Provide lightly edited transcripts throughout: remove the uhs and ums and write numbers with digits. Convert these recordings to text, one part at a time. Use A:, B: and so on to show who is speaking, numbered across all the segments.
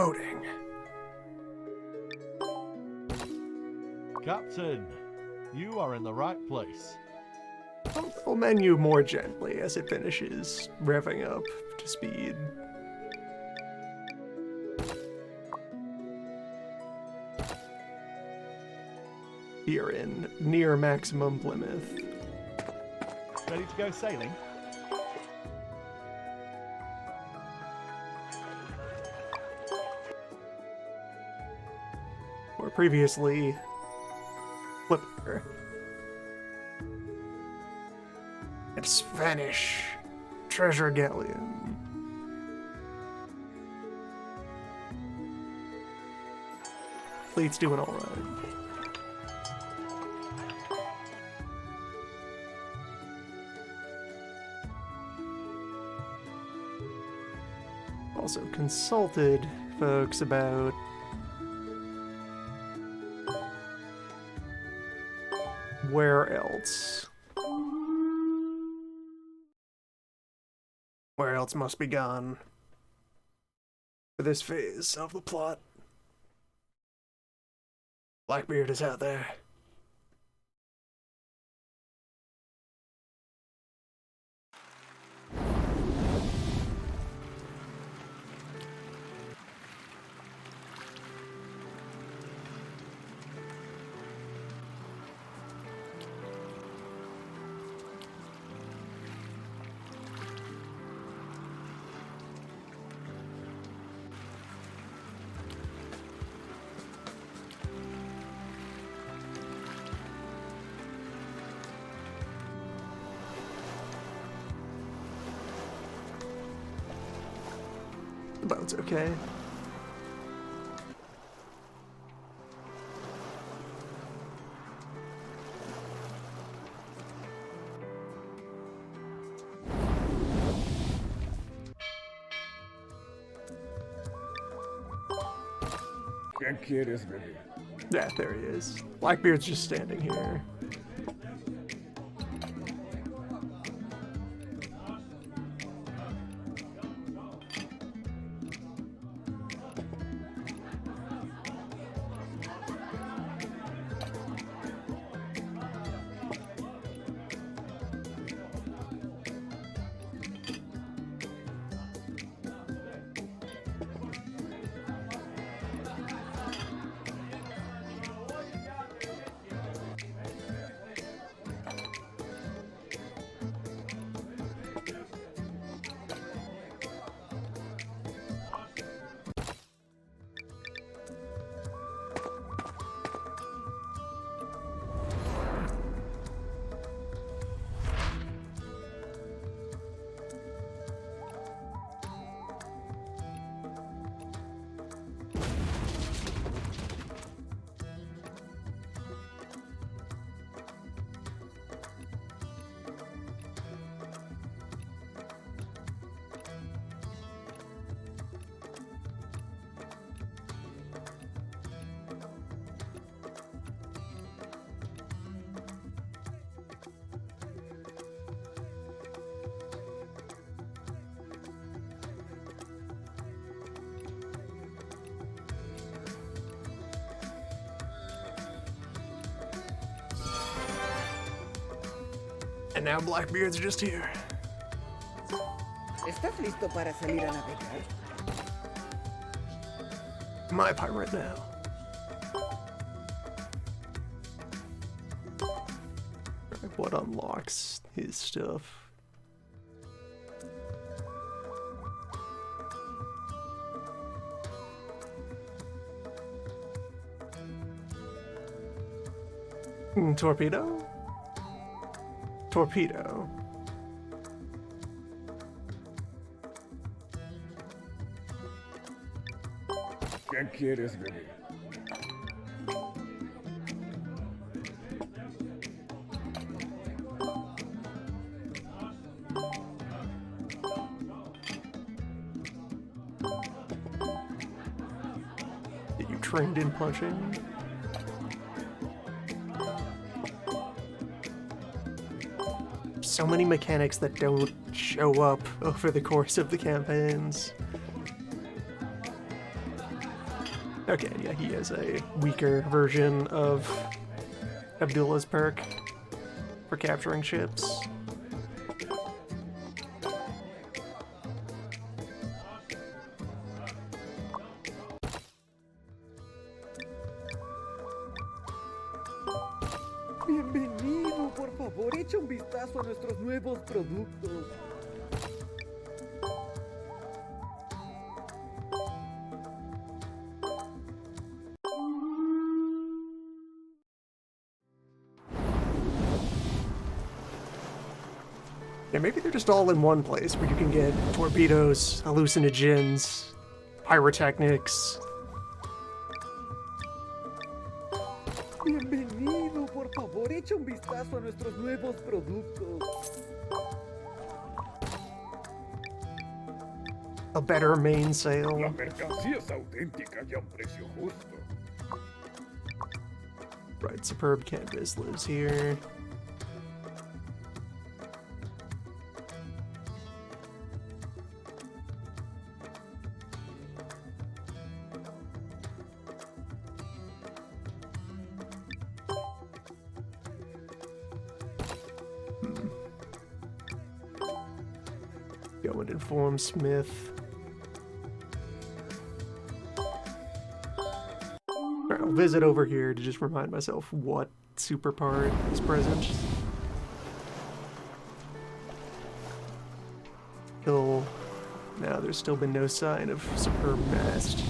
A: Loading.
B: Captain, you are in the right place.
A: I'll menu more gently as it finishes revving up to speed. Here in near maximum Plymouth.
B: Ready to go sailing?
A: Or previously, Flipper. And Spanish treasure galleon. Fleet's doing alright. Also consulted folks about where else? Where else must be gone for this phase of the plot? Blackbeard is out there. The boat's okay.
C: ¿Qué quieres, baby?
A: Yeah, there he is. Blackbeard's just standing here. And now Blackbeard's just here.
D: ¿Estás listo para salir a navegar?
A: My pirate now. What unlocks his stuff? Torpedo? Torpedo.
C: ¿Qué quieres, baby?
A: That you trained in punching? So many mechanics that don't show up over the course of the campaigns. Okay, yeah, he has a weaker version of Abdullah's perk for capturing ships.
D: Bienvenido, por favor, echa un vistazo a nuestros nuevos productos.
A: Yeah, maybe they're just all in one place where you can get torpedoes, hallucinogens, pyrotechnics.
D: Bienvenido, por favor, echa un vistazo a nuestros nuevos productos.
A: A better
C: La
A: mainsail.
C: mercancía es auténtica y a un precio justo.
A: Right, Superb Canvas lives here. Go and inform Smith. Alright, I'll visit over here to just remind myself what super part is present. Still, now there's still been no sign of Superb Mast.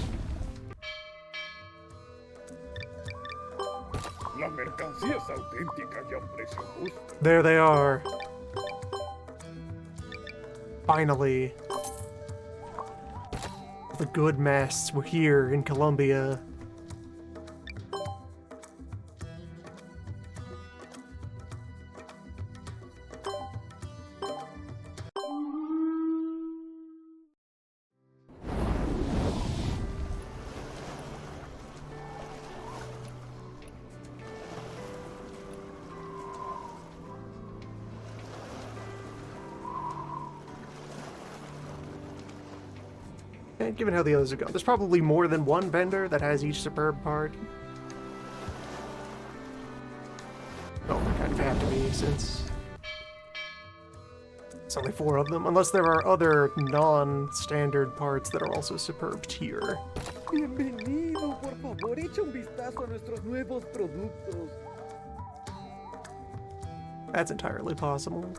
C: La mercancía es auténtica y a un precio justo.
A: There they are. Finally. The good masts were here in Colombia. And given how the others have gone, there's probably more than one vendor that has each superb part. Well, there kind of have to be, since it's only 4 of them, unless there are other non-standard parts that are also superb tier.
D: Bienvenido, por favor, echa un vistazo a nuestros nuevos productos.
A: That's entirely possible.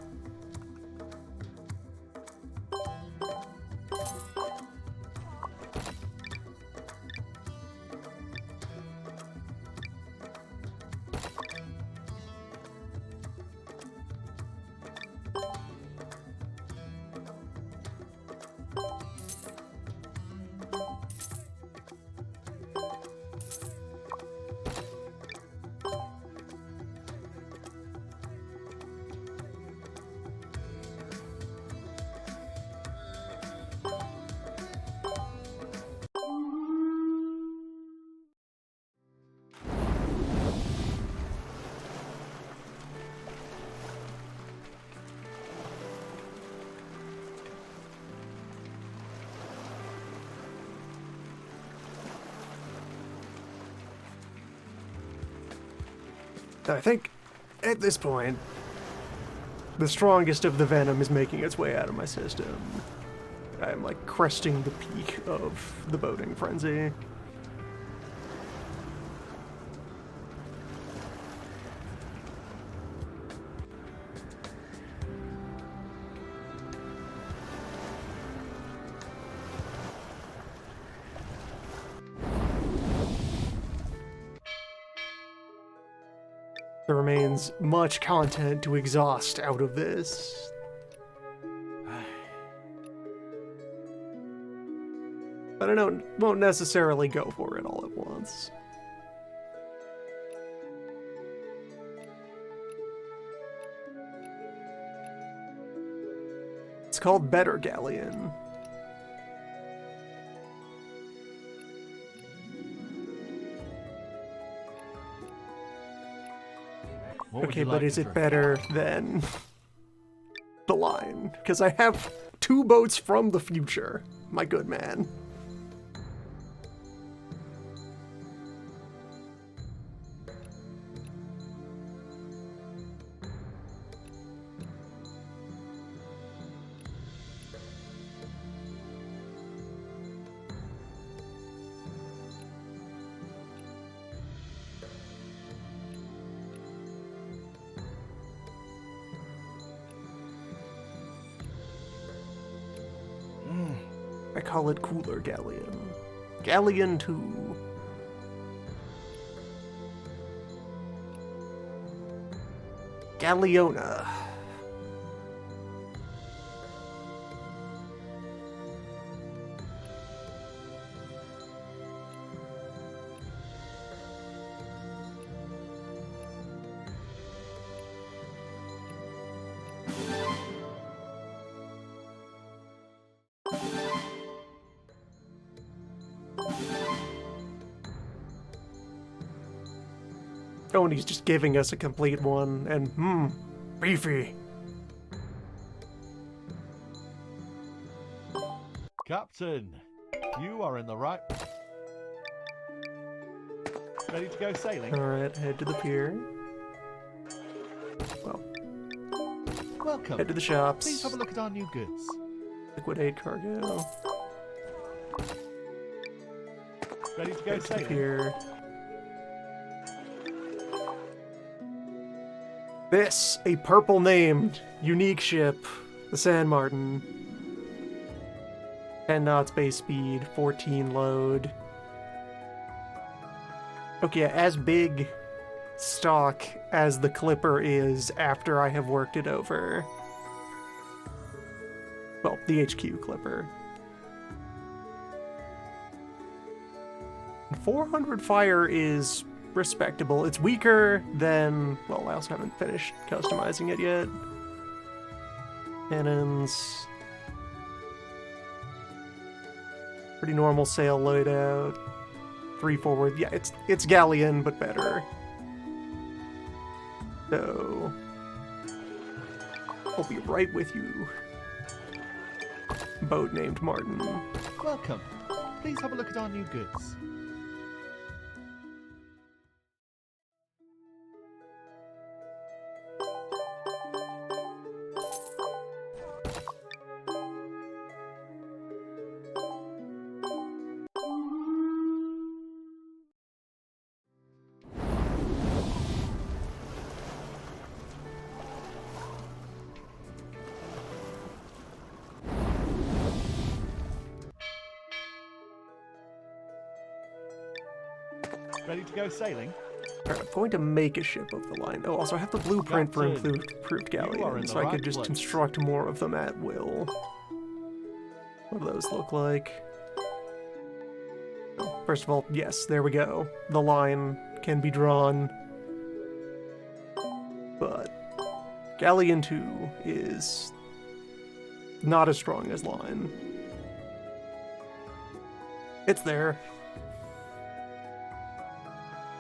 A: I think, at this point, the strongest of the venom is making its way out of my system. I'm like cresting the peak of the boating frenzy. There remains much content to exhaust out of this. But I won't necessarily go for it all at once. It's called Better Galleon.
B: What would
A: Okay,
B: you
A: but
B: like
A: is
B: to
A: it
B: drink?
A: better than the line? Because I have 2 boats from the future, my good man. call it Cooler Galleon. Galleon 2. Galleona. Oh, and he's just giving us a complete one, and beefy.
B: Captain, you are in the right... Ready to go sailing?
A: Alright, head to the pier. Well,
B: Welcome.
A: head to the
B: Please
A: shops.
B: have a look at our new goods.
A: Liquidate cargo.
B: Ready to go
A: Head to the
B: sailing?
A: pier. This, a purple named, unique ship, the San Martin. 10 knots base speed, 14 load. Okay, as big stock as the Clipper is after I have worked it over. Well, the HQ Clipper. 400 fire is respectable. It's weaker than... Well, I also haven't finished customizing it yet. Cannons. Pretty normal sail loadout. 3 forward. Yeah, it's Galleon, but better. So... I'll be right with you. Boat named Martin.
B: Welcome. Please have a look at our new goods. Ready to go sailing?
A: Alright, I'm going to make a ship of the line. Oh, also I have the blueprint for
B: Captain,
A: improved
B: you are in
A: galleons,
B: the
A: so I could
B: right
A: just
B: place.
A: construct more of them at will. What do those look like? Oh, first of all, yes, there we go. The line can be drawn. But Galleon 2 is not as strong as line. It's there.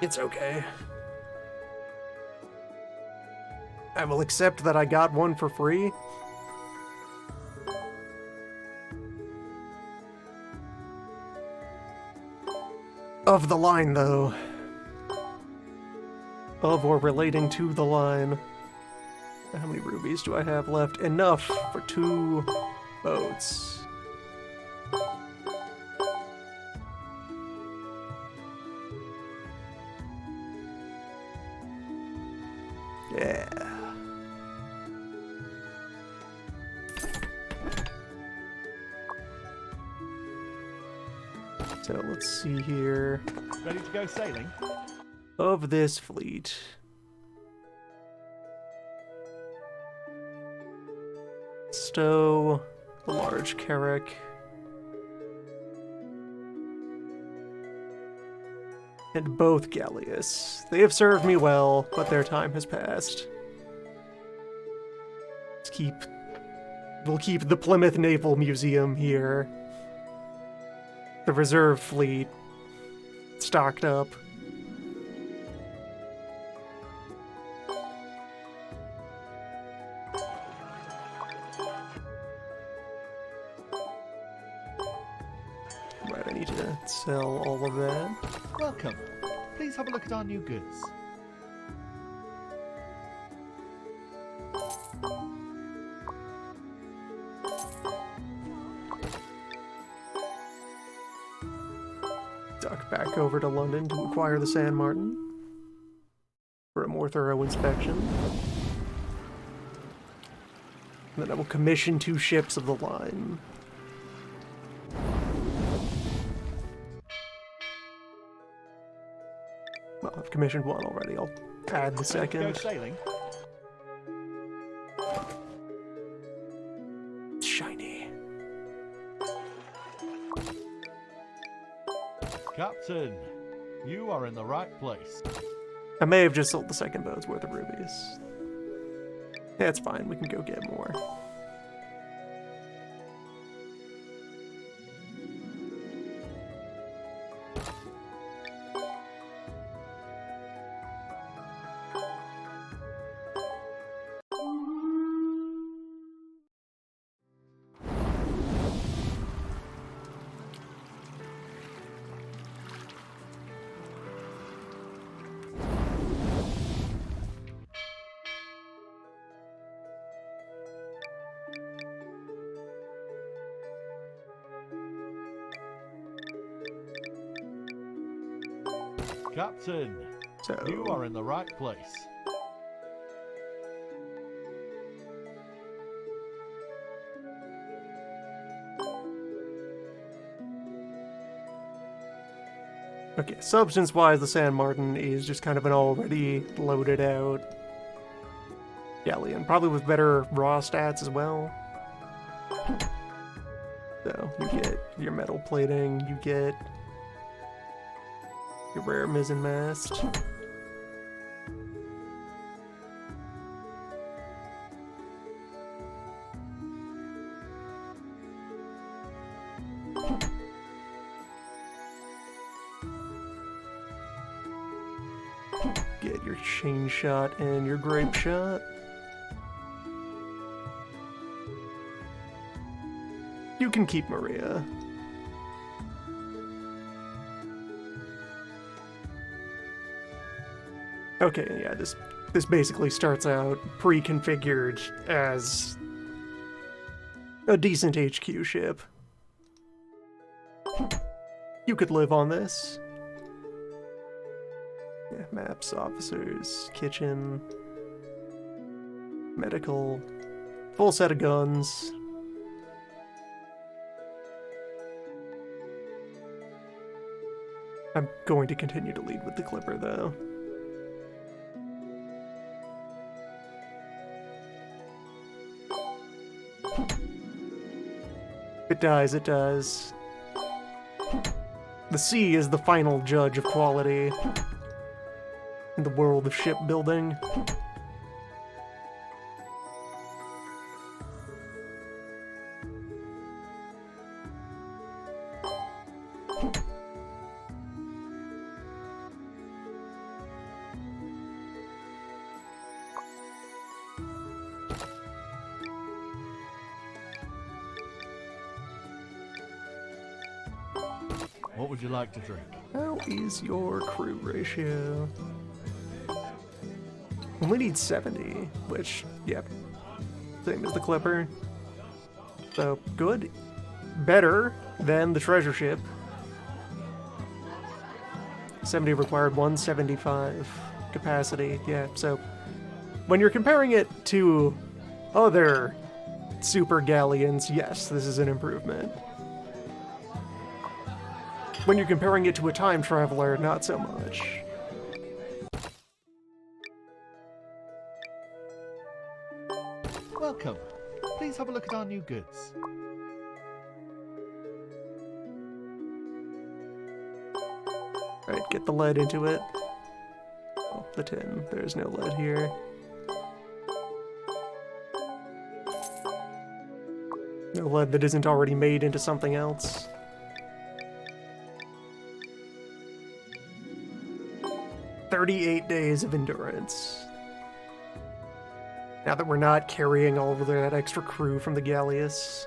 A: It's okay. I will accept that I got one for free. Of the line, though. Of or relating to the line. How many rubies do I have left? Enough for 2 boats. Yeah. So let's see here.
B: Ready to go sailing?
A: Of this fleet. Stow the large Carrack. And both Galleus. They have served me well, but their time has passed. We'll keep the Plymouth Naval Museum here. The reserve fleet stocked up. Right, I need to sell all of that.
B: Welcome. Please have a look at our new goods.
A: Duck back over to London to acquire the San Martin for a more thorough inspection. And then I will commission 2 ships of the line. I've commissioned one already. I'll add the
B: Go
A: second.
B: sailing.
A: Shiny.
B: Captain, you are in the right place.
A: I may have just sold the second boat's worth of rubies. Yeah, it's fine. We can go get more.
B: Captain,
A: So
B: you are in the right place.
A: okay, substance-wise, the San Martin is just kind of an already loaded out galleon, probably with better raw stats as well. So you get your metal plating, you get your rare mizzen mast. Get your chain shot and your grape shot. You can keep Maria. Okay, yeah, this basically starts out pre-configured as a decent HQ ship. You could live on this. Yeah, maps, officers, kitchen, medical, full set of guns. I'm going to continue to lead with the Clipper, though. It dies, it does. The sea is the final judge of quality in the world of shipbuilding.
B: What would you like to drink?
A: How is your crew ratio? Only need 70, which, yep, same as the Clipper. So, good. Better than the treasure ship. 70 required 175 capacity, yeah, so when you're comparing it to other super galleons, yes, this is an improvement. When you're comparing it to a time traveler, not so much.
B: Welcome. Please have a look at our new goods.
A: Right, get the lead into it. Oh, the tin. There's no lead here. No lead that isn't already made into something else. "38 days of endurance. Now that we're not carrying all of that extra crew from the Galleus.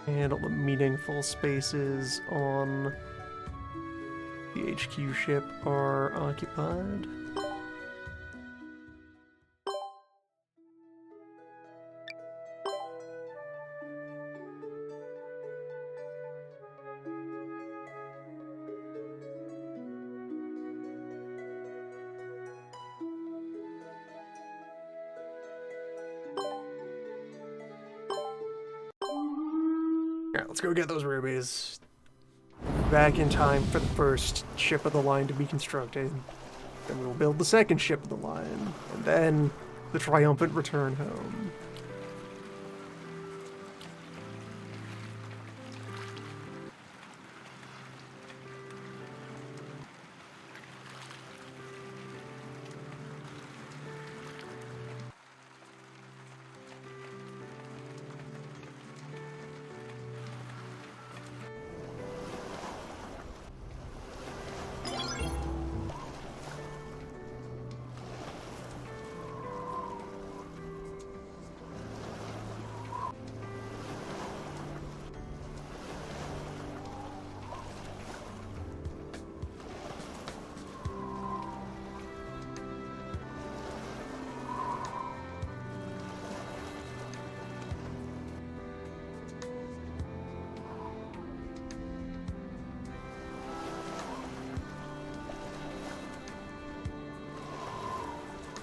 A: And all the meaningful spaces on The HQ ship are occupied. Alright, let's go get those rubies. Back in time for the first ship of the line to be constructed. Then we'll build the second ship of the line. And then the triumphant return home.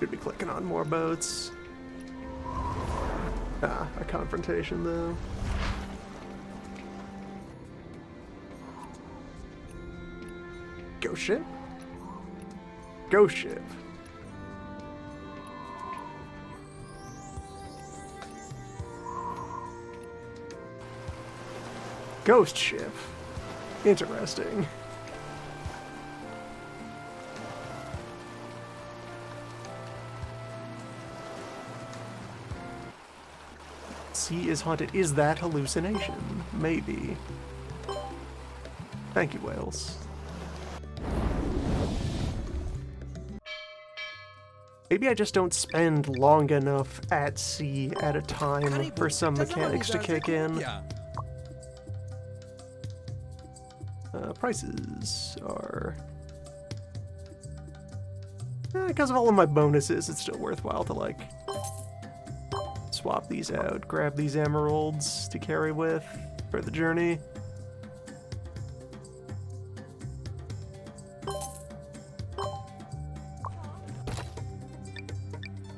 A: Should be clicking on more boats. Ah, a confrontation though. Ghost ship? Ghost ship. Ghost ship. Interesting. Sea is haunted. Is that hallucination? Maybe. Thank you, Wales. Maybe I just don't spend long enough at sea at a time for some mechanics to kick in. Prices are... because of all of my bonuses, it's still worthwhile to, like, swap these out, grab these emeralds to carry with for the journey.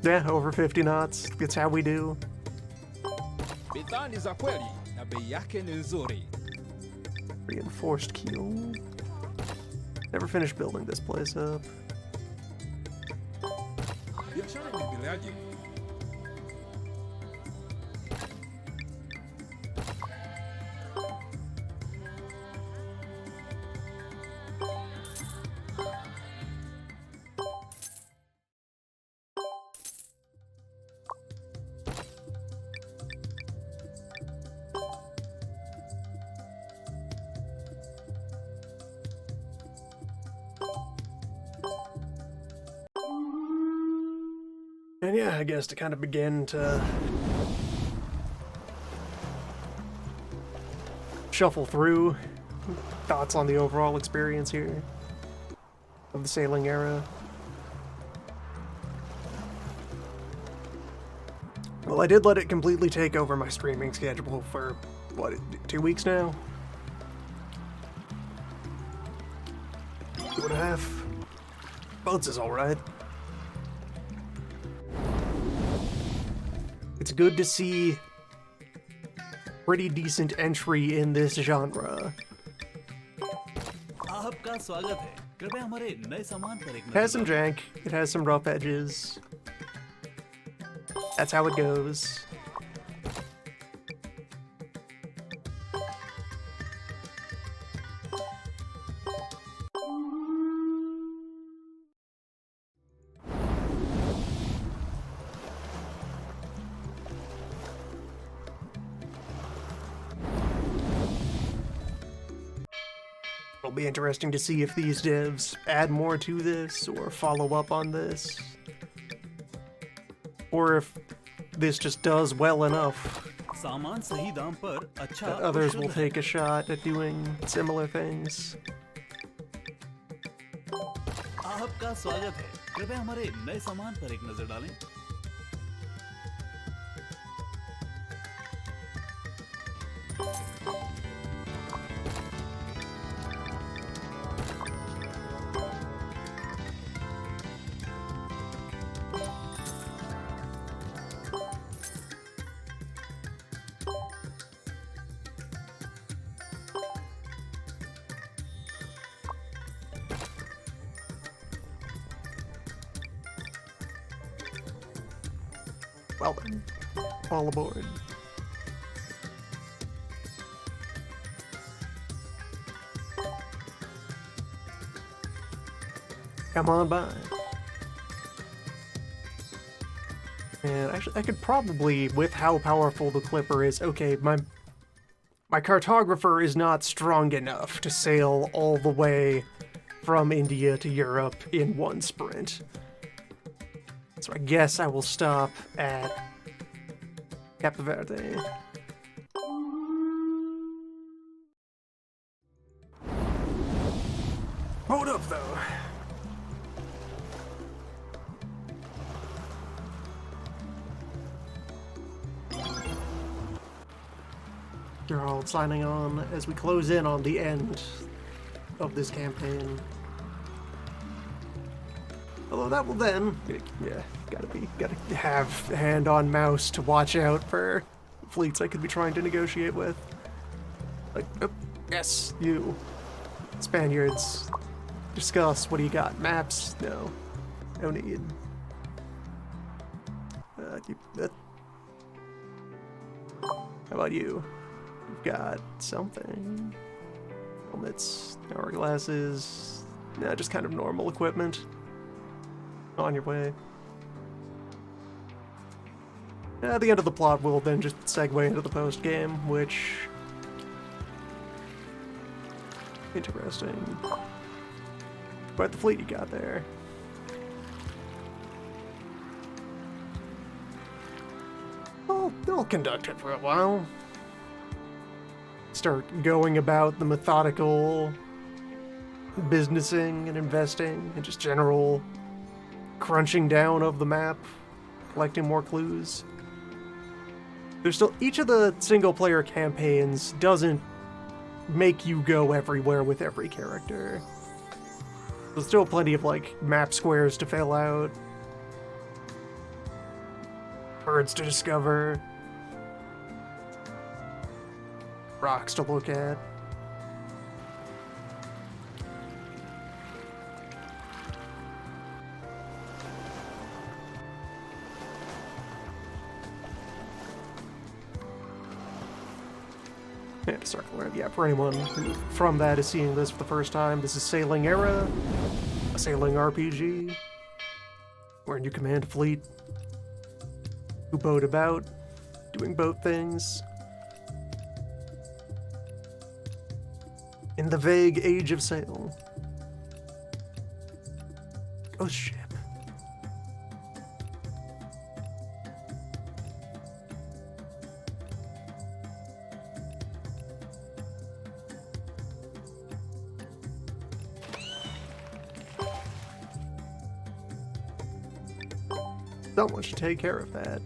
A: Yeah, over 50 knots. That's how we do.
E: Bidhaa ni za kweli na bei yake ni nzuri.
A: Reinforced keel. Never finished building this place up.
E: Biashara inaendeleaje?
A: And yeah, I guess to kind of begin to shuffle through thoughts on the overall experience here of the sailing era. Well, I did let it completely take over my streaming schedule for, what, 2 weeks now? 2.5. Boats is alright. It's good to see pretty decent entry in this genre.
F: आपका स्वागत है कृपया हमारे नए सामान पर एक
A: It has some jank, it has some rough edges. That's how it goes. It'll be interesting to see if these devs add more to this or follow up on this. Or if this just does well enough
F: सामान सही दाम पर अच्छा
A: that others will take a shot at doing similar things.
F: आपका स्वागत है। कृपया हमारे नए सामान पर एक नजर डालें।
A: Well then, all aboard. Come on by. And actually, I could probably, with how powerful the Clipper is, okay, my cartographer is not strong enough to sail all the way from India to Europe in one sprint. So I guess I will stop at Cape Verde. Hold up, though. Gerald signing on as we close in on the end of this campaign. Although that will then, yeah, gotta have hand on mouse to watch out for fleets I could be trying to negotiate with. Like, oh, yes, you. Spaniards. Discuss, what do you got? Maps? No. No need. How about you? You've got something. Helmets, hourglasses. Nah, just kind of normal equipment. On your way. At the end of the plot, we'll then just segue into the post-game, which... Interesting. Quite the fleet you got there. Well, they'll conduct it for a while. Start going about the methodical businessing and investing and just general crunching down of the map, collecting more clues. There's still, each of the single-player campaigns doesn't make you go everywhere with every character. There's still plenty of, like, map squares to fill out, birds to discover, rocks to look at. And to circle around, yeah, for anyone who from that is seeing this for the first time, this is Sailing Era, a sailing RPG, wherein you command a fleet who boat about, doing boat things. In the vague age of sail. Ghost ship. Someone should take care of that.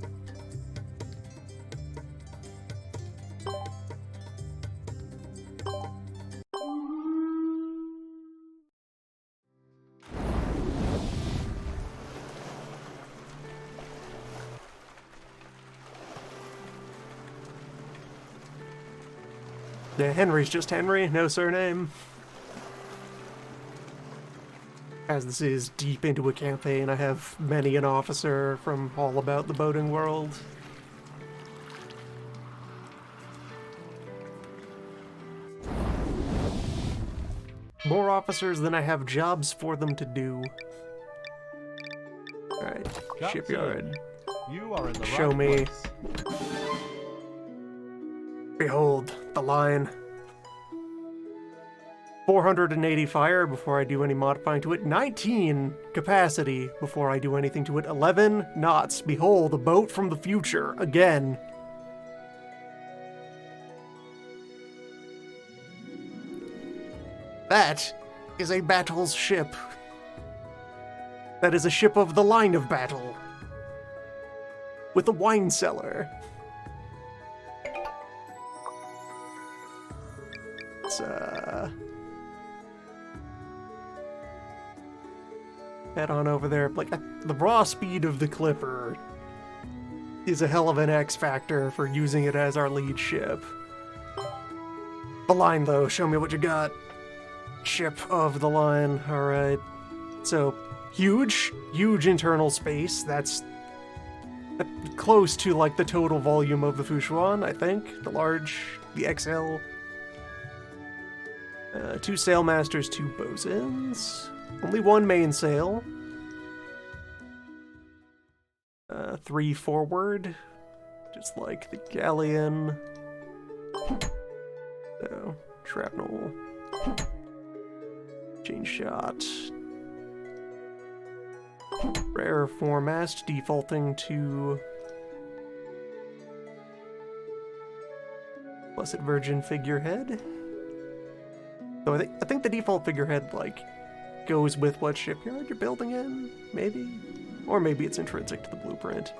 A: Yeah, Henry's just Henry, no surname. As this is deep into a campaign, I have many an officer from all about the boating world. More officers than I have jobs for them to do. Alright, shipyard.
B: You are in the
A: Show
B: right
A: me.
B: place.
A: Behold, the line. 480 fire before I do any modifying to it. 19 capacity before I do anything to it. 11 knots. Behold, the boat from the future. Again. That is a battle's ship. That is a ship of the line of battle. With a wine cellar. Let's, head on over there. Like, the raw speed of the Clipper is a hell of an X factor for using it as our lead ship. The line, though, show me what you got. Ship of the line, alright. So, huge internal space. That's close to, like, the total volume of the Fushuan, I think. The XL. 2 sailmasters, 2 bosuns. Only 1 mainsail. 3 forward. Just like the galleon. So, shrapnel. Chain shot. Rare foremast, defaulting to Blessed Virgin figurehead. So I think the default figurehead, like, goes with what shipyard you're building in, maybe? Or maybe it's intrinsic to the blueprint.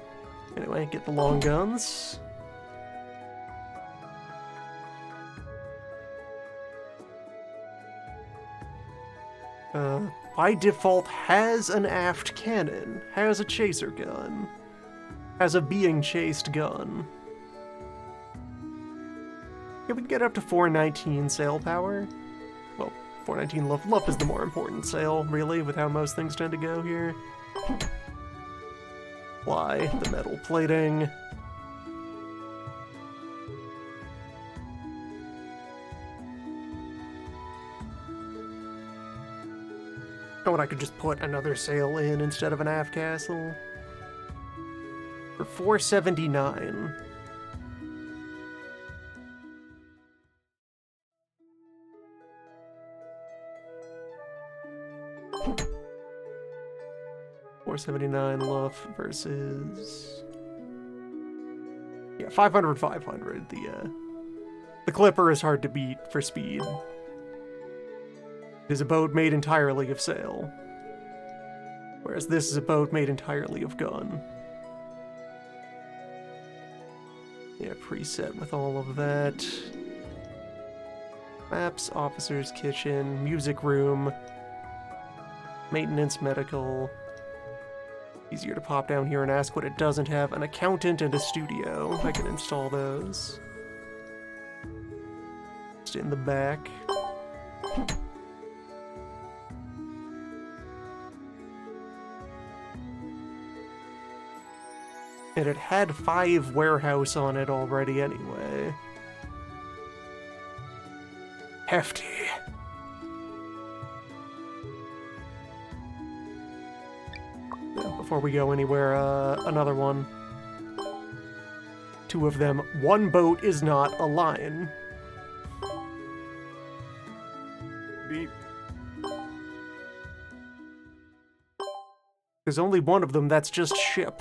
A: Anyway, get the long guns. By default, has an aft cannon, has a chaser gun, has a being chased gun. Yeah, we can get up to 419 sail power. Well, 419 luff is the more important sail, really, with how most things tend to go here. Fly, the metal plating. Oh, and I could just put another sail in instead of an aft castle. For 479. $479 luff versus 500. The Clipper is hard to beat for speed. It is a boat made entirely of sail, whereas this is a boat made entirely of gun. Yeah, preset with all of that. Maps, officer's kitchen, music room, maintenance, medical. Easier to pop down here and ask what it doesn't have. An accountant and a studio. I can install those. Just in the back. And it had 5 warehouse on it already anyway. Hefty. Before we go anywhere, another one. 2 of them. 1 boat is not a line.
C: Beep.
A: There's only 1 of them that's just ship.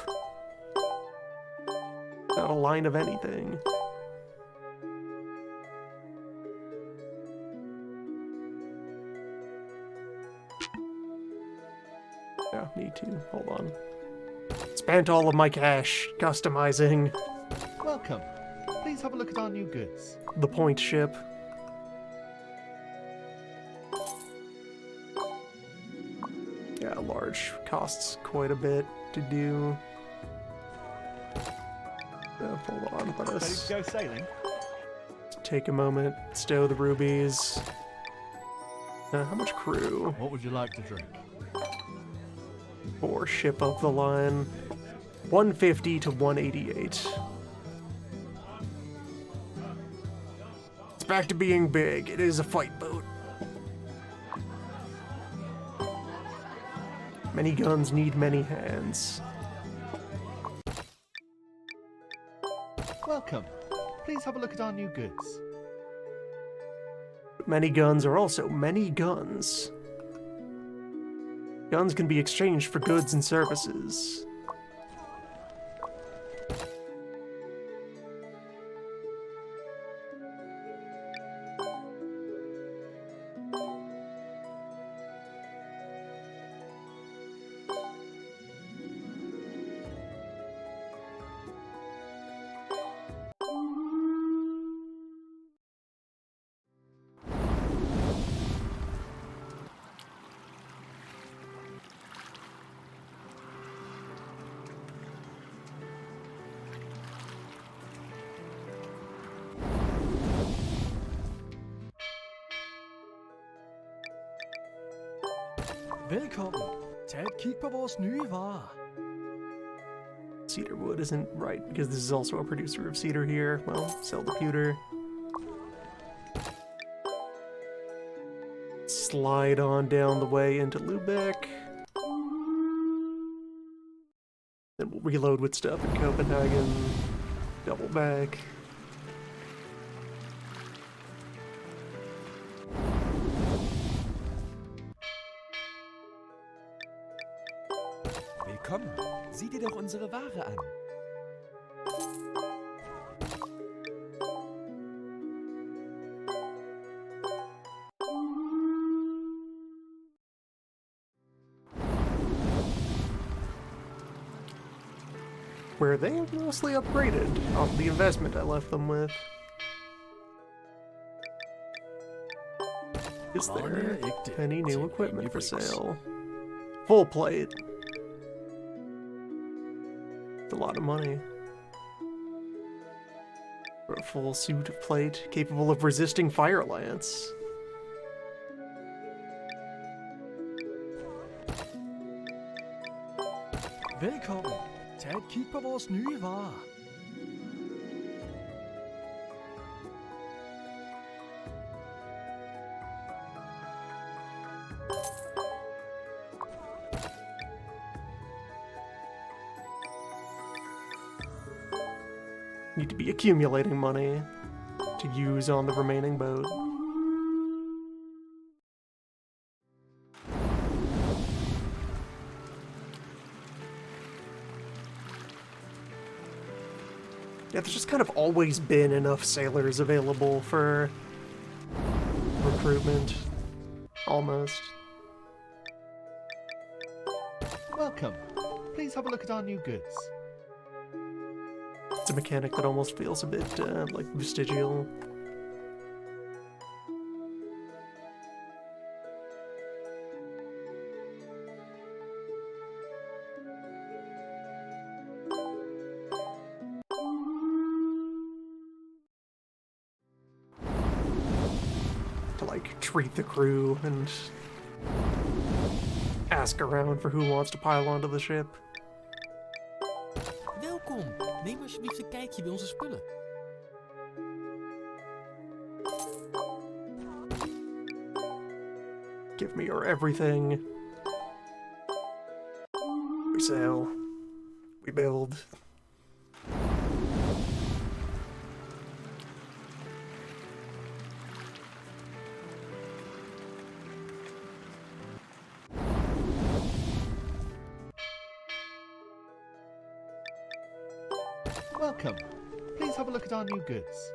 A: Not a line of anything. Yeah, need to. Hold on. Spent all of my cash customizing
B: Welcome. Please have a look at our new goods.
A: the point ship. Yeah, large. Costs quite a bit to do. Hold on, let
B: Ready
A: us
B: to go sailing?
A: take a moment, stow the rubies. How much crew?
B: What would you like to drink?
A: For ship of the line. 150 to 188. It's back to being big. It is a fight boat. Many guns need many hands.
B: Welcome. Please have a look at our new goods.
A: Many guns are also many guns. Guns can be exchanged for goods and services.
G: Velkommen. Tag et kig på vores nye varer.
A: Cedarwood isn't right because this is also a producer of cedar here. Well, sell the pewter. Slide on down the way into Lubeck. Then we'll reload with stuff in Copenhagen. Double back.
H: Willkommen. Sieh dir doch unsere Ware an.
A: Where they have mostly upgraded off the investment I left them with. Is there any new equipment for sale? Full plate. A lot of money. For a full suit of plate capable of resisting fire lance.
G: Velkommen. Tag et kig på vores nye varer.
A: Need to be accumulating money to use on the remaining boat. Yeah, there's just kind of always been enough sailors available for recruitment. Almost.
B: Welcome. Please have a look at our new goods.
A: It's a mechanic that almost feels a bit, like, vestigial. To, like, treat the crew and ask around for who wants to pile onto the ship.
I: Welkom. Neem alsjeblieft een kijkje bij onze spullen.
A: Give me your everything. We sail. We build.
B: Welcome. Please have a look at our new goods.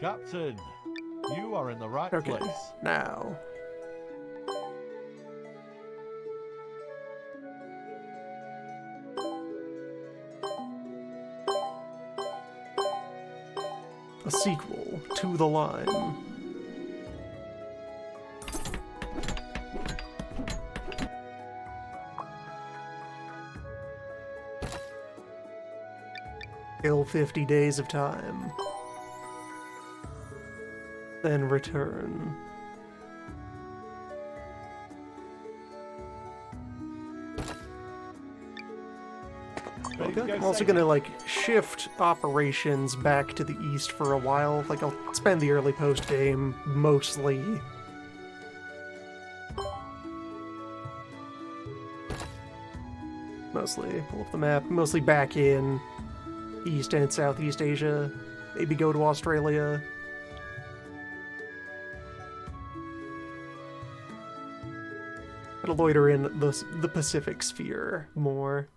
B: Captain, you are in the right
A: Okay,
B: place.
A: now. A sequel to The Line. Kill 50 days of time. Then return. Okay. I'm also gonna, like, shift operations back to the east for a while. Like, I'll spend the early post-game mostly pull up the map, mostly back in East and Southeast Asia. Maybe go to Australia. Gonna loiter in the Pacific sphere more.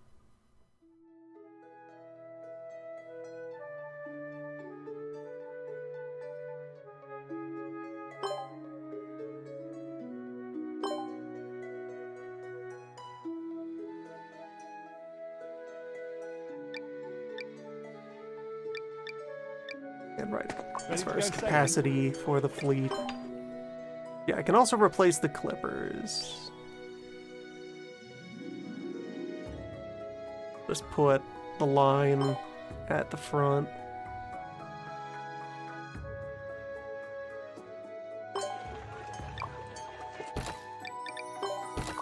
A: And right, as far as capacity for the fleet. Yeah, I can also replace the Clippers. Just put the Line at the front.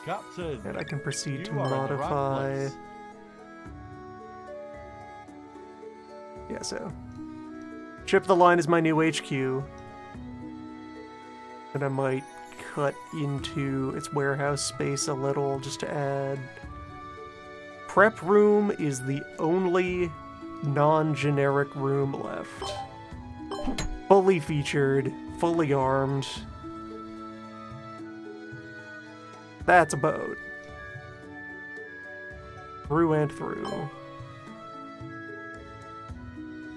B: Captain,
A: And I can proceed to
B: you are in the right
A: modify.
B: place.
A: Yeah, so. Ship the Line is my new HQ. And I might cut into its warehouse space a little just to add. Prep room is the only non-generic room left. Fully featured, fully armed. That's a boat. Through and through.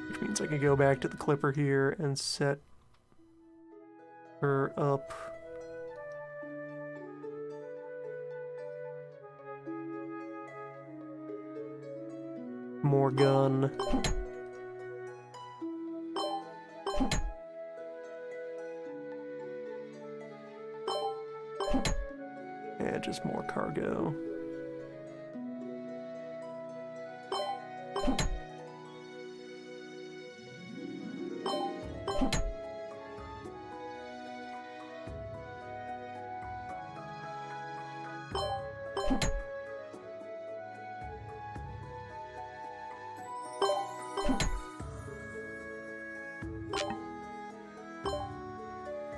A: Which means I could go back to the Clipper here and set her up. More gun. And just more cargo.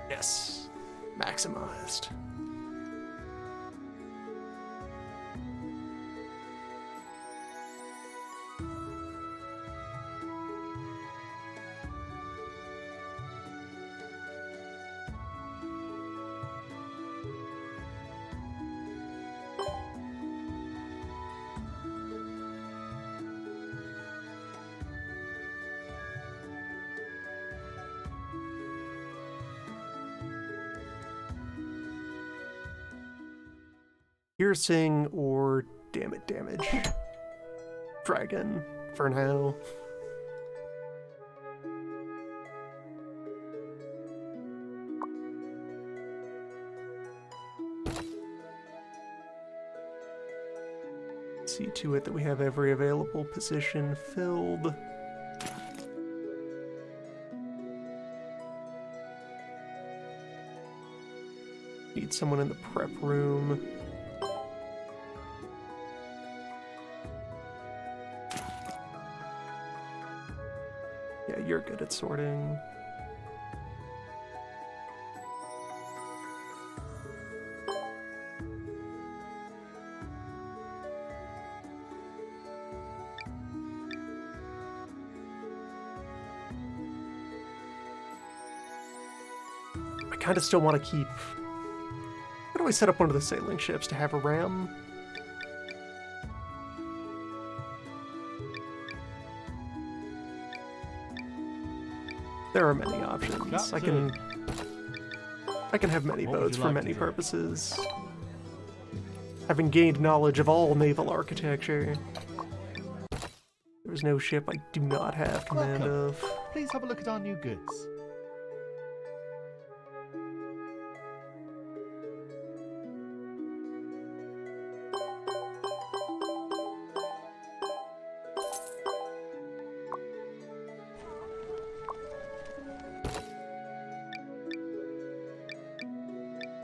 A: Yes, maximized. Piercing or damage. Dragon, for now. See to it that we have every available position filled. Need someone in the prep room. Yeah, you're good at sorting. I kind of still want to keep... How do I set up one of the sailing ships to have a ram? There are many options. I can have many
B: What would
A: boats
B: you
A: for
B: like
A: many
B: to do?
A: purposes. Having gained knowledge of all naval architecture, there is no ship I do not have command
B: Welcome.
A: of.
B: Please have a look at our new goods.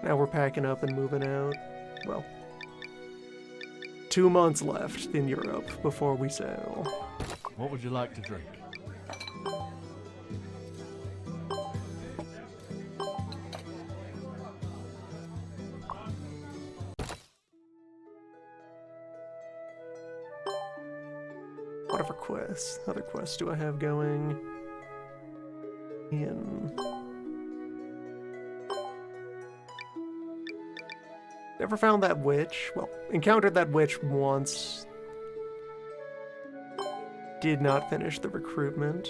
A: Now we're packing up and moving out. Well, 2 months left in Europe before we sail.
B: What would you like to drink?
A: Whatever quests, other quests do I have going? Never found that witch. Well, encountered that witch once. Did not finish the recruitment.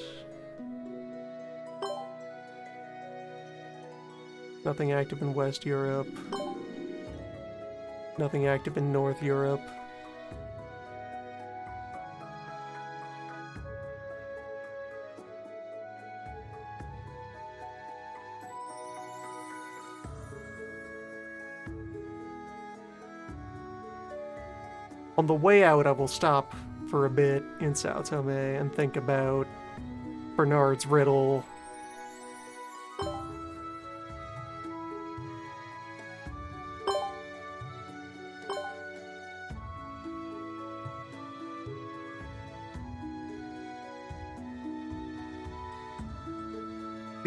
A: Nothing active in West Europe. Nothing active in North Europe. On the way out, I will stop for a bit in Sao Tome and think about Bernard's riddle.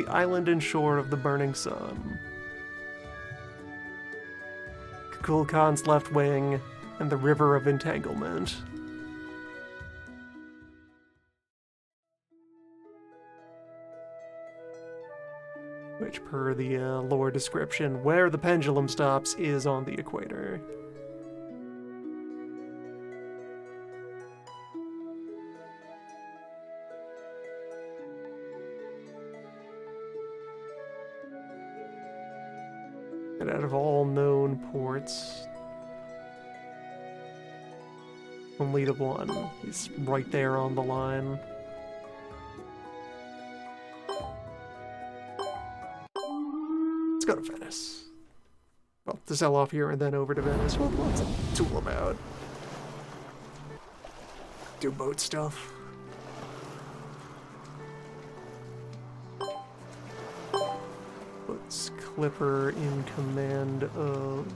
A: The island and shore of the burning sun. Kukul Khan's left wing, and the river of entanglement. Which, per the lore description, where the pendulum stops is on the equator. And out of all known ports, only the one is right there on the line. Let's go to Venice. Well, to sell off here and then over to Venice. Well, what's a tool about? Do boat stuff. Puts Clipper in command of...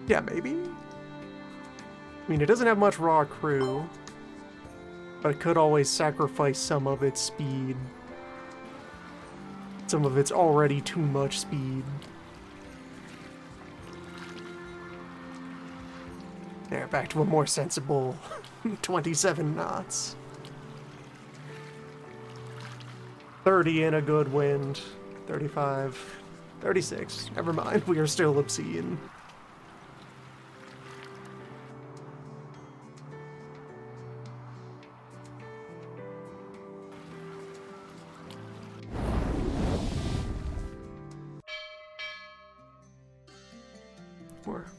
A: Yeah, maybe? I mean, it doesn't have much raw crew, but it could always sacrifice some of its speed. Some of its already too much speed. There, back to a more sensible 27 knots. 30 in a good wind. 35. 36. Never mind, we are still obscene.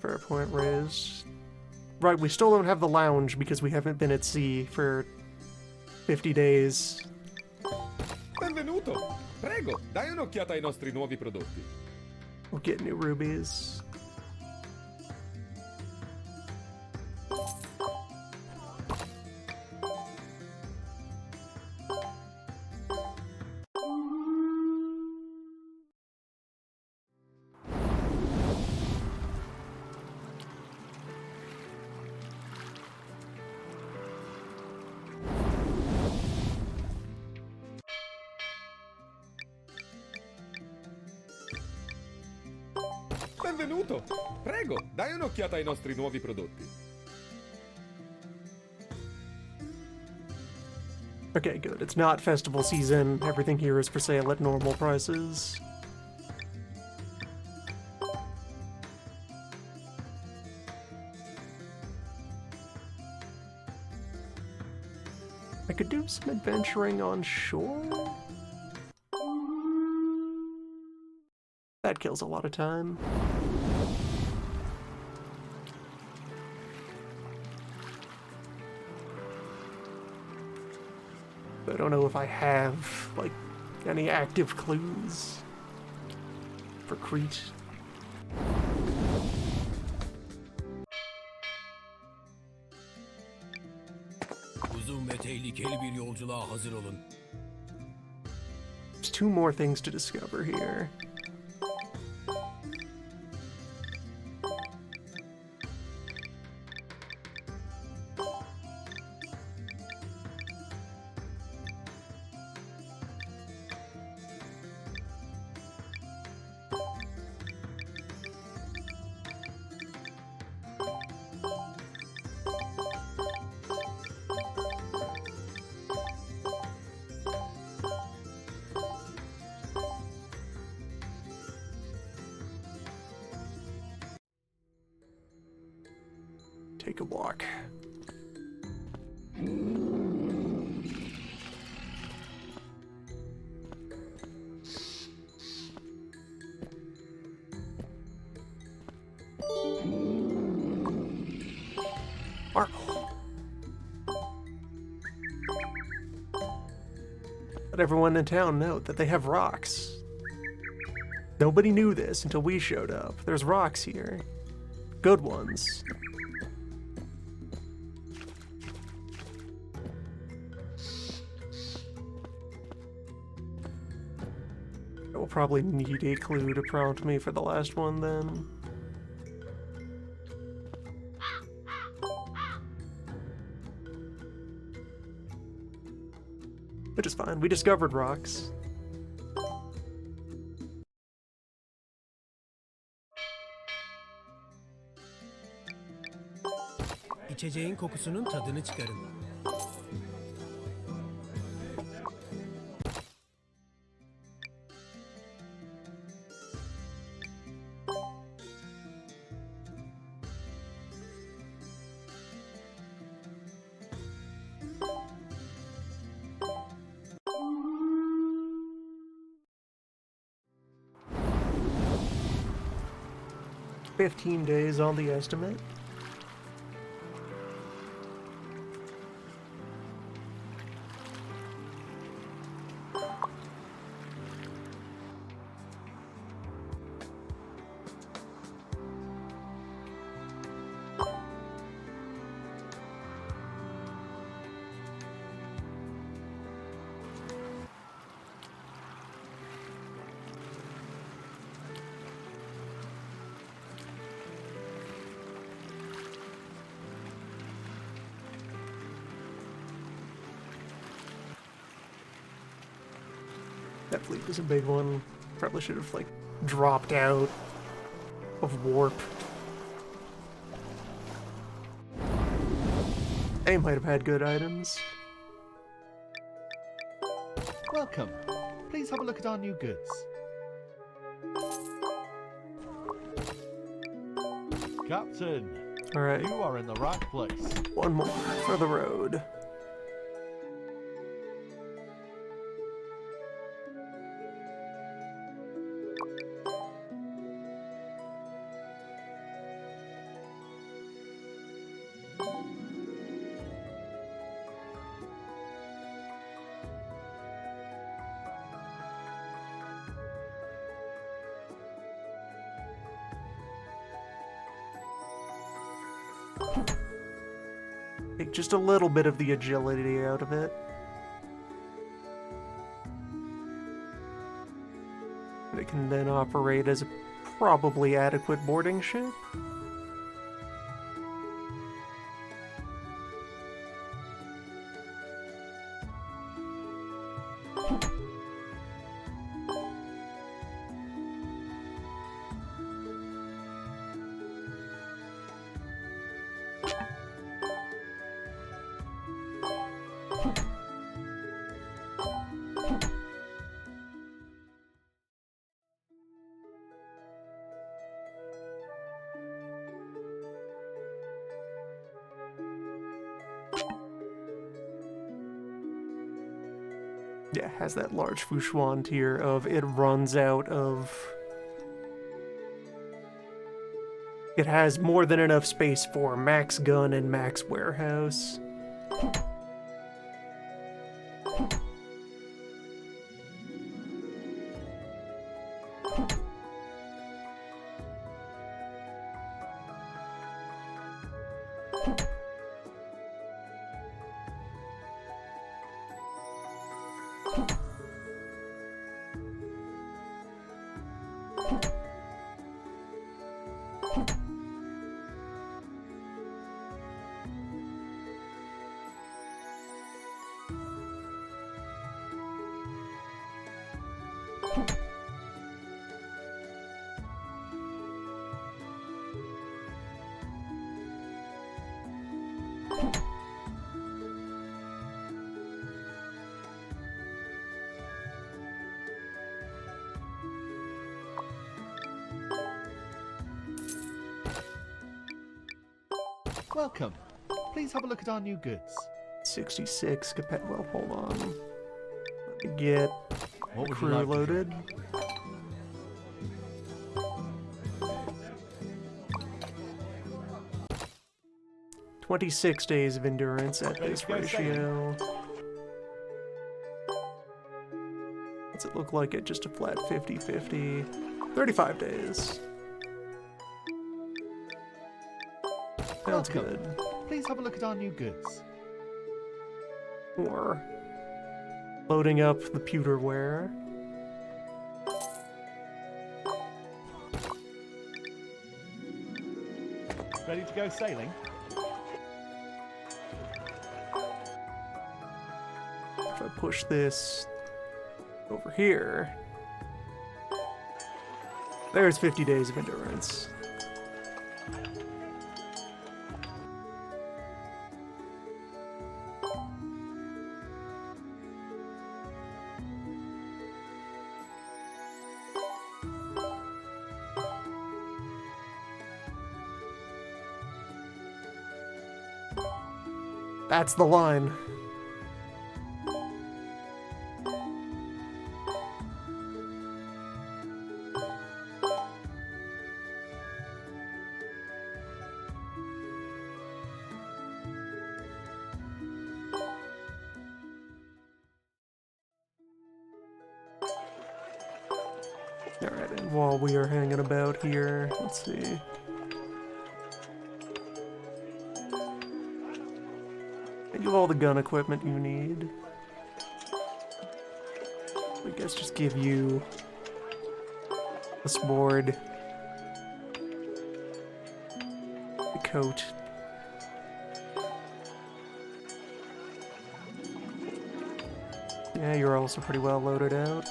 A: Fair point raised. Right, we still don't have the lounge because we haven't been at sea for 50 days.
C: Benvenuto! Prego, dai un'occhiata ai nostri nuovi prodotti.
A: We'll get new rubies.
C: Benvenuto! Prego, dai un'occhiata ai nostri nuovi prodotti.
A: Okay, good. It's not festival season. Everything here is for sale at normal prices. I could do some adventuring on shore. That kills a lot of time. I don't know if I have, like, any active clues for Crete.
I: Uzun ve tehlikeli bir yolculuğa hazır olun.
A: There's two more things to discover here. Take a walk. Marble. Let everyone in town know that they have rocks. Nobody knew this until we showed up. There's rocks here. Good ones. will probably need a clue to prompt me for the last one then. Which is fine. We discovered rocks.
I: İçeceğin kokusunun tadını çıkarın.
A: "15 days on the estimate." That fleet was a big one. Probably should have, like, dropped out of warp. They might have had good items.
B: Welcome. Please have a look at our new goods. Captain,
A: Alright,
B: you are in the right place.
A: one more for the road. Take just a little bit of the agility out of it. It can then operate as a probably adequate boarding ship. Yeah, has that large Fushuan tier of it runs out of... It has more than enough space for max gun and max warehouse.
B: Welcome. Please have a look at our new goods.
A: 66 well, hold on. Let me get
B: What would you
A: crew
B: like to
A: loaded.
B: drink?
A: 26 days of endurance at this ratio. What's it look like at just a flat 50-50? 35 days. Sounds
B: Welcome.
A: good.
B: Please have a look at our new goods.
A: Or loading up the pewterware.
B: Ready to go sailing?
A: If I push this over here, there's 50 days of endurance. That's the line. Alright, and while we are hanging about here, let's see. You have all the gun equipment you need. I guess just give you a sword, a coat, yeah, you're also pretty well loaded out.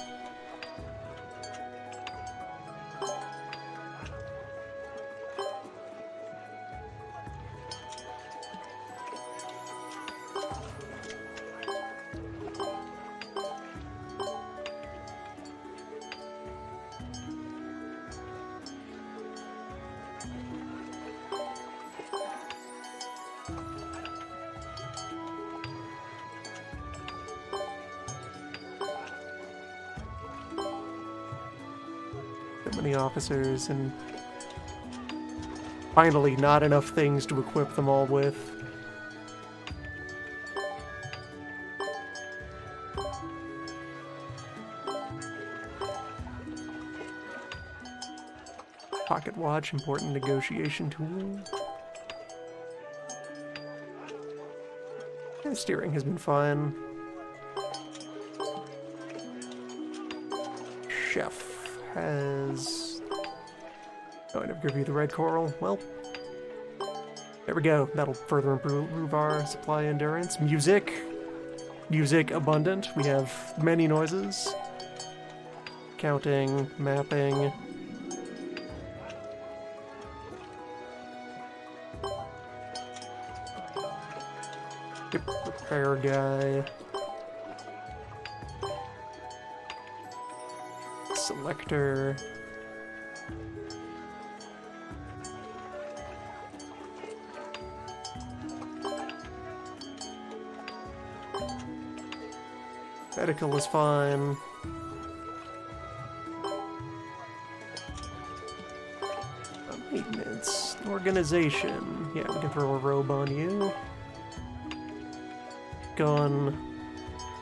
A: So many officers, and finally not enough things to equip them all with. Pocket watch, important negotiation tool. Yeah, steering has been fine. Chef has... Oh, I never give you the red coral. Well, there we go. That'll further improve our supply endurance. Music. Music abundant. We have many noises. Counting, mapping. Yep, repair guy. Selector. Medical is fine. Maintenance. Organization. Yeah, we can throw a robe on you. Gun.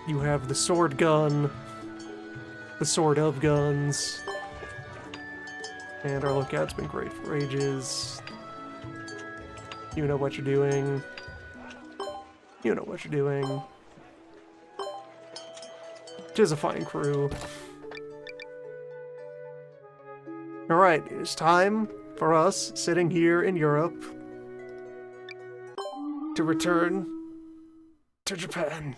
A: You have the sword gun. The sword of guns. And our lookout's been great for ages. You know what you're doing. You know what you're doing. Tis a fine crew. Alright, it's time for us, sitting here in Europe, to return to Japan.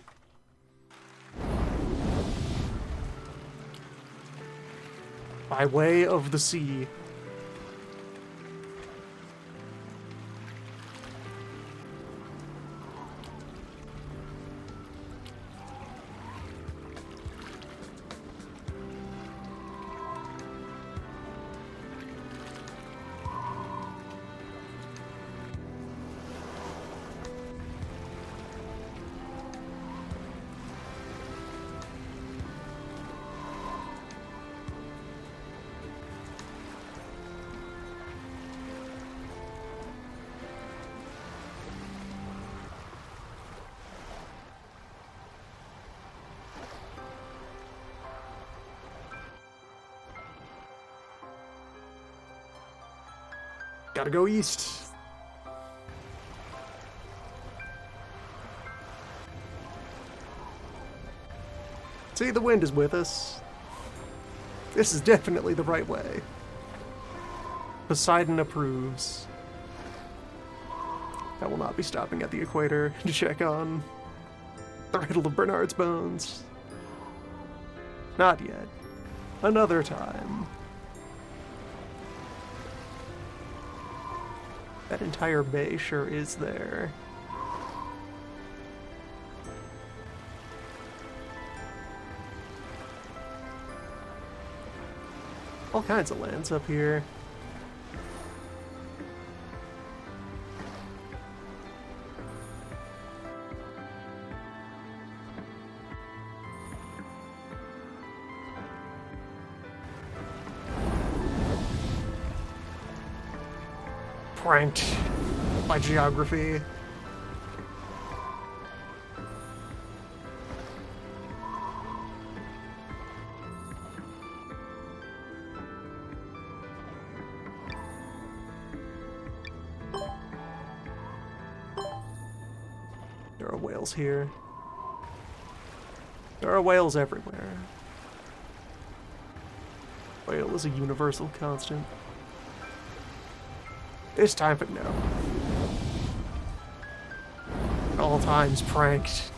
A: By way of the sea. Gotta go east. See, the wind is with us. This is definitely the right way. Poseidon approves. I will not be stopping at the equator to check on the riddle of Bernard's bones. Not yet. Another time. That entire bay sure is there. All kinds of lands up here. Pranked by geography. There are whales here. There are whales everywhere. Whale is a universal constant. This time, but no. At all times pranked.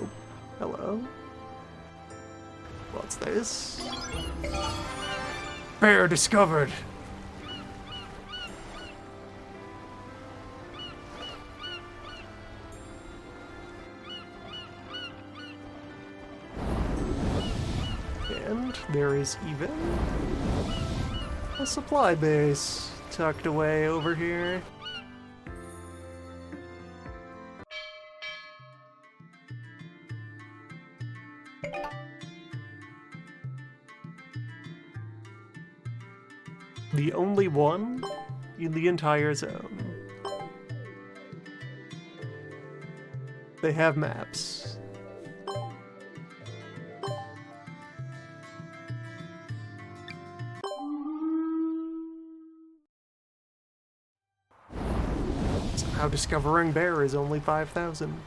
A: Oh, hello. What's this? Bear discovered. There is even a supply base tucked away over here. The only one in the entire zone. They have maps. Somehow discovering bear is only 5,000.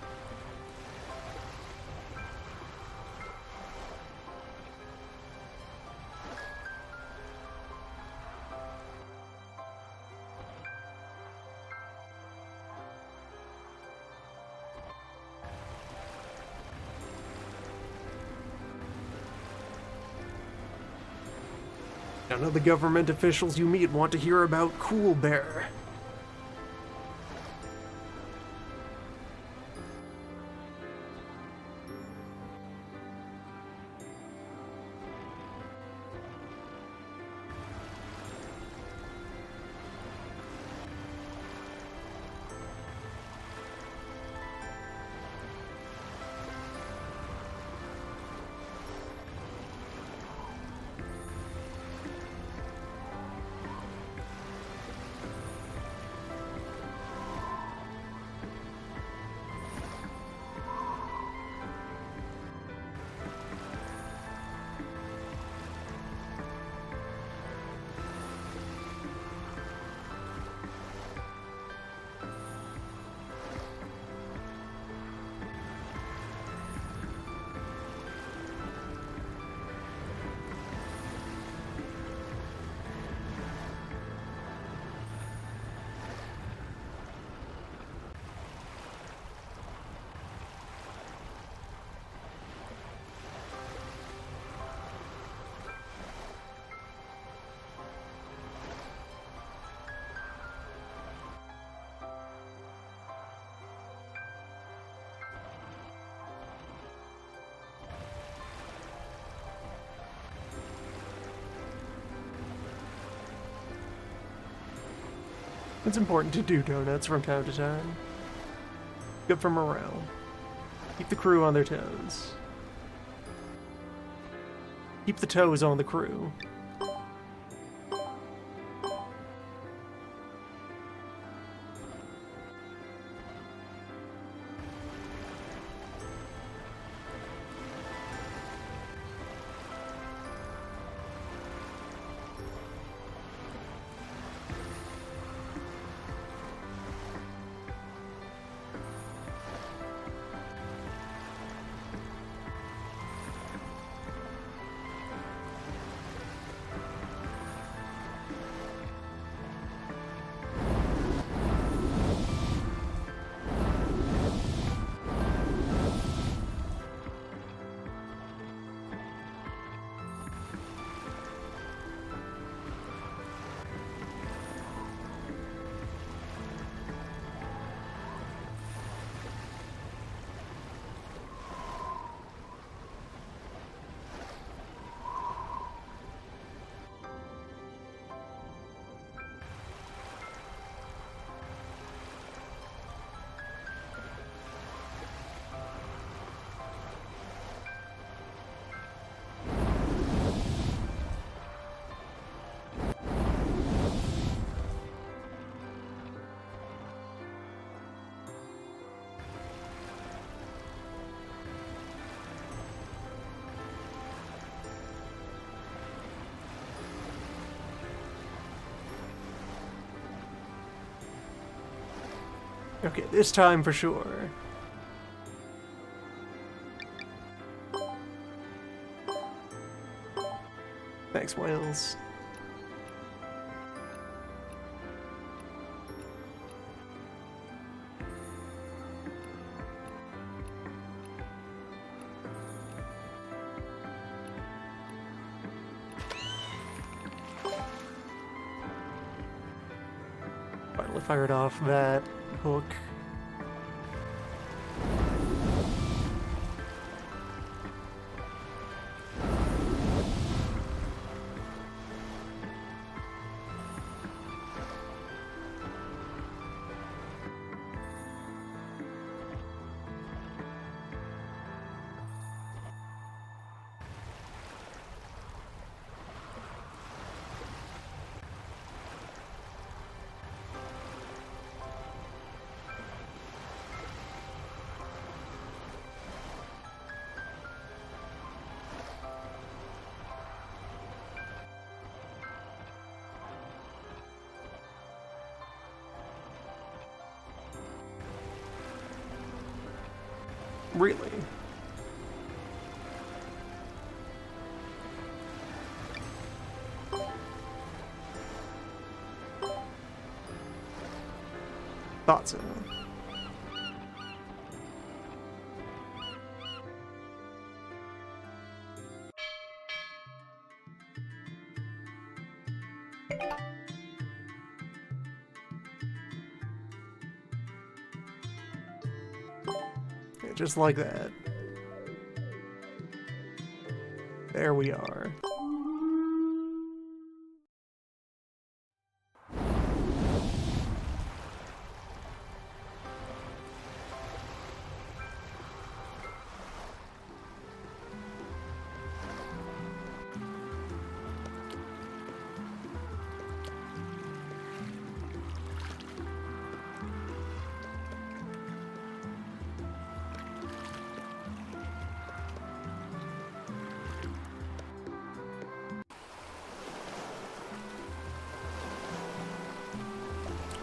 A: None of the government officials you meet want to hear about Cool Bear. It's important to do donuts from time to time. Good for morale. Keep the crew on their toes. Keep the toes on the crew. Okay, this time for sure. Thanks, Wales. Finally fired off that hook. Really? Thought so. Yeah, just like that. There we are.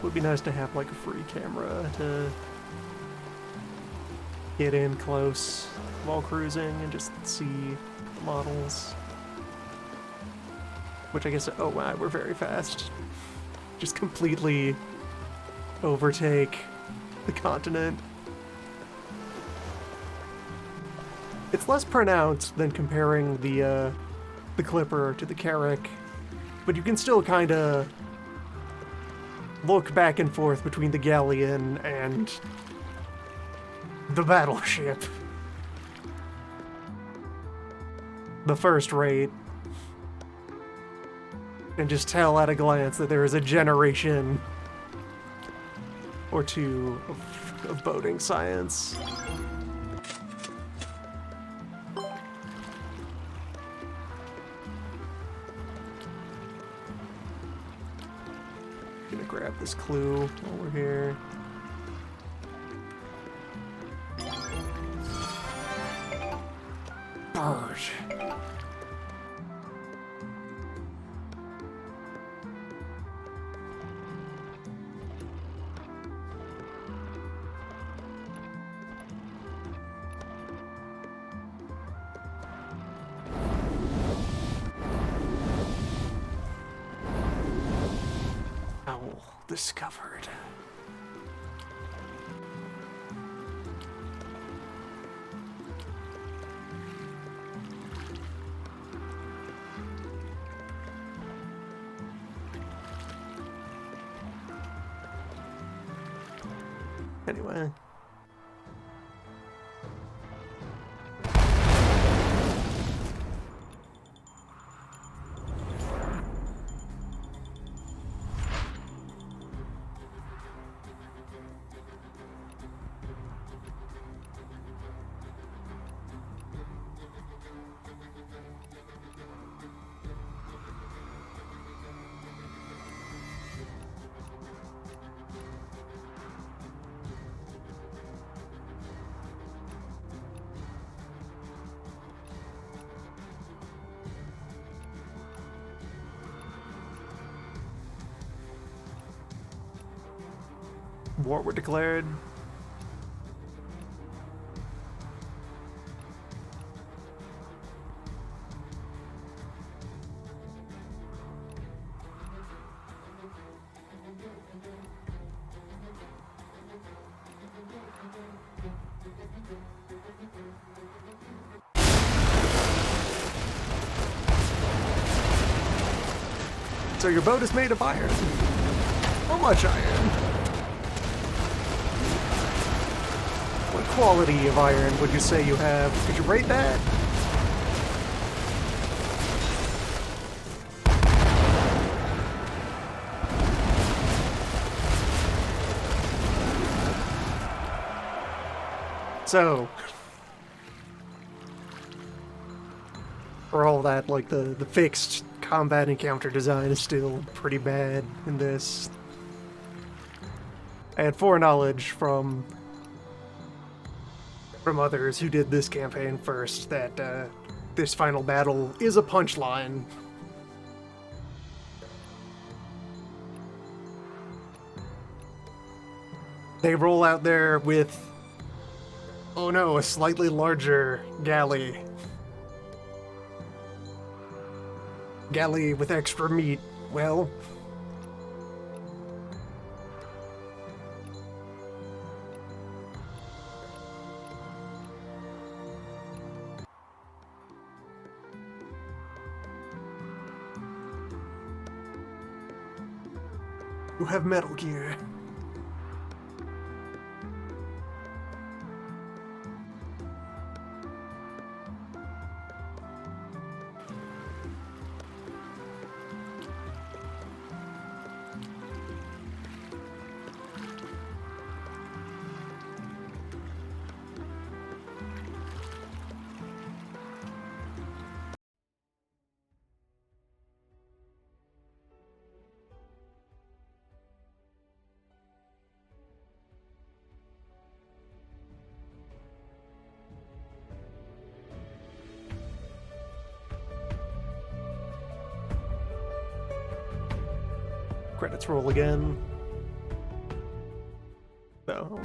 A: Would be nice to have like a free camera to get in close while cruising and just see the models. Which I guess, oh wow, we're very fast. Just completely overtake the continent. It's less pronounced than comparing the Clipper to the Carrack, but you can still kind of look back and forth between the galleon and the battleship. The first rate. And just tell at a glance that there is a generation or two of boating science. Gonna grab this clue while we're here. Bird. Owl discovered. Anyway. war were declared. So your boat is made of iron. How much iron? What quality of iron would you say you have? Could you rate that? So, for all that, like the fixed combat encounter design is still pretty bad in this. I had foreknowledge from others who did this campaign first that this final battle is a punchline. They roll out there with, oh no, a slightly larger galley. Galley with extra meat. Well, you have Metal Gear. Credits roll again. So,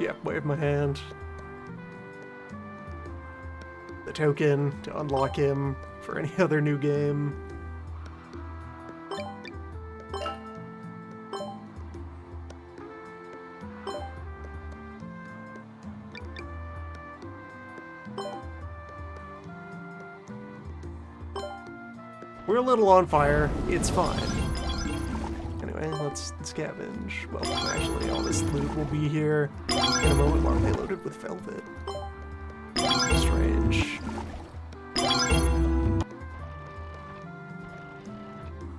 A: yeah, wave my hand. The token to unlock him for any other new game. We're a little on fire. It's fine. Anyway, let's scavenge. Well, actually, all this loot will be here in a moment while they loaded with velvet. Strange.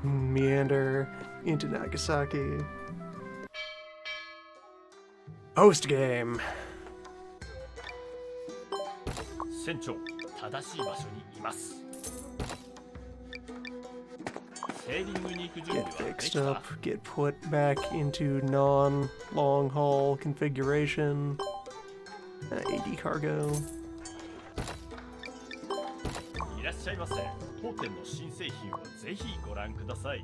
A: Meander into Nagasaki. Post game.
J: 船長、正しい場所にいます。
A: Get fixed up, get put back into non-long haul configuration. AD cargo.
J: いらっしゃいませ。当店の新製品をぜひご覧ください。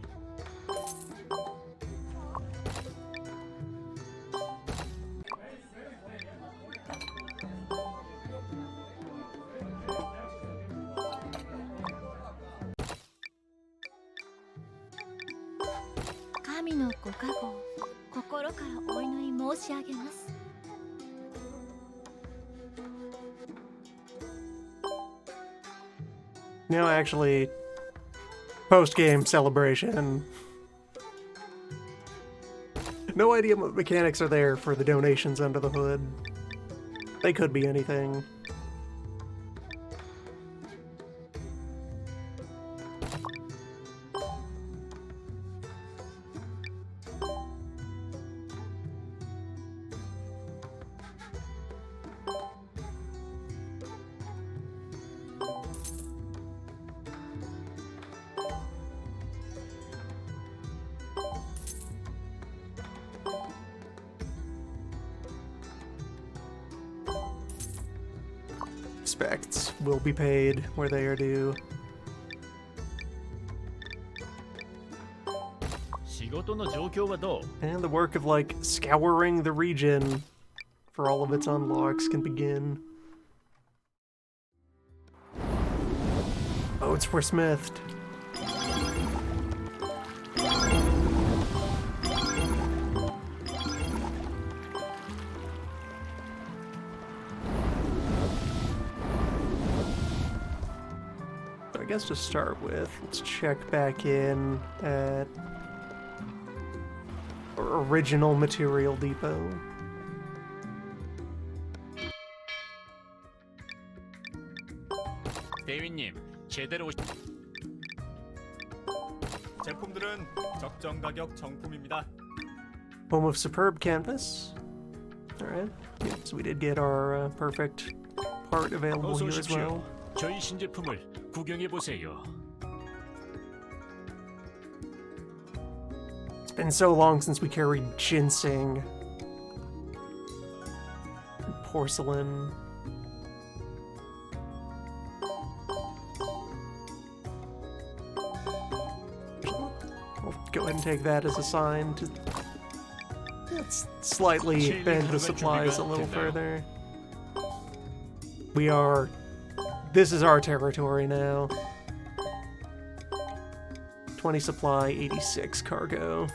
K: 神のご加護を心からお祈り申し上げます。
A: No, actually, post-game celebration. No idea what mechanics are there for the donations under the hood. They could be anything. Respects will be paid where they are due.
J: 4事の状況はどう?
A: And the work of, like, scouring the region for all of its unlocks can begin. Boats were smithed. I guess to start with, let's check back in at our original material depot.
J: 대위님, 제대로
F: 제품들은 적정 가격 정품입니다.
A: Home of superb canvas. Alright, yeah, so we did get our perfect part available
J: 어서
A: here as
J: 오십시오.
A: well.
J: 저희 신제품을 구경해 보세요.
A: It's been so long since we carried ginseng and porcelain. We'll go ahead and take that as a sign to let's slightly bend the supplies a little further. This is our territory now. 20 supply, 86 cargo.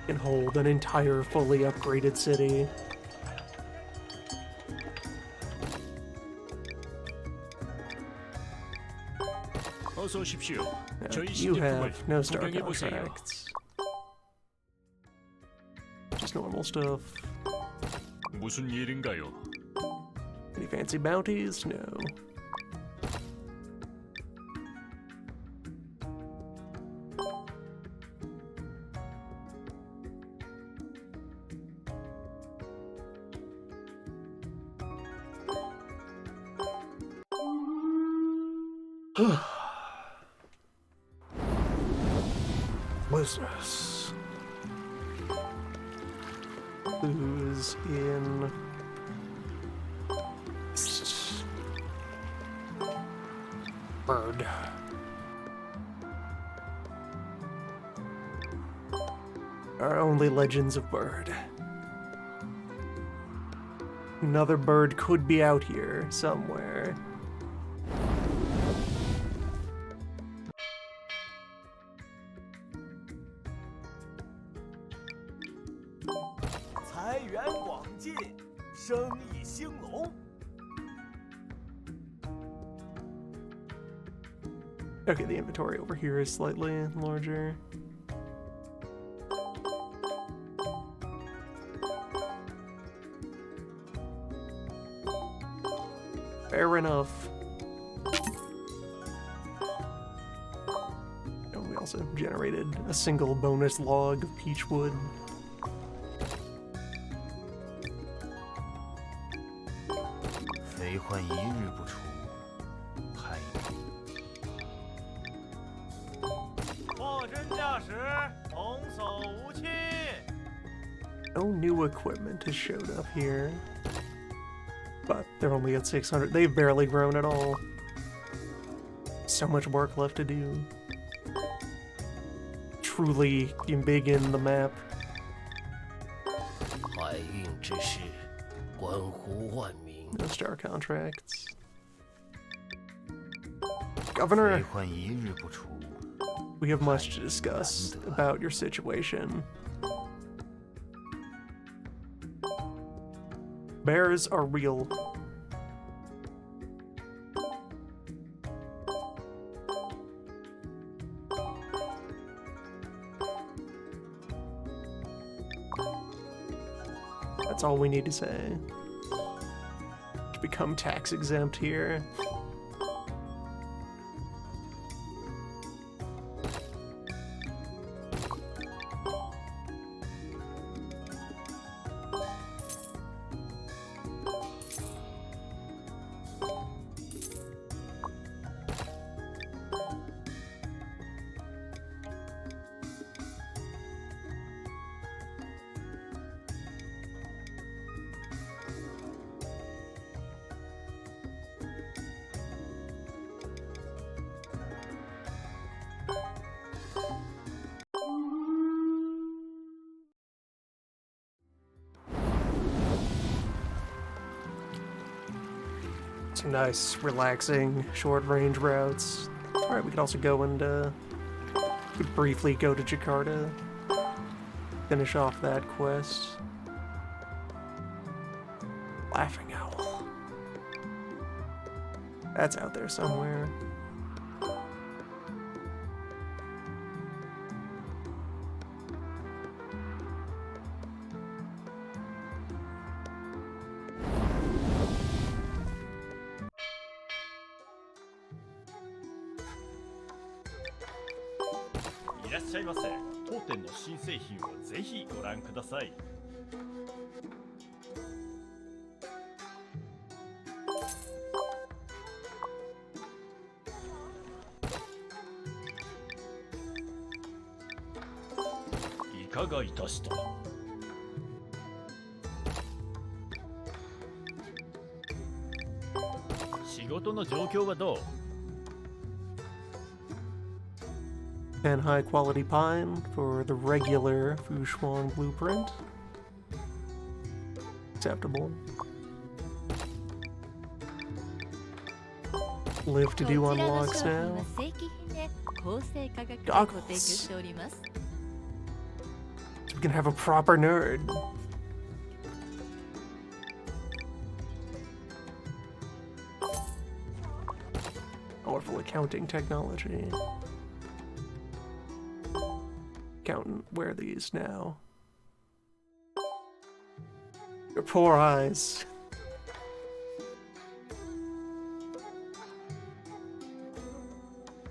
A: Can hold an entire fully upgraded city.
J: 어서 오십시오. 저희
A: You
J: 신제품을
A: have no star
J: 구경해 보세요.
A: contracts. Just normal stuff.
J: 무슨 일인가요?
A: Any fancy bounties? No. Business. Who's in Bird. Our only legends of Bird. Another bird could be out here somewhere. Okay, the inventory over here is slightly larger. Fair enough. Oh, we also generated a single bonus log of peach wood. No new equipment has showed up here. But they're only at 600. They've barely grown at all. So much work left to do. Truly big in the map. No star contracts. Governor, we have much to discuss about your situation. Bears are real. That's all we need to say. To become tax exempt here. Some nice, relaxing, short-range routes. Alright, we could also go and, could briefly go to Jakarta. Finish off that quest. Laughing Owl. That's out there somewhere.
J: いらっしゃいませ。当店の新製品をぜひご覧ください。いかがいたした。仕事の状況はどう？
A: And high quality pine for the regular Fushuang blueprint. Acceptable. Live to do unlocks now. Goggles. So we can have a proper nerd. Powerful accounting technology. Accountant, wear these now. Your poor eyes.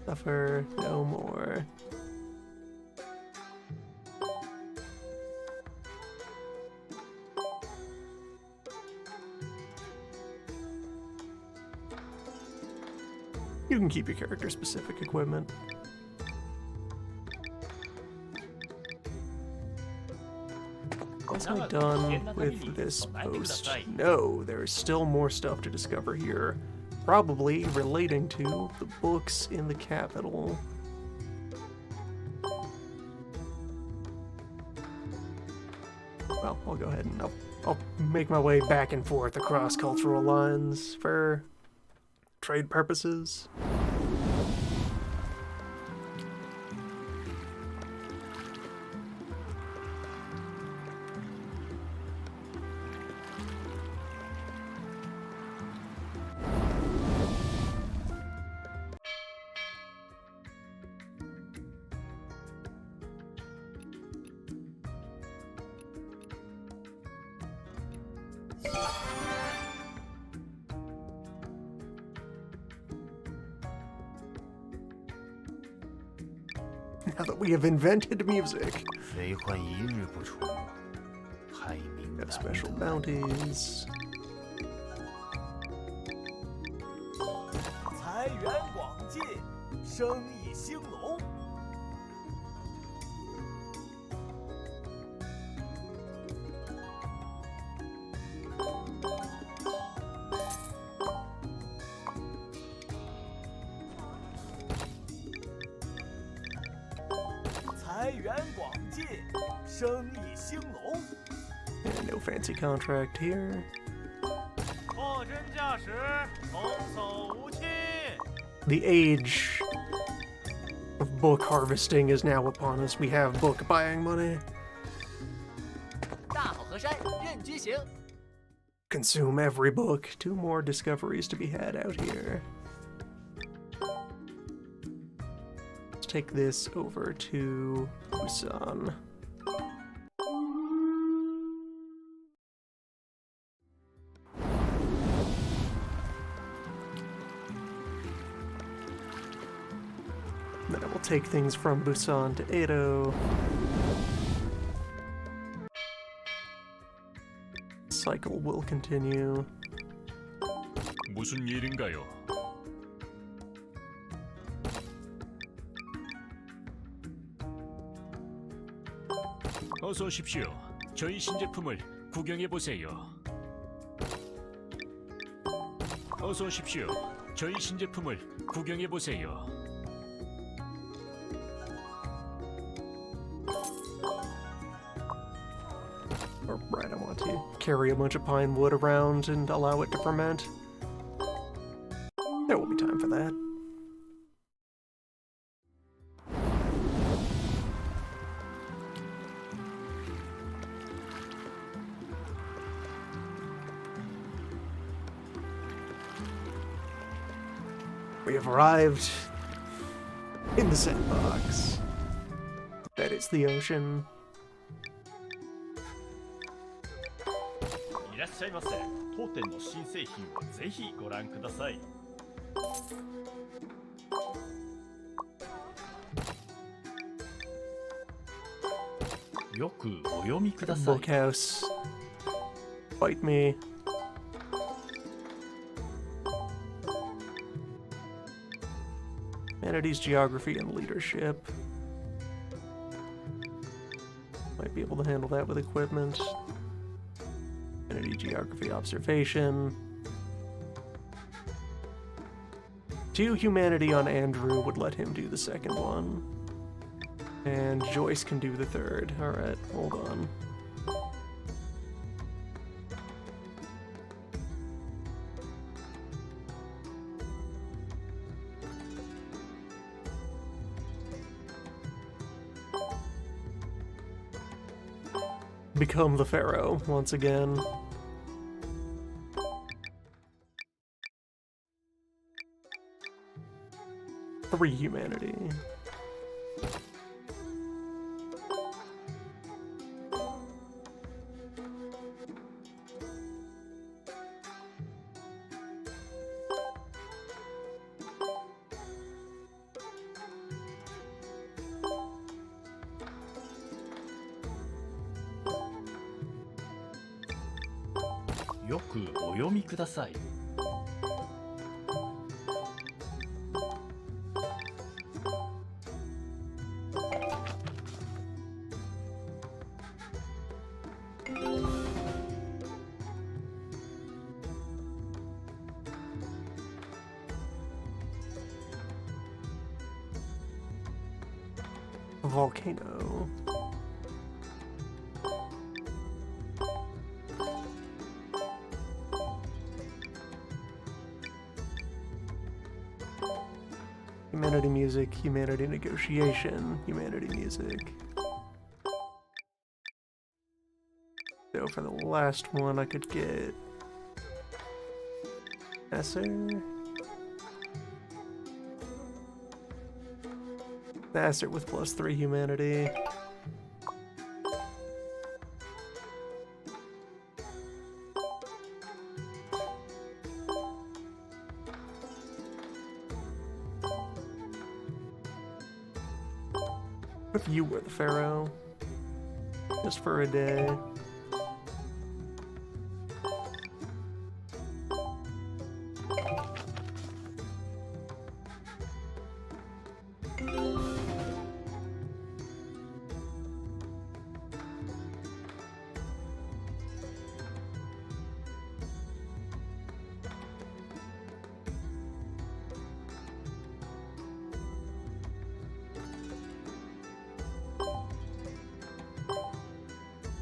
A: Suffer no more. You can keep your character-specific equipment. Was I done with this post? No, there is still more stuff to discover here. Probably relating to the books in the capital. Well, I'll go ahead and I'll make my way back and forth across cultural lines for trade purposes. Now that we have invented music. Got special bounties. And no fancy contract here. The age of book harvesting is now upon us. We have book buying money. Consume every book. 2 more discoveries to be had out here. Let's take this over to Busan. Then I will take things from Busan to Edo. Cycle will continue.
I: 무슨 일인가요? 어서 오십시오. 저희 신제품을 구경해 보세요. 어서 오십시오. 저희 신제품을 구경해 보세요.
A: Right, I want to carry a bunch of pine wood around and allow it to ferment. We have arrived in the sandbox. That is the ocean.
J: いらっしゃいませ。当店の新製品をぜひご覧ください。よくお読みください。
A: Bookhouse. Fight me. Humanities, geography, and leadership. Might be able to handle that with equipment. Humanity, geography, observation. 2 humanity on Andrew would let him do the second one. And Joyce can do the third. Alright, hold on. Become the Pharaoh once again. Three humanity.
J: よくお読みください。
A: Volcano. Humanity music, humanity negotiation, humanity music. So for the last one I could get Nasser. Nasser with +3 humanity. What if you were the Pharaoh? Just for a day.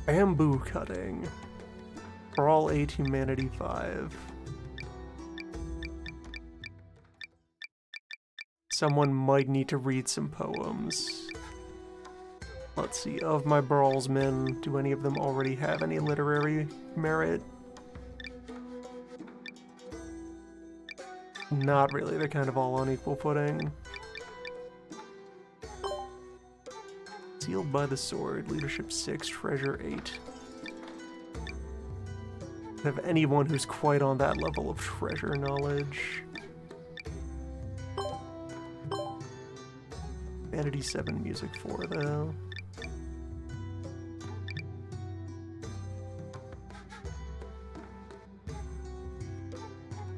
A: Bamboo cutting. Brawl 8, humanity 5. Someone might need to read some poems. Let's see, of my brawlsmen, do any of them already have any literary merit? Not really, they're kind of all on equal footing. Sealed by the Sword, Leadership 6, Treasure 8. Have anyone who's quite on that level of treasure knowledge. Vanity 7, Music 4, though.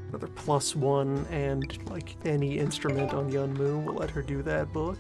A: Another +1, and like any instrument on Yunmu will let her do that book.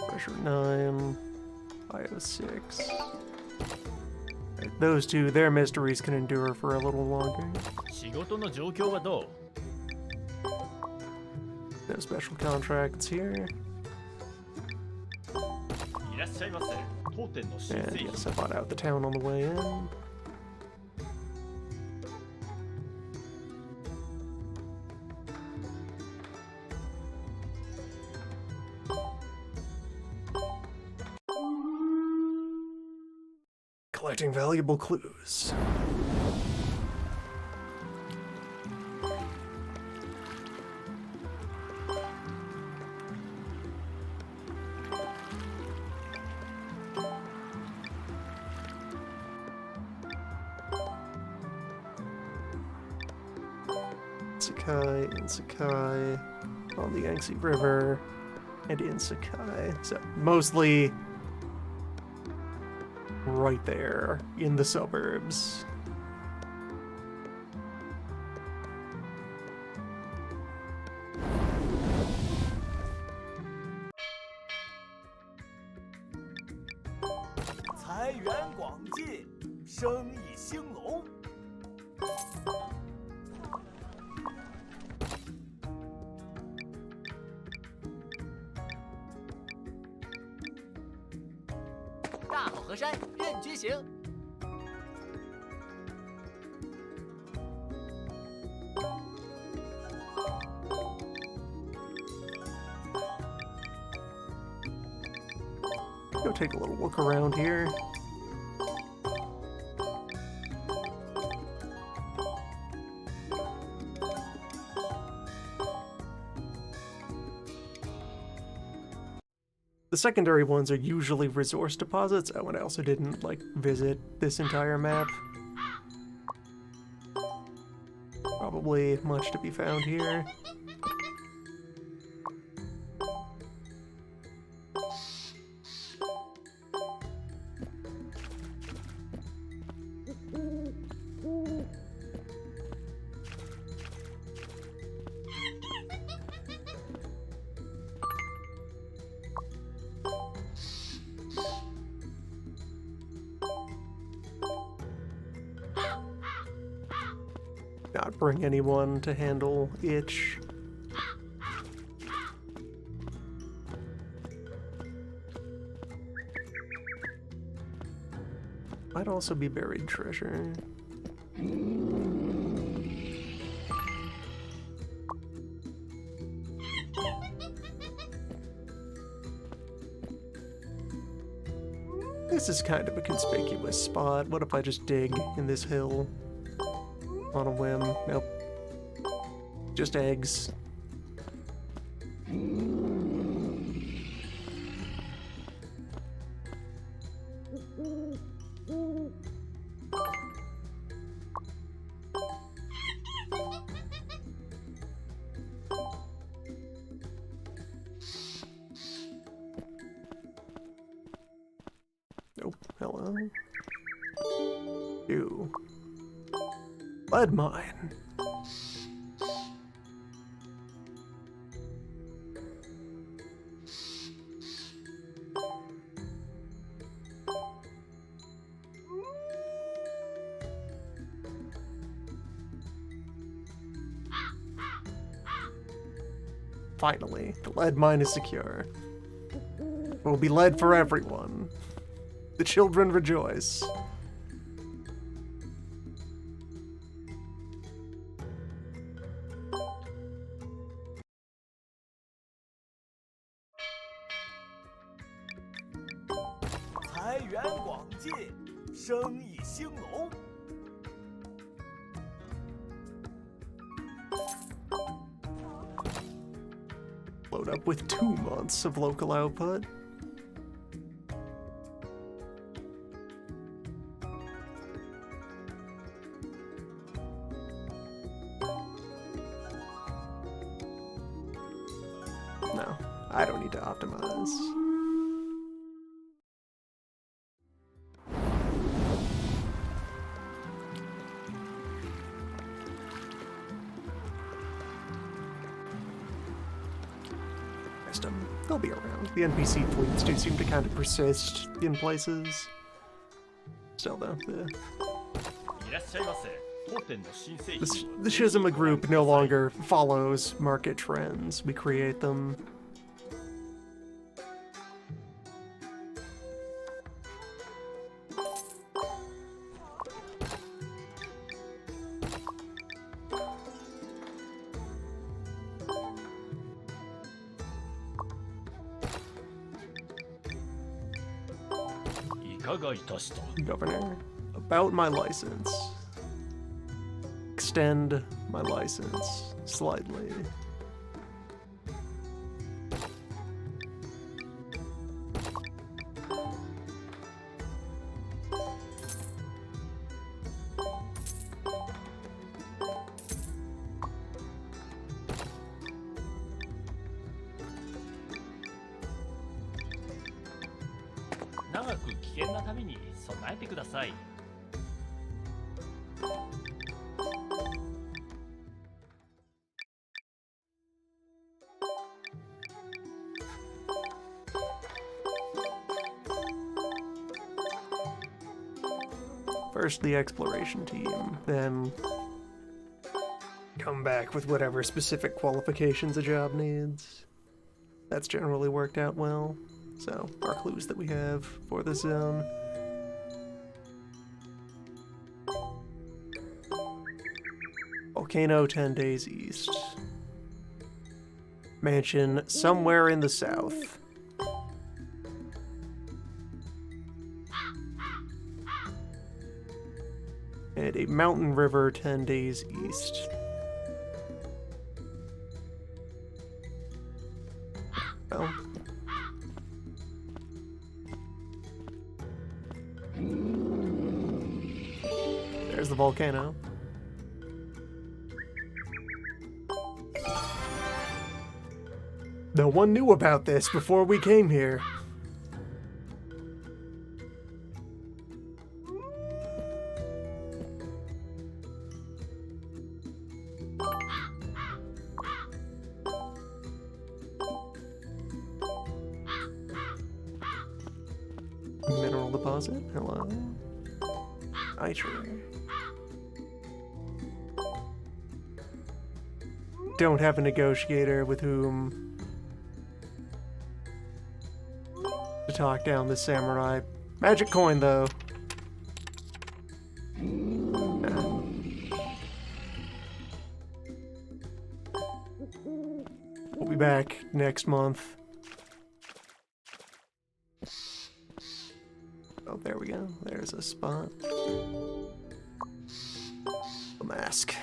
A: Treasure 9. IO6. Right, those two, their mysteries can endure for a little longer.
J: 仕事の状況はどう？
A: No special contracts here.
J: いらっしゃいませ。当店の新
A: And
J: 製品。
A: yes, I bought out the town on the way in. Collecting valuable clues. In Sakai, on the Yangtze River, and in Sakai. So mostly right there in the suburbs. Go take a little look around here. The secondary ones are usually resource deposits. Oh, and I also didn't, like, visit this entire map. Probably much to be found here. Not bring anyone to handle itch. Might also be buried treasure. This is kind of a conspicuous spot. What if I just dig in this hill? On a whim. Nope. Just eggs. Nope. Hello. You. Lead mine. Finally, the lead mine is secure. There will be lead for everyone. The children rejoice. Load up with 2 months of local output. No, I don't need to optimize. They'll be around. The NPC fleets do seem to kind of persist in places. Still, though, the Shizuma group no longer follows market trends. We create them. Governor, about my license. Extend my license slightly. First the exploration team, then come back with whatever specific qualifications a job needs. That's generally worked out well. So, our clues that we have for the zone. Volcano 10 days east. Mansion somewhere in the south. And a mountain river 10 days east. Well. There's the volcano. No one knew about this before we came here. Mineral deposit? Hello. Itri. Don't have a negotiator with whom to talk down the samurai. Magic coin, though. We'll be back next month. Oh, there we go. There's a spot. The mask.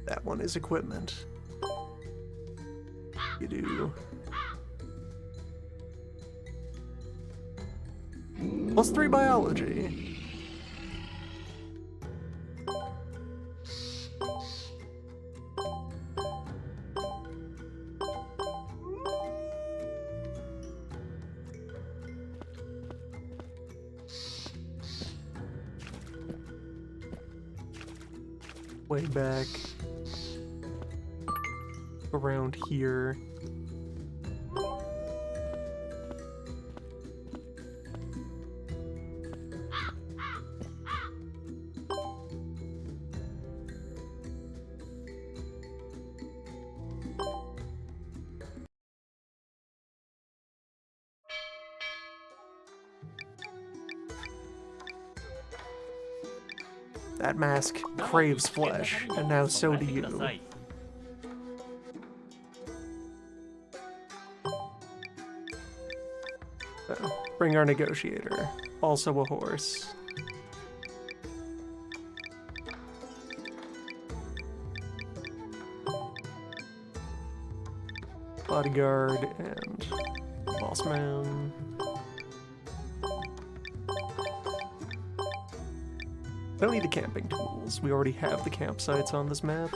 A: That one is equipment. You do. +3 biology. Way back around here. That mask craves flesh, and now so do you. So, bring our negotiator, also a horse. Bodyguard and boss man. Don't need the camping tools. We already have the campsites on this map.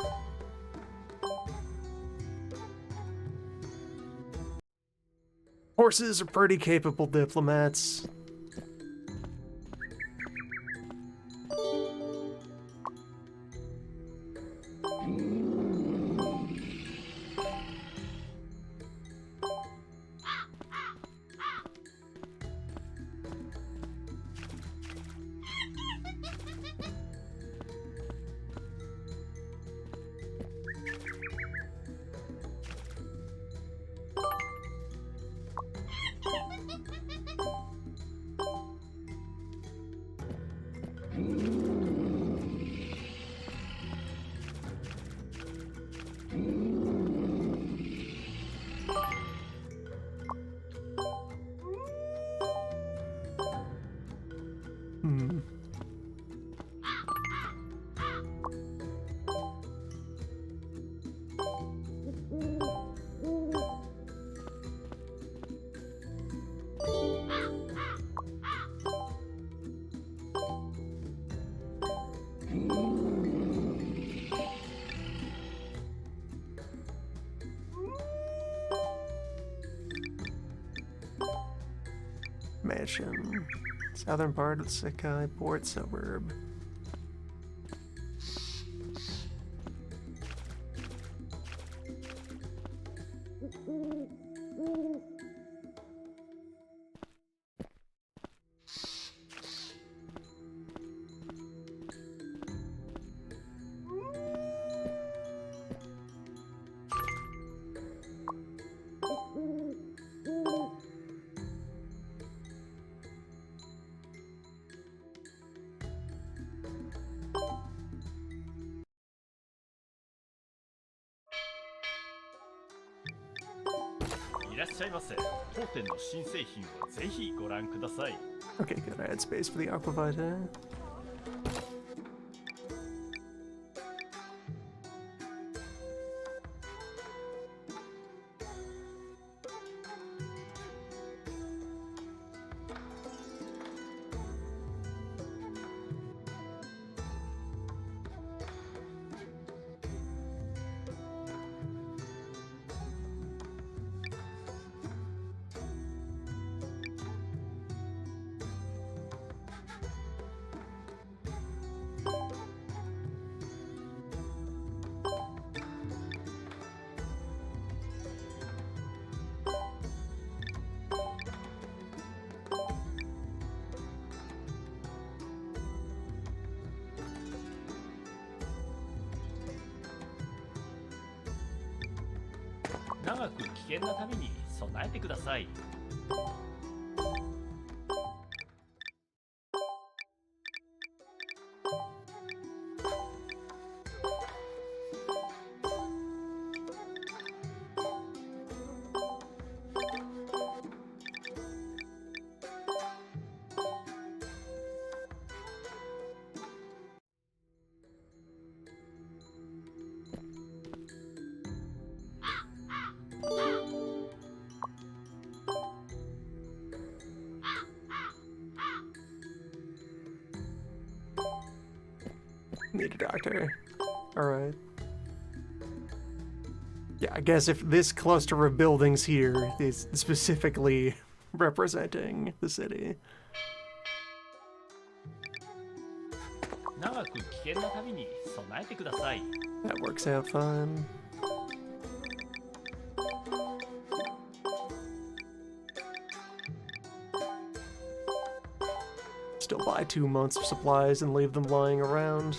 A: Horses are pretty capable diplomats. Mansion. Southern part of Sakai Port suburb. Okay, good. I had space for the Aquavita. Need a doctor. Alright. Yeah, I guess if this cluster of buildings here is specifically representing the city. That works out fine. Still buy 2 months of supplies and leave them lying around.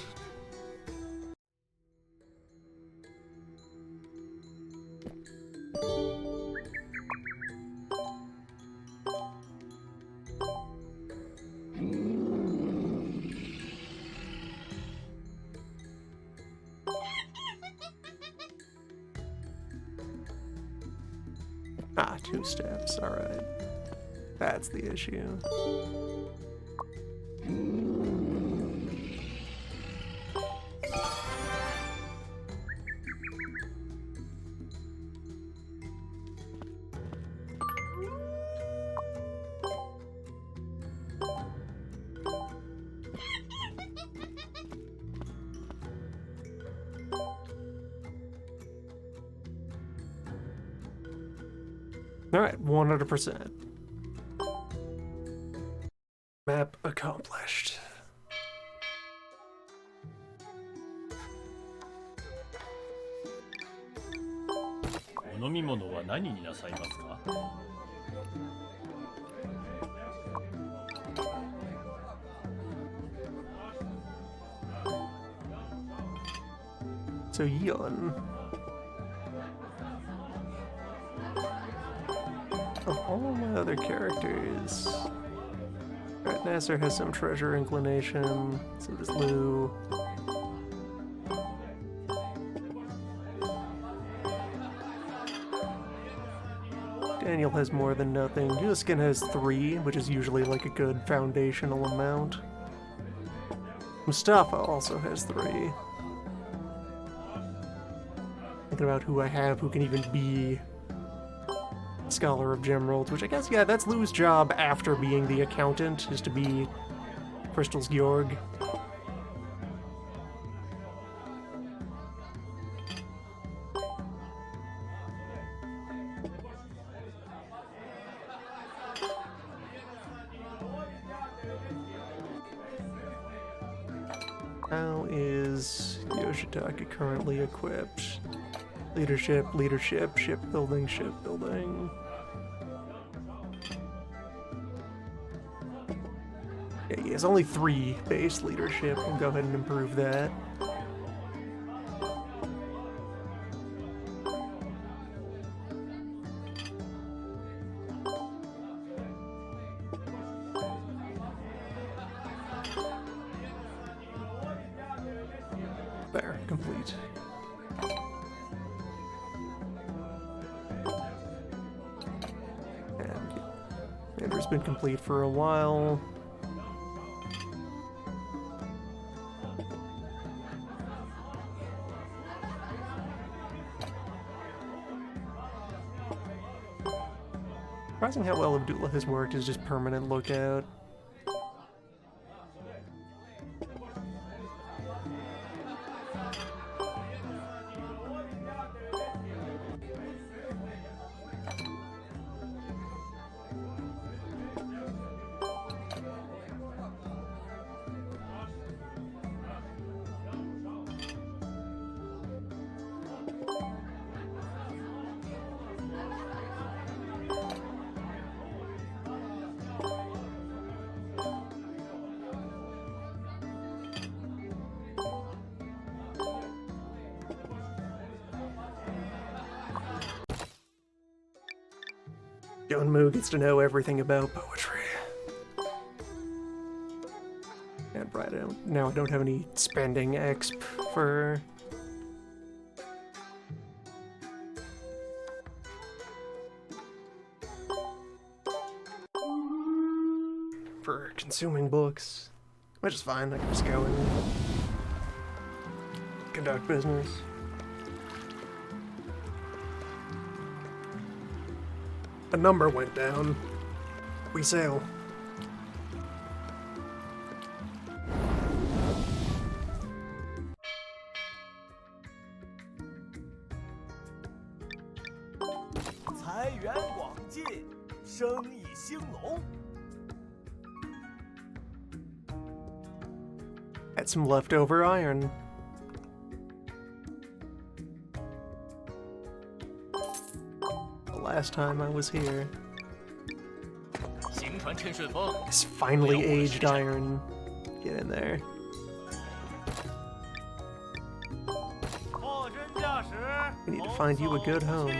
A: Ah, 2 steps, alright. That's the issue. Alright, 100%. Map accomplished.
J: お飲み物は何になさいますか？
A: So Yun. Of all my other characters, right, Nasser has some treasure inclination. So does Lou. Daniel has more than nothing. Yuskin has 3, which is usually like a good foundational amount. Mustafa also has 3. Thinking about who I have who can even be Scholar of Gemerald, which I guess, yeah, that's Lou's job after being the accountant, is to be Crystal's Georg. How is Yoshitaka currently equipped? Leadership, leadership, shipbuilding, shipbuilding. Yeah, he has only 3 base leadership. We'll go ahead and improve that. There, complete. And Andrew's been complete for a while. Surprising how well Abdullah has worked is just permanent lookout. Yunmu gets to know everything about poetry. And right now I don't have any spending exp for... for consuming books. Which is fine, I can just go and conduct business. A number went down. We sail. Had some leftover iron. Last time I was here. This finely aged iron. Get in there. We need to find you a good home.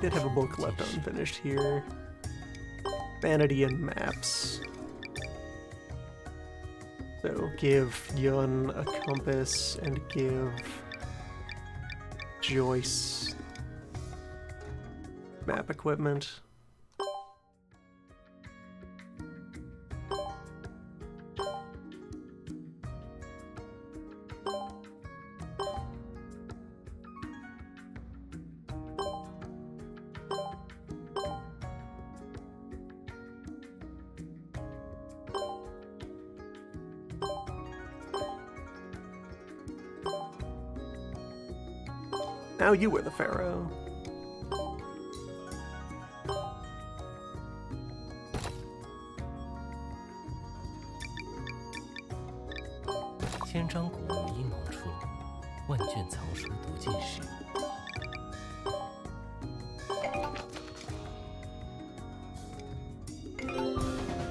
A: Did have a book left unfinished here. Vanity and maps. So give Yun a compass and give Joyce map equipment. now you are the pharaoh.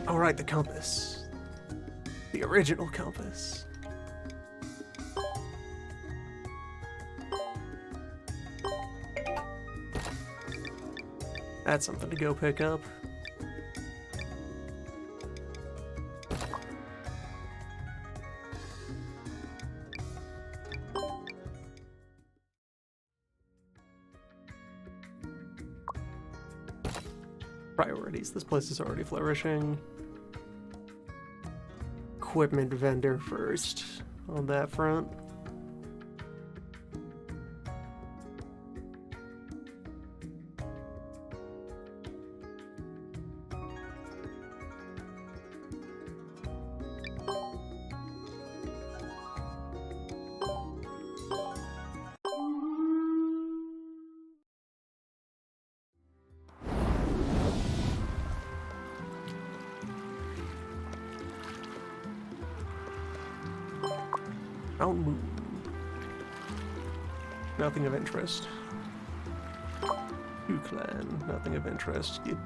A: All right, the compass. The original compass. That's something to go pick up. Priorities. This place is already flourishing. Equipment vendor first on that front. Mountain Moon. Nothing of interest. Clan, nothing of interest. There's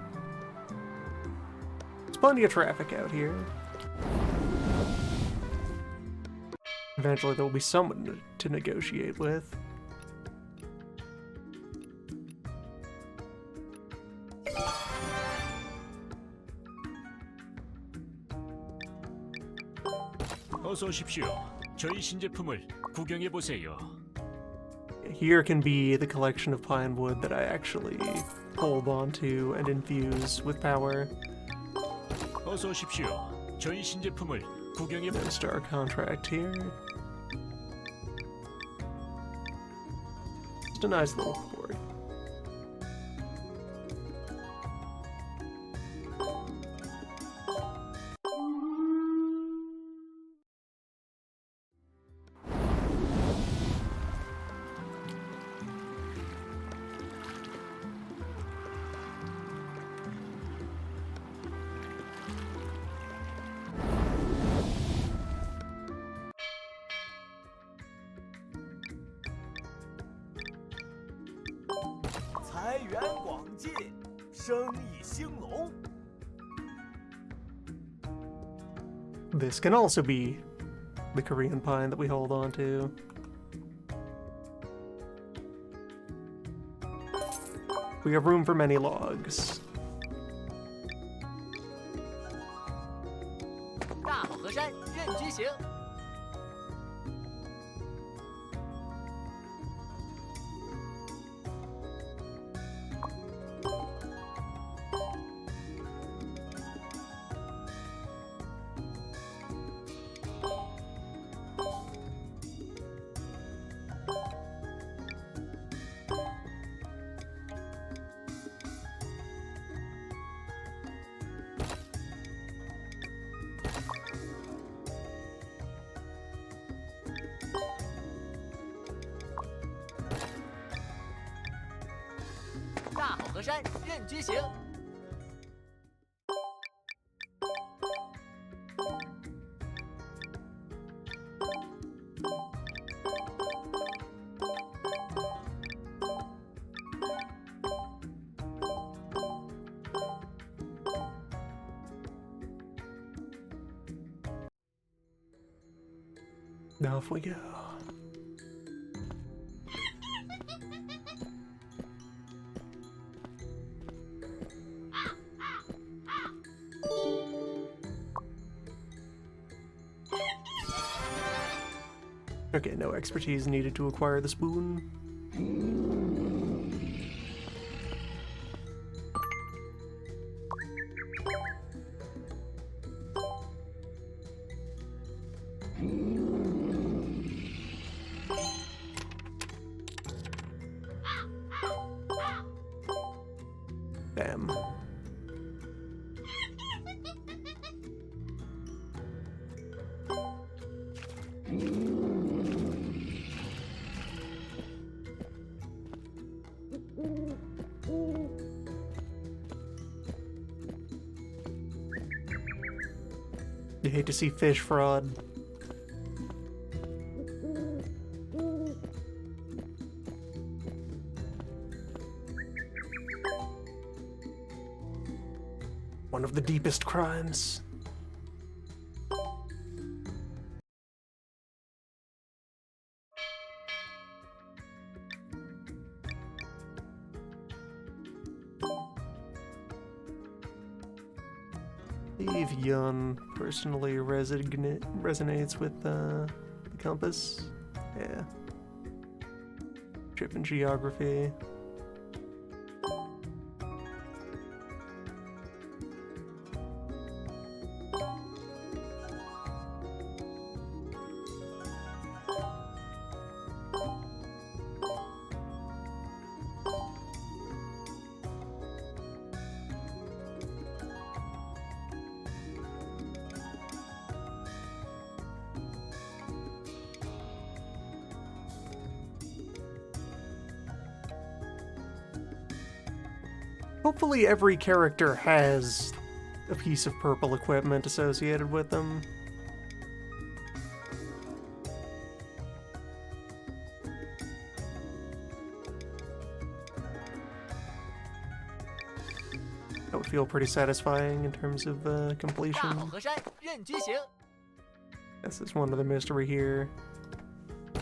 A: plenty of traffic out here. Eventually there will be someone to negotiate with.
I: 어서 오십시오. 저희 신제품을 구경해 보세요.
A: Here can be the collection of pine wood that I actually hold onto and infuse with power.
I: 어서 오십시오. 저희 신제품을 구경해
A: No star contract here. Just a nice little port. This can also be the Korean pine that we hold on to. We have room for many logs. Now off we go. Okay, no expertise needed to acquire the spoon. Bam. hate to see fish fraud. One of the deepest crimes. Steve Yun personally resonates with the compass. Yeah. Trip and geography. Hopefully every character has a piece of purple equipment associated with them. That would feel pretty satisfying in terms of completion. This is one other mystery here,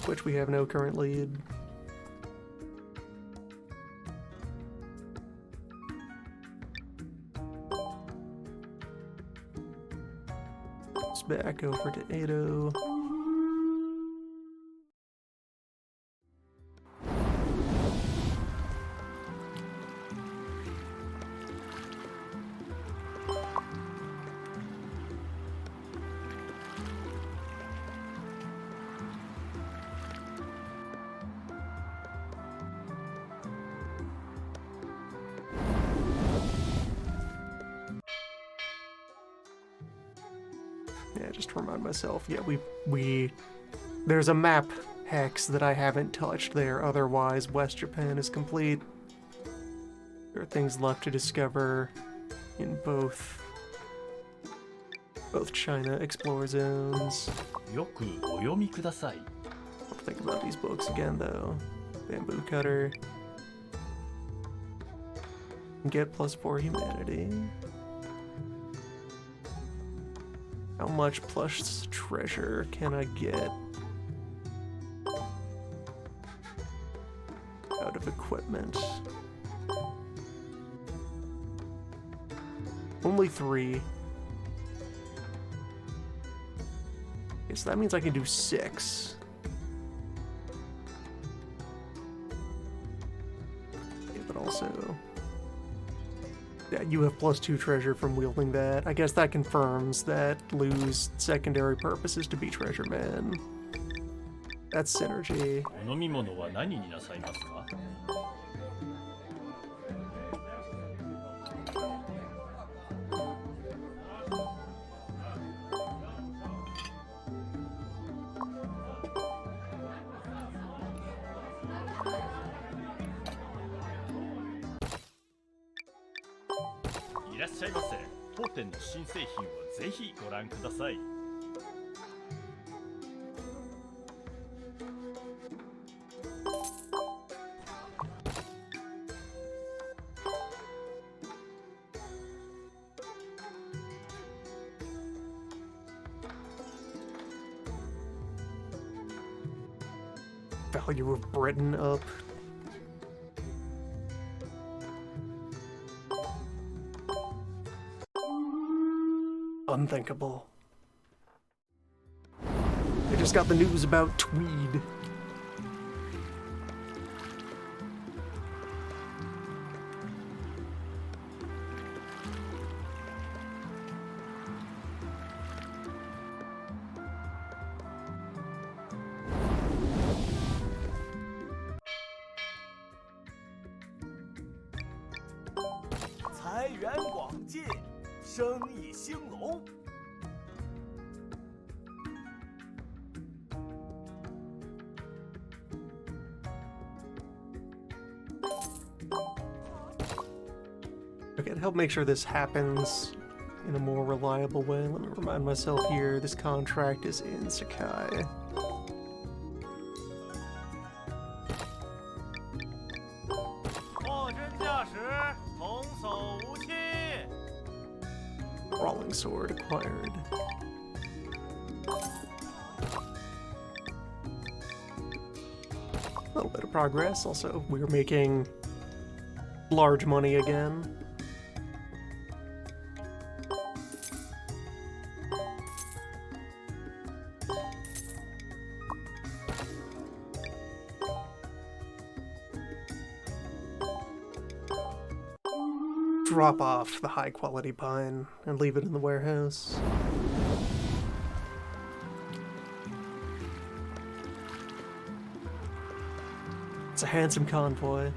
A: which we have no current lead. Back over to Edo. Yeah, just to remind myself, yeah, there's a map hex that I haven't touched there, otherwise West Japan is complete. There are things left to discover in both China explore zones.
J: よくお読みください.
A: I'll think about these books again though. Bamboo Cutter. Get +4 humanity. How much plus treasure can I get out of equipment? Only 3. Okay, so that means I can do 6. Okay, but also... Yeah, you have +2 treasure from wielding that. I guess that confirms that Lou's secondary purpose is to be Treasure Man. That's synergy.
J: お飲み物は何になさいますか? いらっしゃいませ。当店の新製品をぜひご覧ください。
A: Value of Britain up. Unthinkable. I just got the news about Tweed. Okay, to help make sure this happens, in a more reliable way. Let me remind myself here, this contract is in Sakai. Brawling sword acquired. A little bit of progress. Also, we're making large money again. Drop off the high-quality pine and leave it in the warehouse. It's a handsome convoy.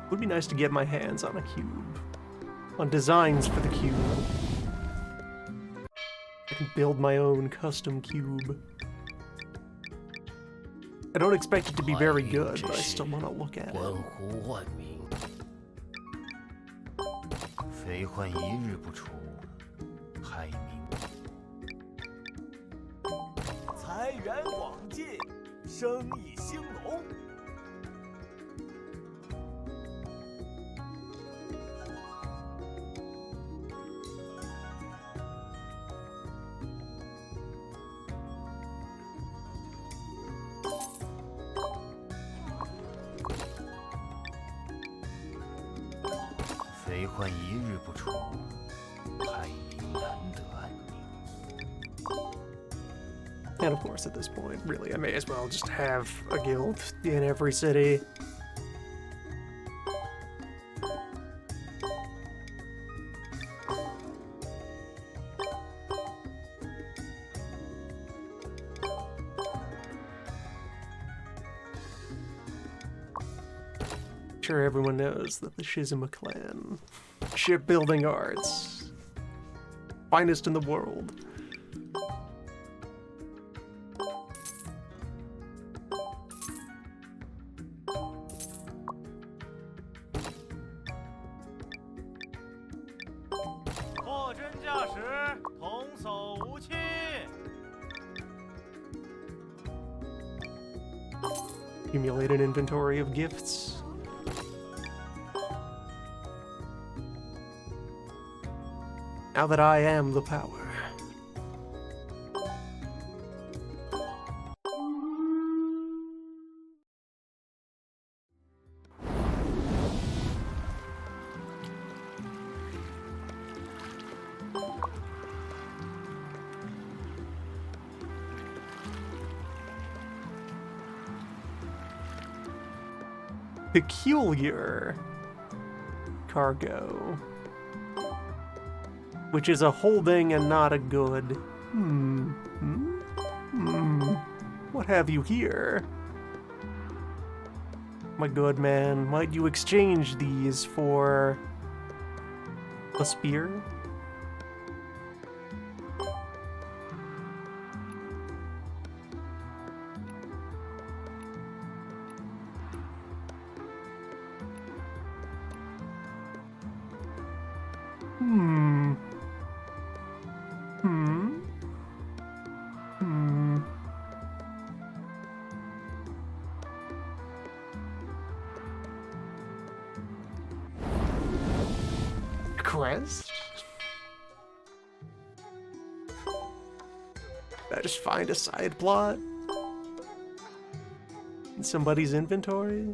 A: Would be nice to get my hands on a cube. On designs for the cube. I can build my own custom cube. I don't expect it to be very good, but I still want to look at it.
L: 非患一日不除，害民。
F: 财源广进，生意兴隆。
L: 非患一日不除，害民难得安宁。
A: And of course, at this point, really, I may as well just have a guild in every city. Sure, everyone knows that the Shizuma clan, shipbuilding arts, finest in the world. Accumulate an inventory of gifts. Now that I am the power. Peculiar cargo. Which is a holding and not a good. What have you here? My good man, might you exchange these for a spear? quest? Did I just find a side plot in somebody's inventory?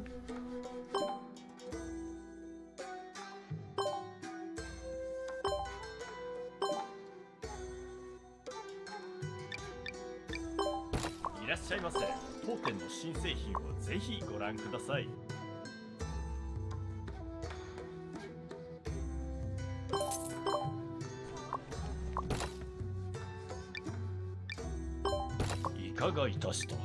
J: いらっしゃいませ。当店の新製品をぜひご覧ください。いかがいたした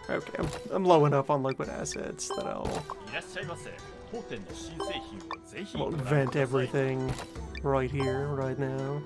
J: ？Okay,
A: I'm low enough on liquid assets that I won't vent everything right here, right now.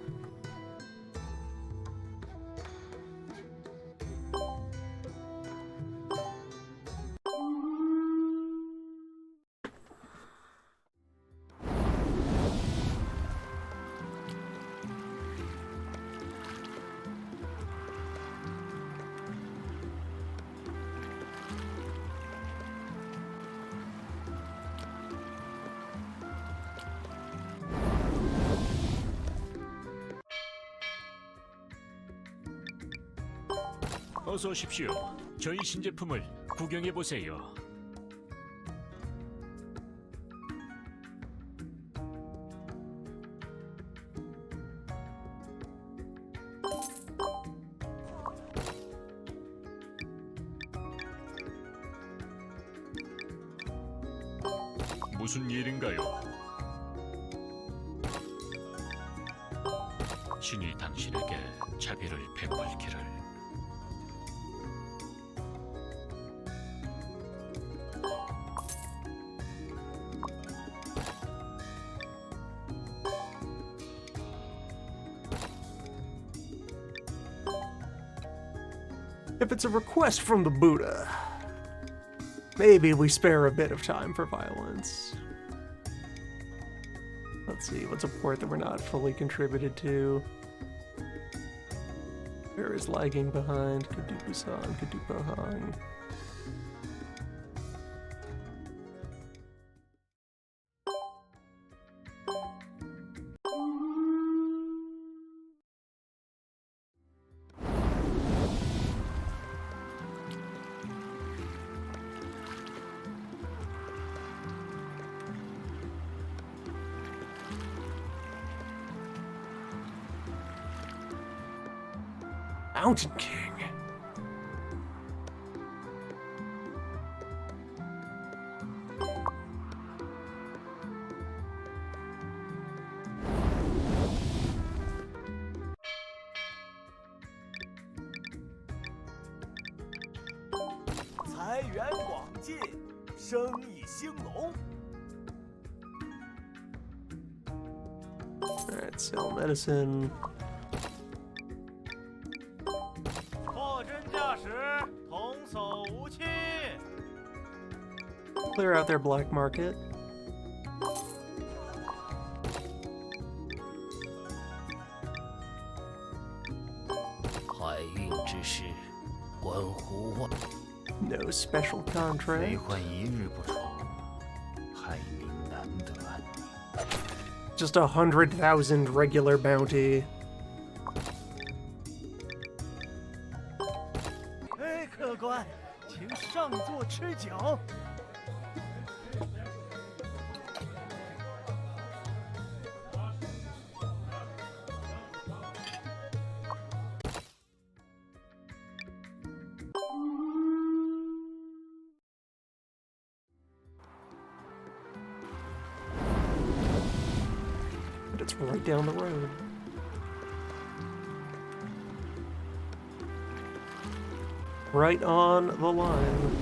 M: 어서 오십시오. 저희 신제품을 구경해 보세요. 무슨 일인가요? 신이 당신에게 자비를 베풀기를.
A: If it's a request from the Buddha, maybe we spare a bit of time for violence. Let's see, what's a port that we're not fully contributed to? Where is lagging behind? Kadupusan, Kadupohang. Mountain King. Alright, sell medicine. Clear out their black market. No special contract. Just 100,000 regular bounty. It's right down the road. Right on the line.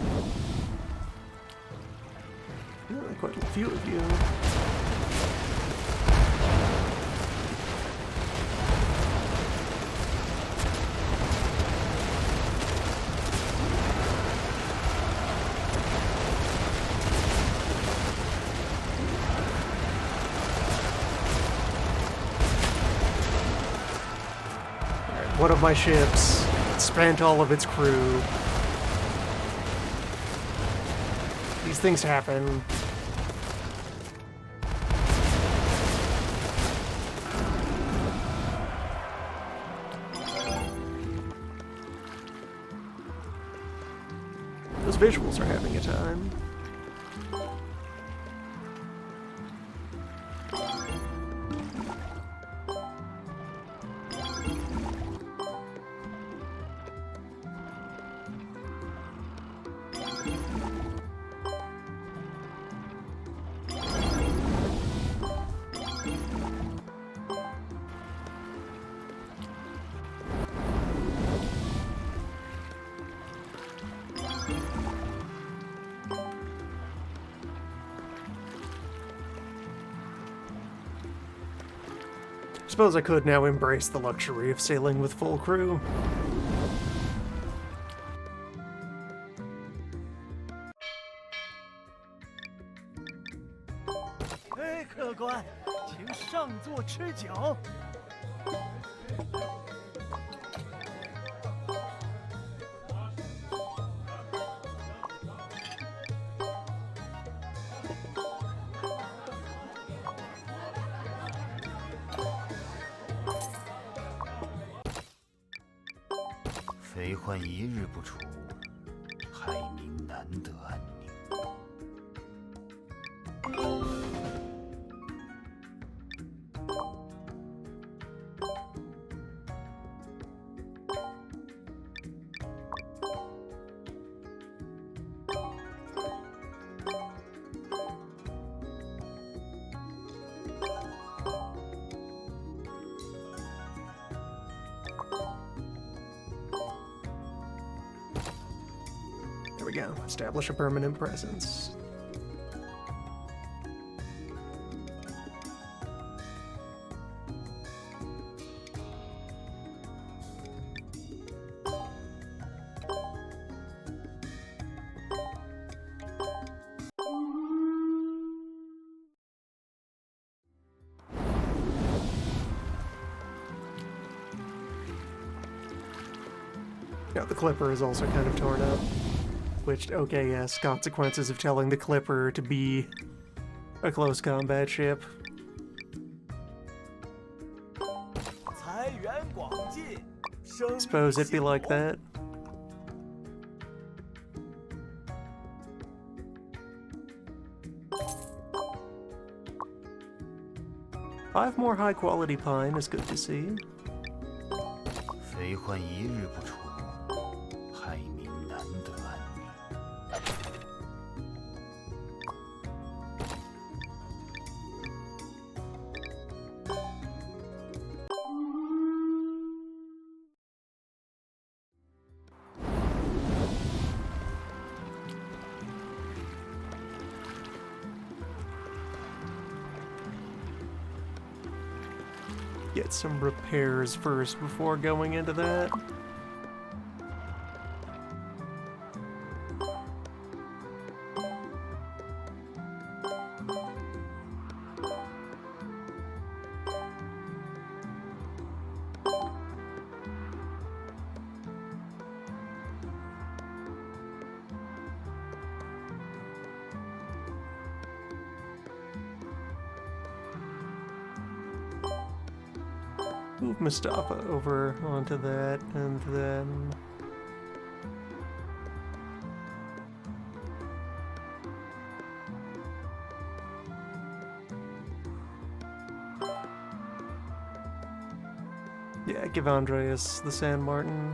A: Quite a few of you. One of my ships spent all of its crew. These things happen. Those visuals are having a time. Suppose I could now embrace the luxury of sailing with full crew.
F: Hey, 客官，请上座吃酒。
L: 肥患一日不除，海民难得安宁。
A: There we go. Establish a permanent presence. Now the Clipper is also kind of torn up. Which, okay, yes, consequences of telling the Clipper to be a close combat ship. Suppose it'd be like that. Five more high-quality pine is good to see.
L: 肥患一日不除，海民难得安宁。
A: Get some repairs first before going into that. Move Mustafa over onto that, and then... yeah, give Andreas the San Martin.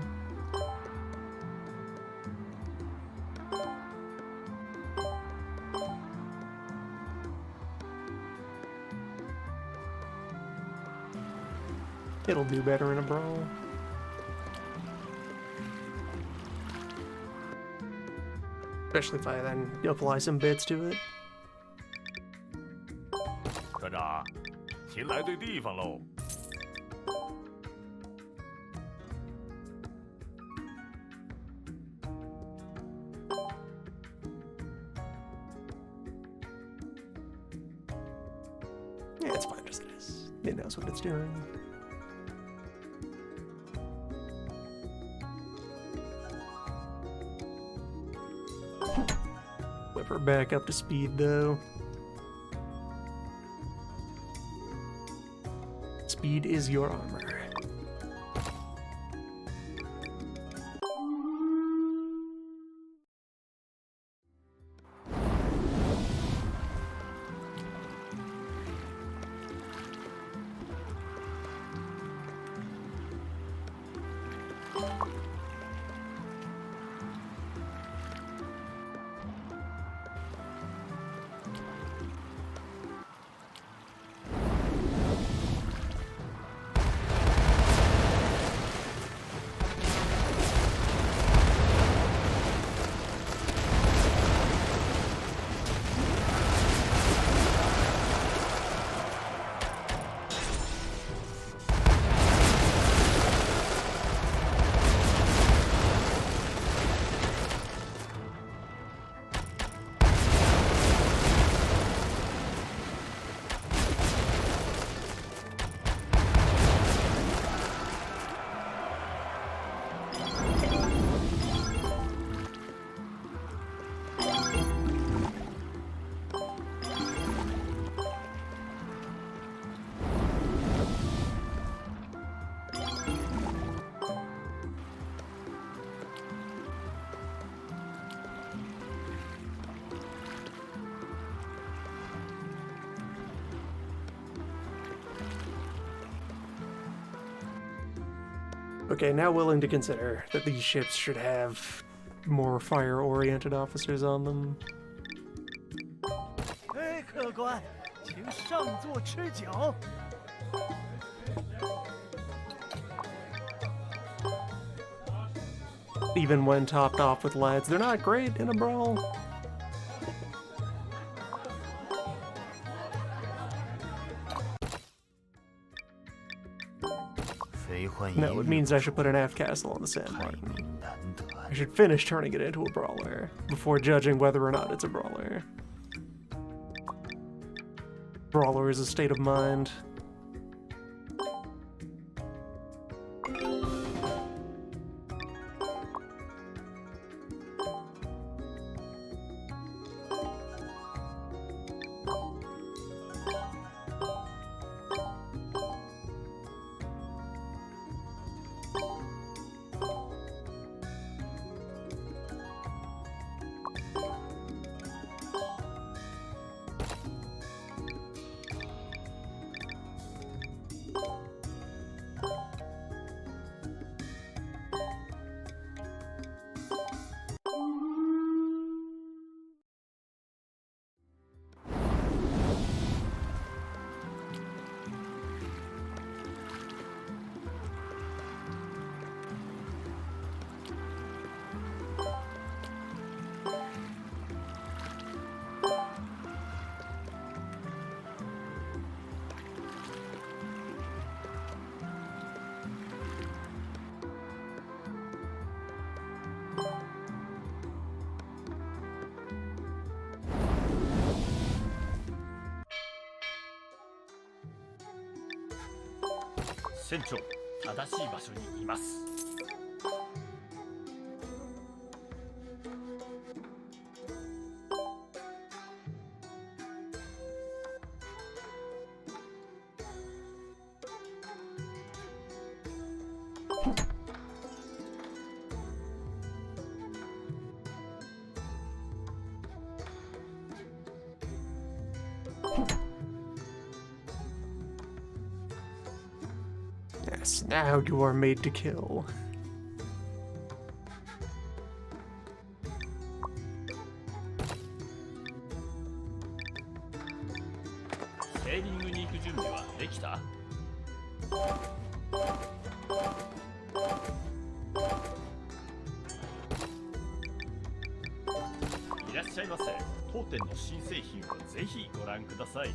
A: It'll do better in a brawl. Especially if I then apply some bits to it.
J: 科长，请来对地方喽。
A: Yeah, it's fine just as it is. It knows what it's doing. Whip her back up to speed, though. Speed is your armor. Okay, now willing to consider that these ships should have more fire-oriented officers on them.
F: 哎，客官，请上座吃酒。
A: Even when topped off with lads, they're not great in a brawl. No, it means I should put an F castle on the sandbar. I should finish turning it into a brawler before judging whether or not it's a brawler. Brawler is a state of mind.
J: 船長、正しい場所にいます。
A: Yes, now you are made to kill.
J: いらっしゃいませ。当店の新製品をぜひご覧ください。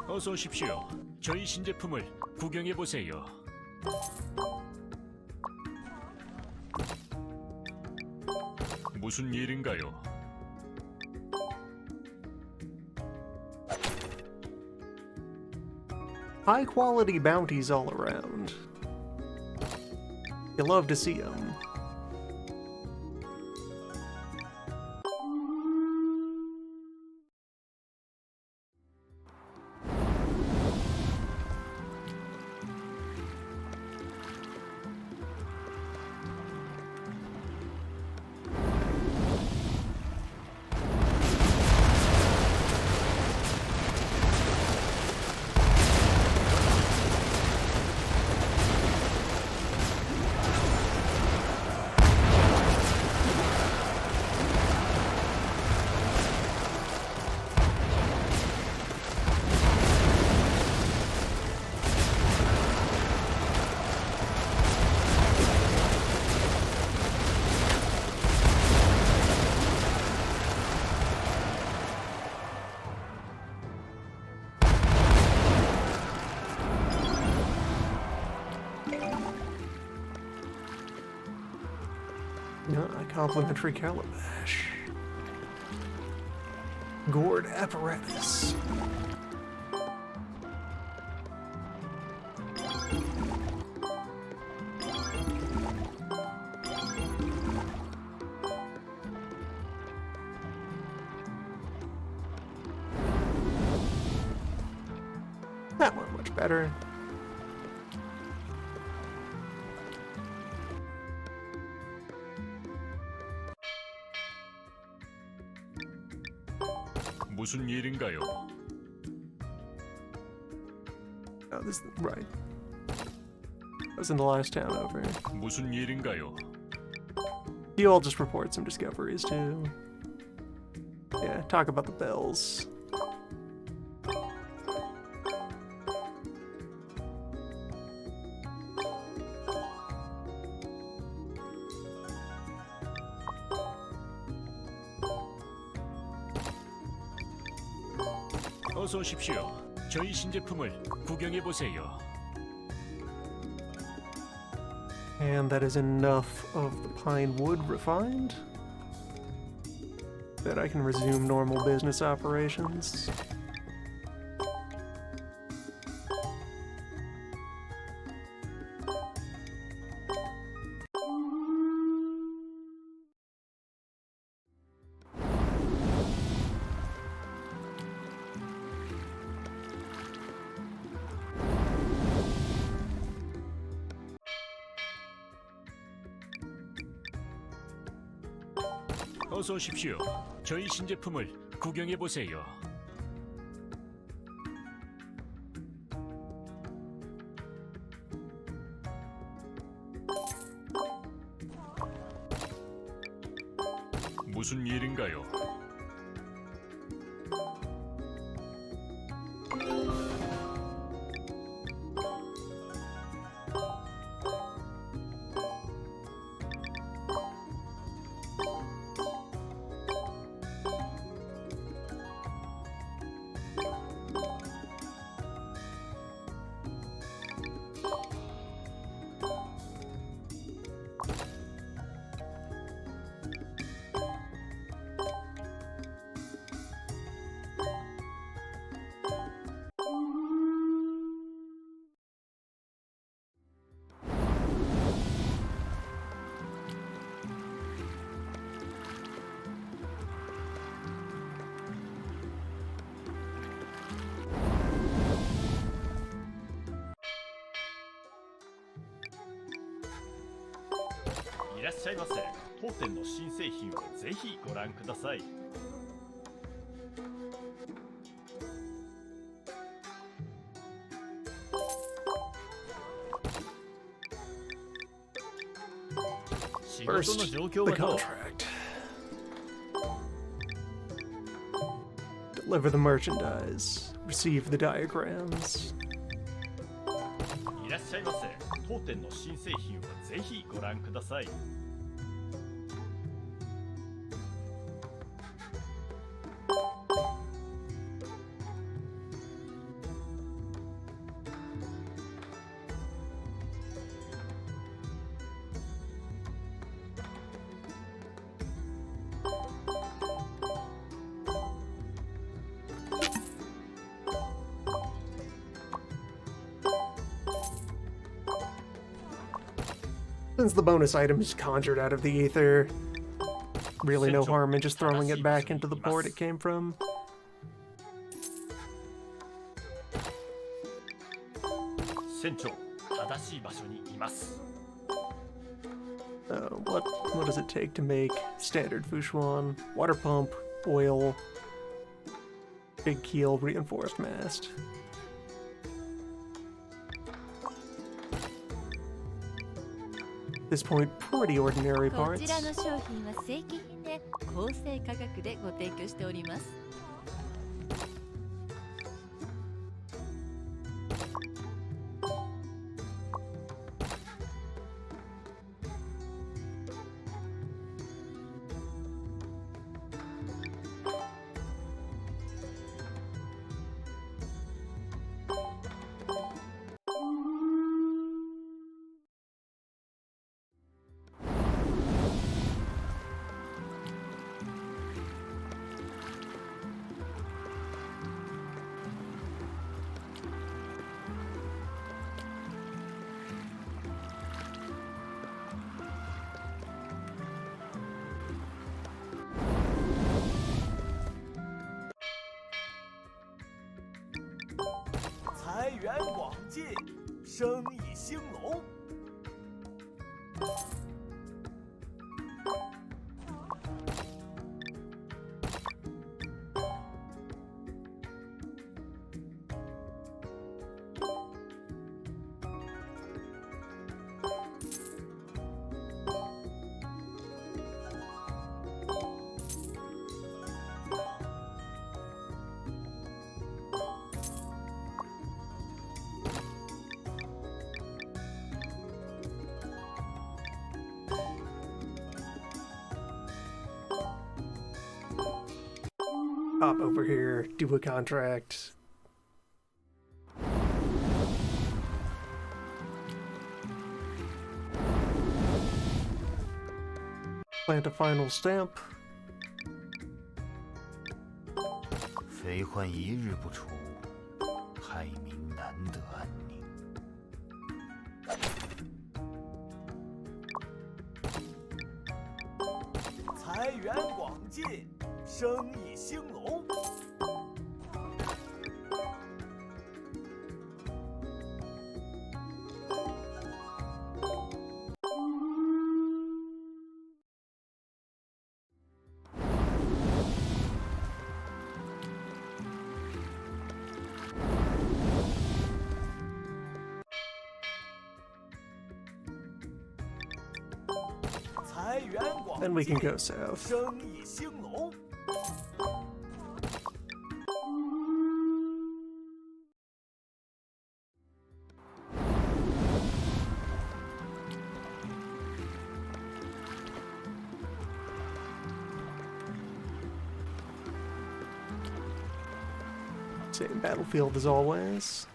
M: 어서 오십시오. 저희 신제품을 구경해 보세요. 무슨 일인가요?
A: High quality bounties all around. You love to see them. Complimentary calabash. Gourd apparatus. That went much better.
M: 무슨 일인가요?
A: Oh, this right. That was in the last town over.
M: 무슨 일인가요?
A: You all just report some discoveries too. Yeah, talk about the bells.
M: 어서 오십시오. 저희 신제품을 구경해 보세요.
A: And that is enough of the pine wood refined that I can resume normal business operations.
M: 어서 오십시오. 저희 신제품을 구경해 보세요. 무슨 일인가요?
J: いらっしゃいませ。当店の新製品をぜひご覧ください。仕事の状況
A: the
J: はどう？
A: contract. Deliver the merchandise. Receive the diagrams.
J: いらっしゃいませ。当店の新製品をぜひご覧ください。
A: Since the bonus item is conjured out of the ether, really no harm in just throwing it back into the port it came from.
J: 船長、正しい場所にいます。
A: What does it take to make standard Fushuan? Water pump, oil, big keel, reinforced mast. At this point, pretty ordinary
K: こ
A: parts.
K: ちらの商品は正規品で高正価格でご提供しております。
F: 财源广进，生意兴隆。
A: Hop over here, do a contract. Plant a final stamp.
L: 非患一日不出，害民难得安宁。
F: 财源广进，生意兴隆。财源广
A: Then we can
F: 进，
A: go south.
F: 生意兴隆。
A: Same battlefield as always.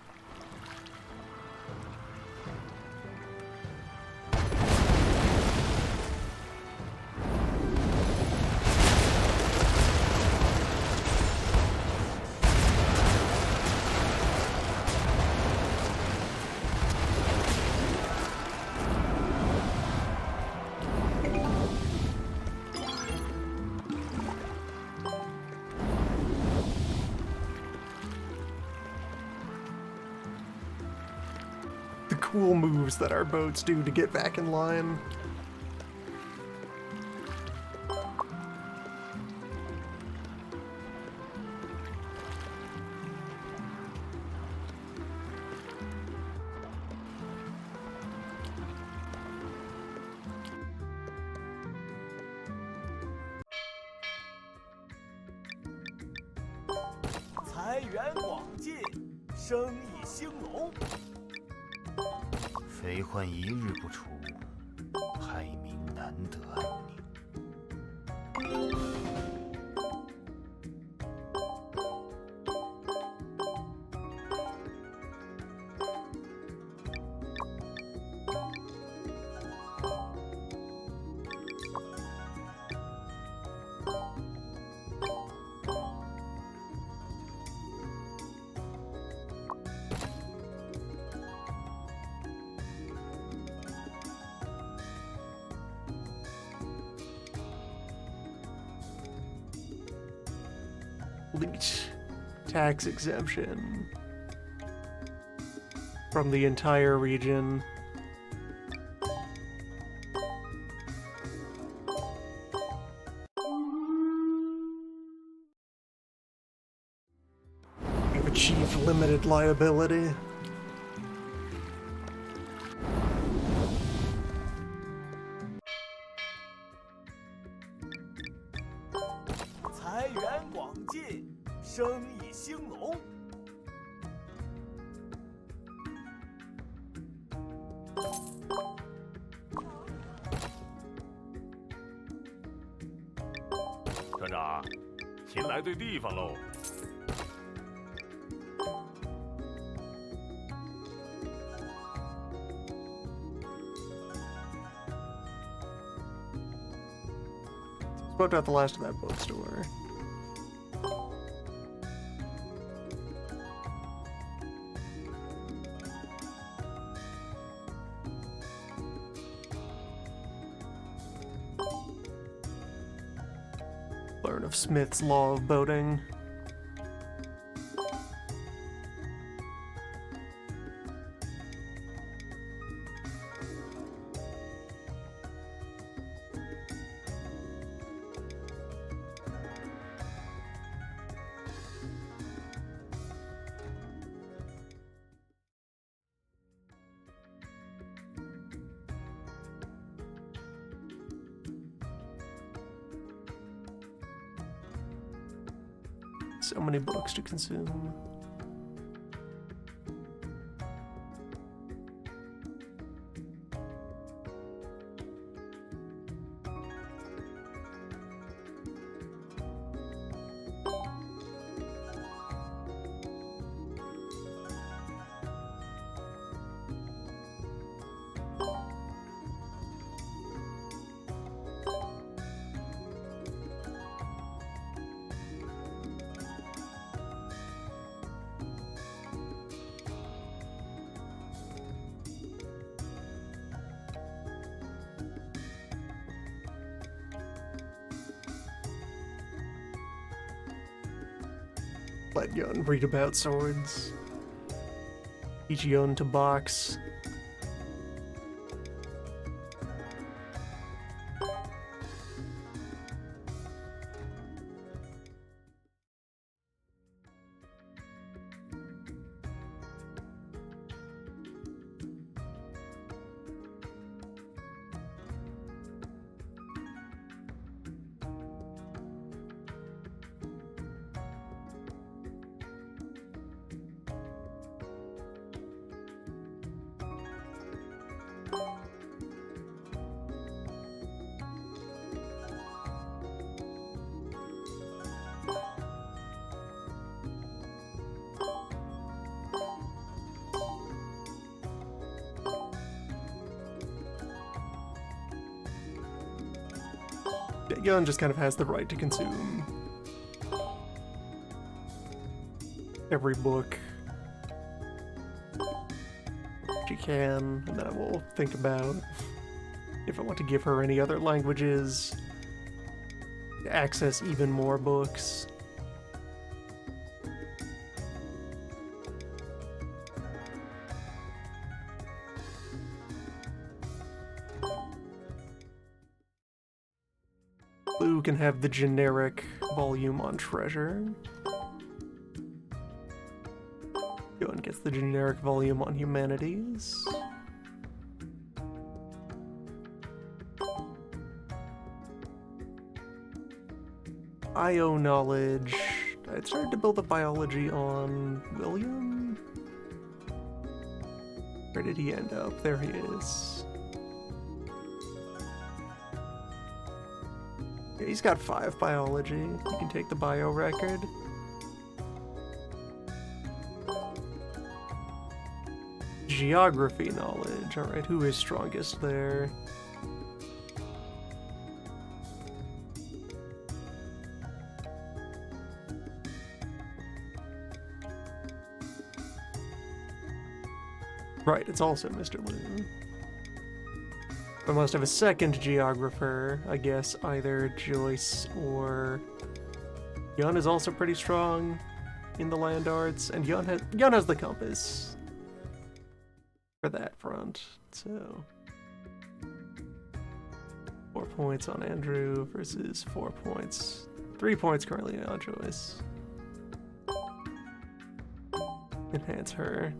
A: The cool moves that our boats do to get back in line.
F: 财源广进，生意兴隆。
L: 肥患一日不除，害民难得安宁。
A: Complete tax exemption from the entire region. We've achieved limited liability. Smoked out the last of that bookstore. Learn of Smith's Law of Boating. So many books to consume. Let Yun read about swords. Teach Yun to box. Yun just kind of has the right to consume every book she can, and then I will think about if I want to give her any other languages, access even more books. Blue can have the generic volume on treasure. Yun gets the generic volume on humanities. IO knowledge I started to build up biology on William. Where did he end up? There he is. Yeah, he's got 5 biology. You can take the bio record. Geography knowledge. Alright, who is strongest there? Right, it's also Mr. Liu. I must have a second geographer, I guess either Joyce or... Yun is also pretty strong in the land arts, and Yun has the compass for that front, so... 4 points on Andrew versus 4 points. 3 points currently on Joyce. Enhance her.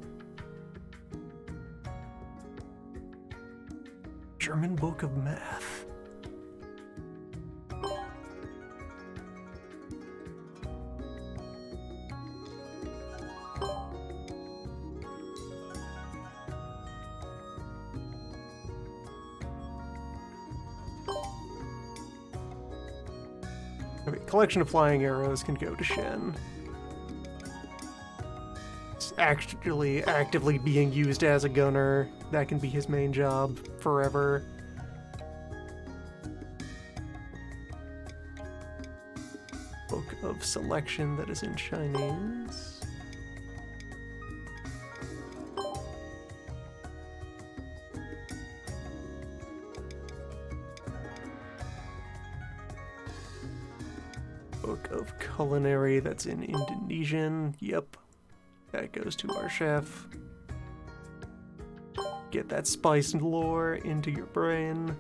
A: German Book of Math. Okay, collection of flying arrows can go to Shen. It's actually actively being used as a gunner. That can be his main job forever. Book of Selection that is in Chinese. Book of Culinary that's in Indonesian. Yep. That goes to our chef. Get that spice and lore into your brain.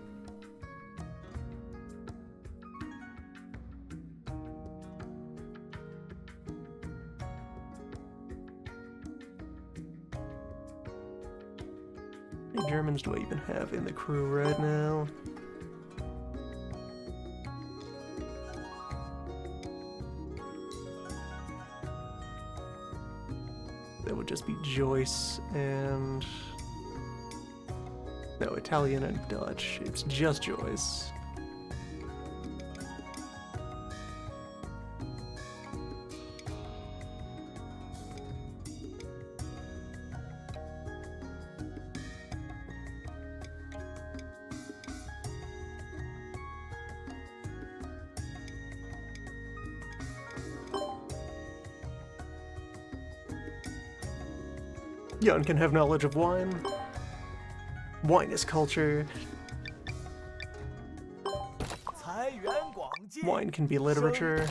A: How many Germans do I even have in the crew right now? That would just be Joyce and... No, Italian and Dutch. It's just Joyce. Yun can have knowledge of wine. Wine is culture. Wine can be literature.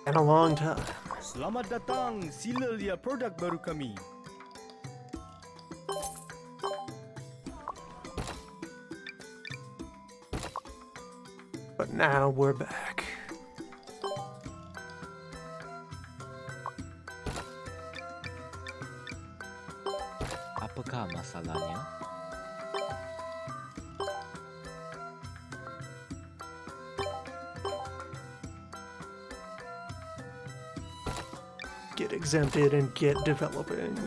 A: In a long time.
F: Selamat datang, sila lihat produk baru kami.
A: But now we're back.
H: Apakah masalahnya?
A: Get exempted and get developing.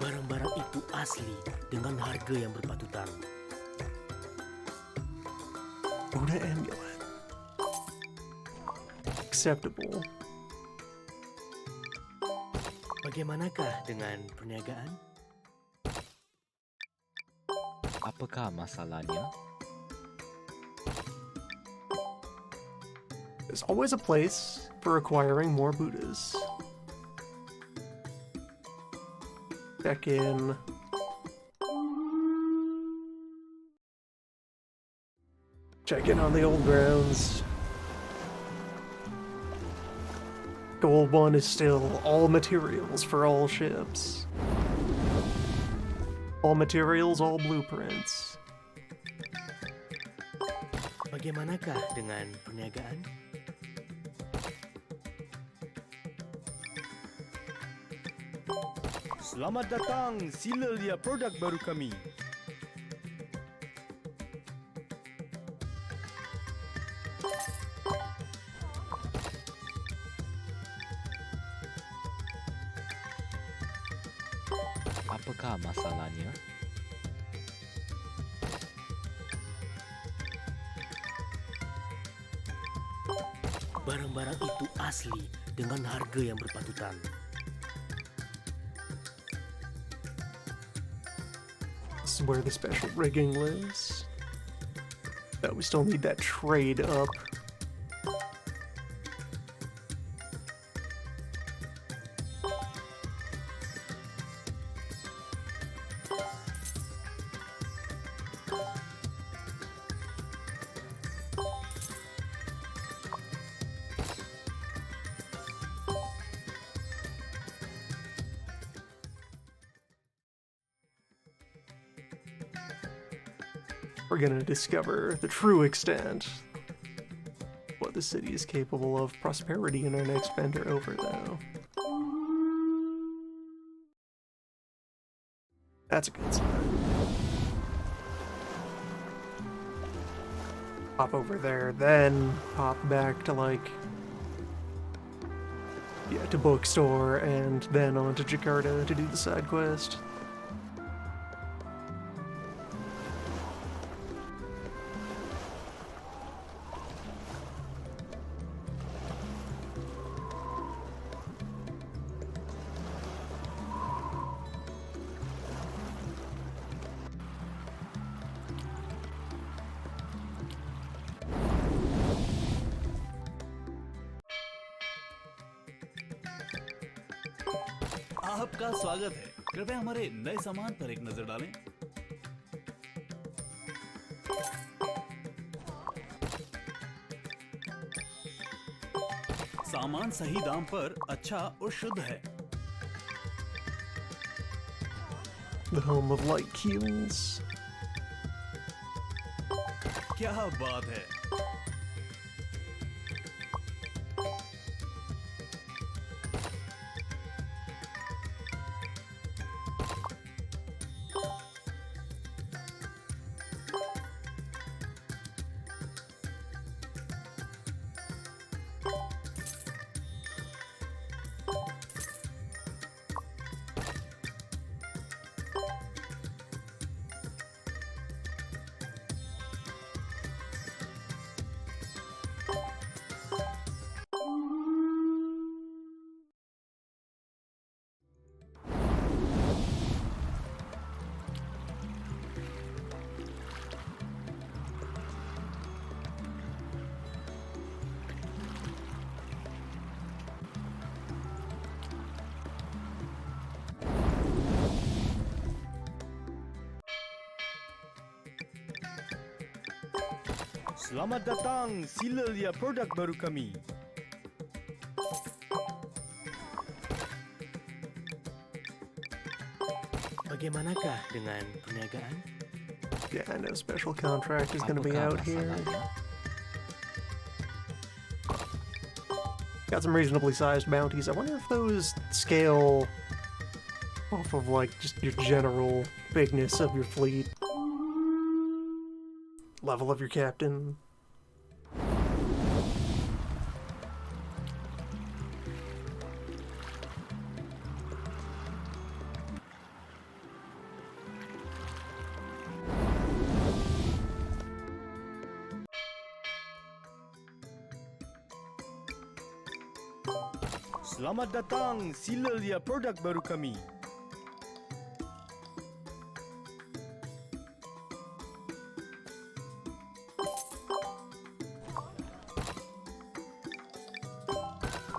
N: Barang-barang itu asli dengan harga yang berpatutan.
A: Buddha amulet. Acceptable.
N: Bagaimanakah dengan perniagaan?
H: Apakah masalahnya?
A: There's always a place for acquiring more Buddhas. Check in. Check in on the old grounds. Goal 1 is still all materials for all ships. All materials, all blueprints.
N: Bagaimanakah dengan perniagaan?
F: Selamat datang, sila lihat produk baru kami.
H: Apakah masalahnya?
N: Barang-barang itu asli dengan harga yang berpatutan.
A: This is where the special rigging lives. But we still need that trade up. We're gonna discover the true extent what the city is capable of. Prosperity in our next bender over, though. That's a good sign. Pop over there, then pop back to, like, yeah, to bookstore, and then on to Jakarta to do the side quest.
O: आपका स्वागत है। कृपया हमारे नए सामान पर एक नजर डालें। सामान सही दाम पर अच्छा और शुद्ध है।
A: The home of light keels.
O: क्या बात है।
F: Selamat datang, sila lihat produk baru kami.
N: Bagaimanakah dengan perniagaan?
A: Yeah, I know special contract is going to be out here. Got some reasonably sized bounties. I wonder if those scale off of, like, just your general bigness of your fleet. Level of your captain.
F: Selamat datang, sila lihat produk baru kami.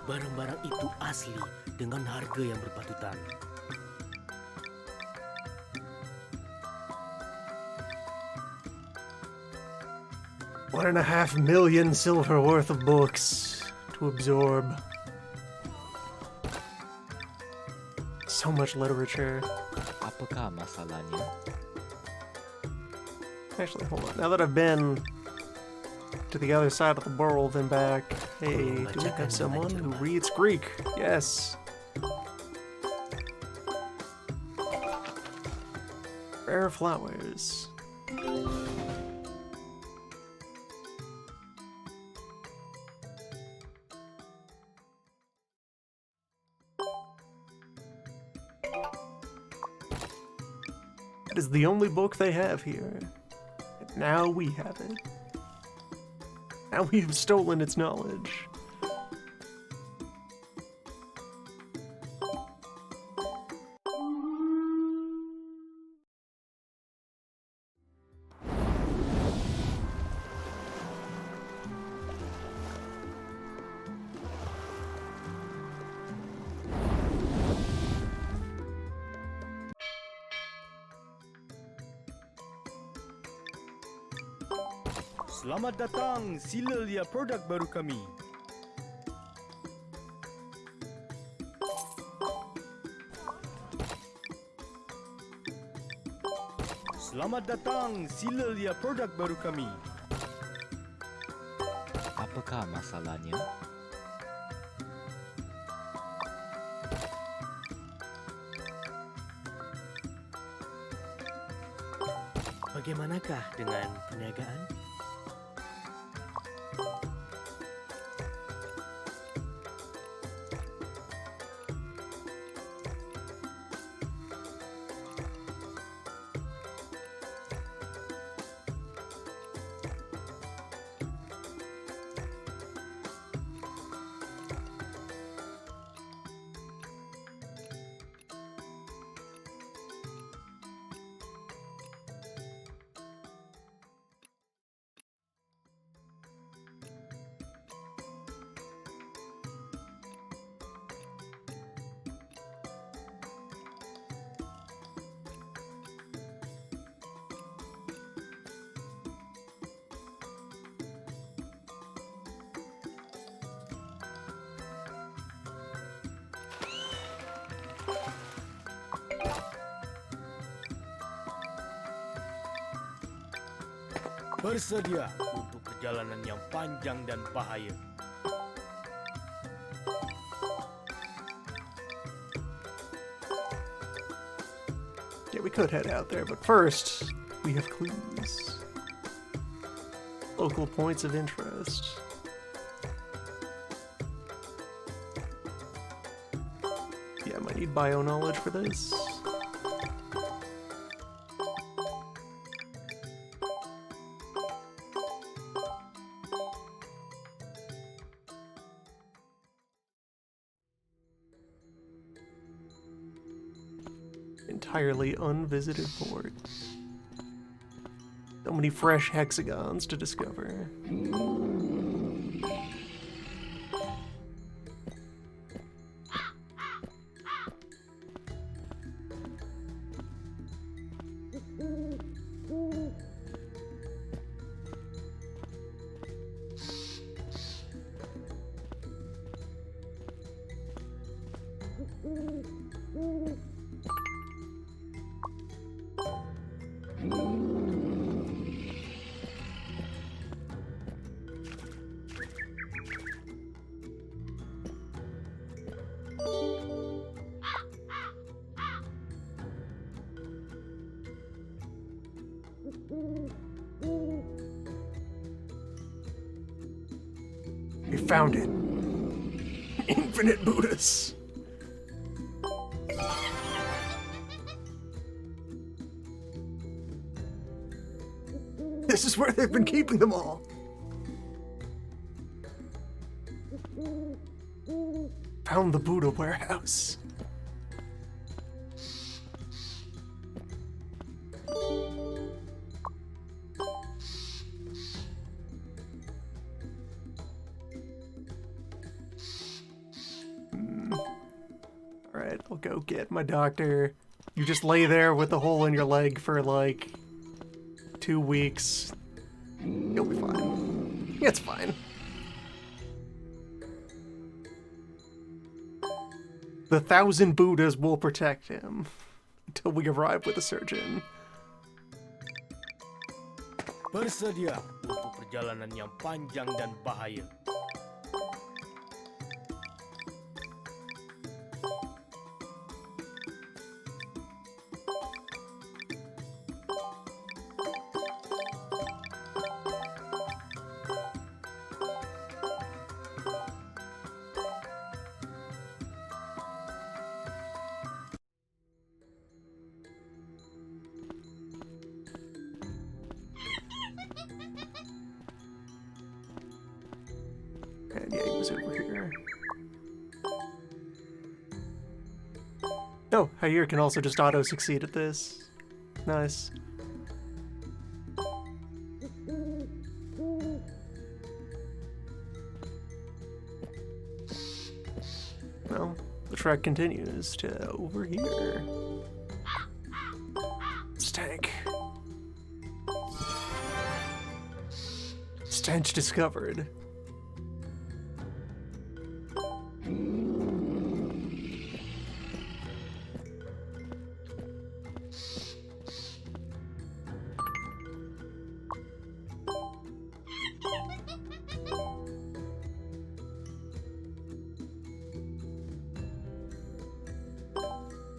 N: Barang-barang itu asli dengan harga yang berpatutan.
A: $1.5 million silver worth of books to absorb. So much literature.
H: Apakah masalahnya?
A: Actually, hold on. Now that I've been to the other side of the world and back, hey, do we have someone who reads Greek? Yes. Rare flowers. That is the only book they have here. And now we have it. Now we've stolen its knowledge.
F: Selamat datang, sila lihat produk baru kami. Selamat datang, sila lihat produk baru kami.
H: Apakah masalahnya?
N: Bagaimanakah dengan perniagaan?
F: Bersedia untuk perjalanan yang panjang dan bahaya.
A: Yeah, we could head out there, but first, we have clues. Local points of interest. Yeah, I might need bio knowledge for this. Entirely unvisited port. So many fresh hexagons to discover. We found it. Infinite Buddhas. This is where they've been keeping them all. Found the Buddha warehouse. I'll go get my doctor. You just lay there with a hole in your leg for like 2 weeks. You'll be fine. It's fine. The 1,000 Buddhas will protect him until we arrive with a surgeon.
N: Bersedia untuk perjalanan yang panjang dan bahaya.
A: And yeah, he was over here. Oh, Hayir can also just auto-succeed at this. Nice. Well, the trek continues to over here. Stank. Stench discovered.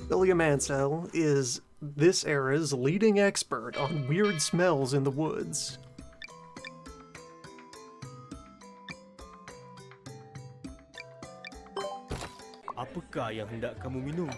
A: William Ansell is this era's leading expert on weird smells in the woods.
N: Apakah yang hendak kamu minum?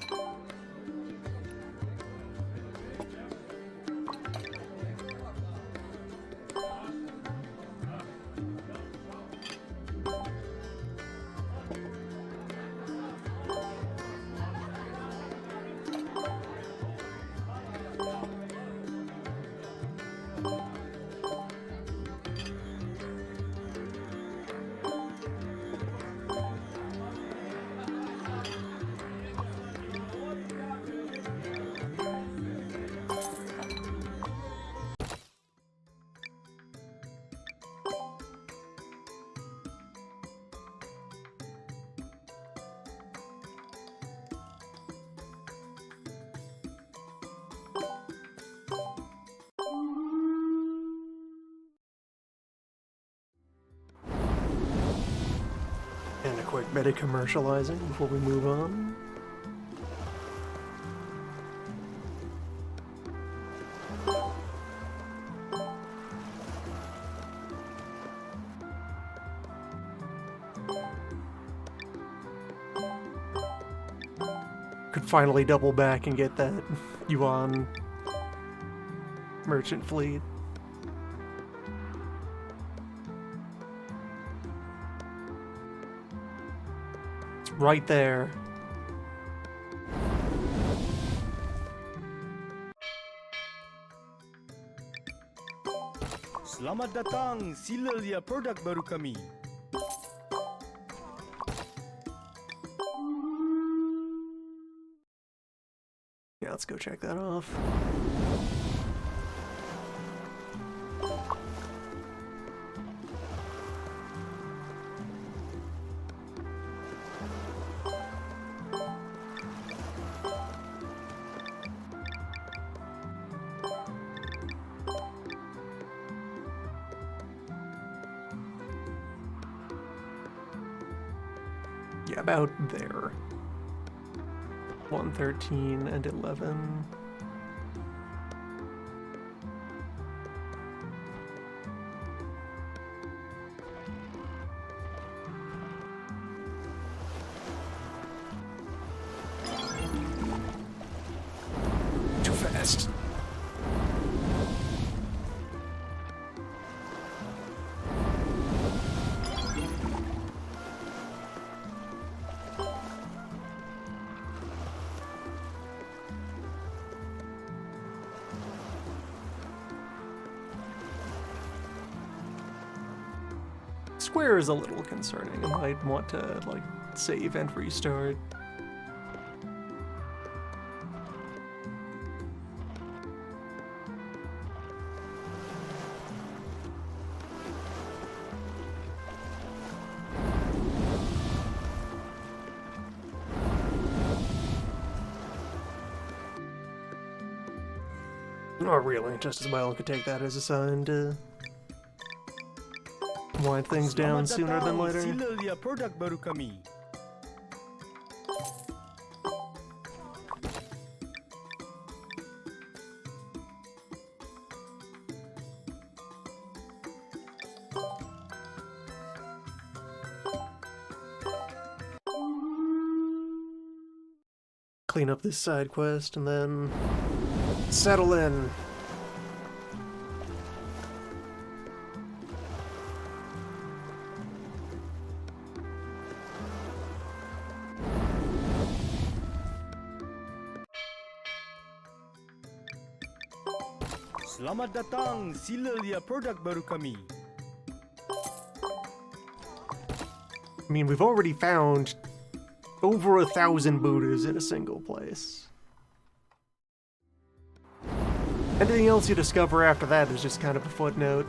A: And a quick bit of commercializing before we move on. Could finally double back and get that Yuan merchant fleet. Right there.
N: Selamat datang, sila lihat produk baru kami.
A: Yeah, let's go check that off. Yeah, about there. 113 and 11. Too fast. Square is a little concerning. I might want to, like, save and restart. Oh, really? Just as well could take that as a sign to wind things down sooner than later.
N: Sila lihat produk baru kami.
A: Clean up this side quest and then settle in.
N: Selamat datang, sila lihat produk baru kami.
A: I mean, we've already found over 1,000 Buddhas in a single place. Anything else you discover after that is just kind of a footnote.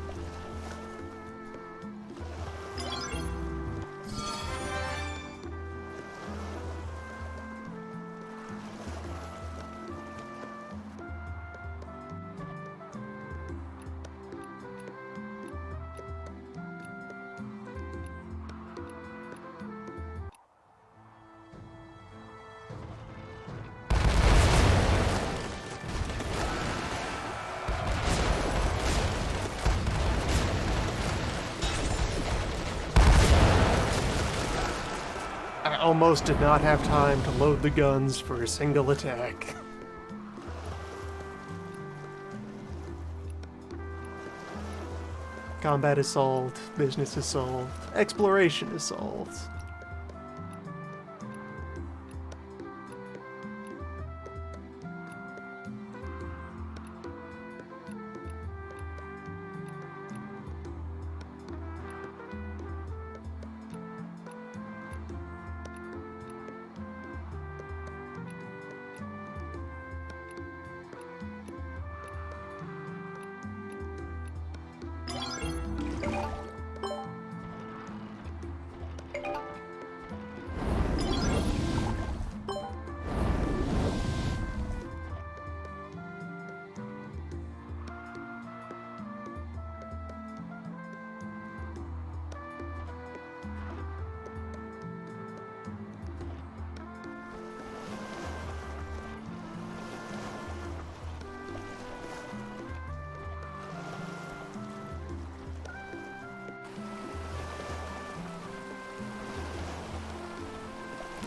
A: I almost did not have time to load the guns for a single attack. Combat is solved, business is solved, exploration is solved.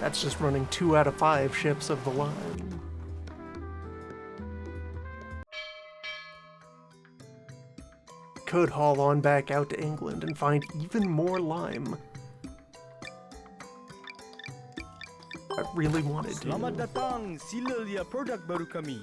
A: That's just running 2 out of 5 ships of the line. Could haul on back out to England and find even more lime. I really wanted to.
N: Selamat datang, sila lihat produk baru kami.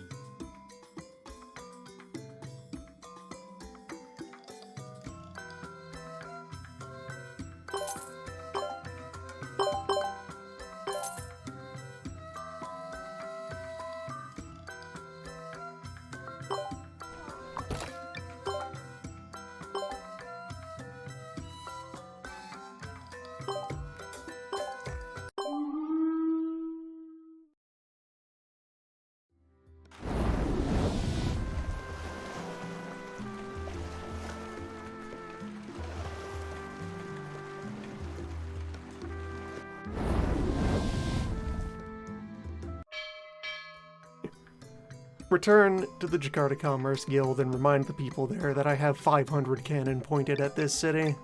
A: Return to the Jakarta Commerce Guild and remind the people there that I have 500 cannon pointed at this city.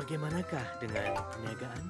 N: Bagaimanakah dengan perniagaan?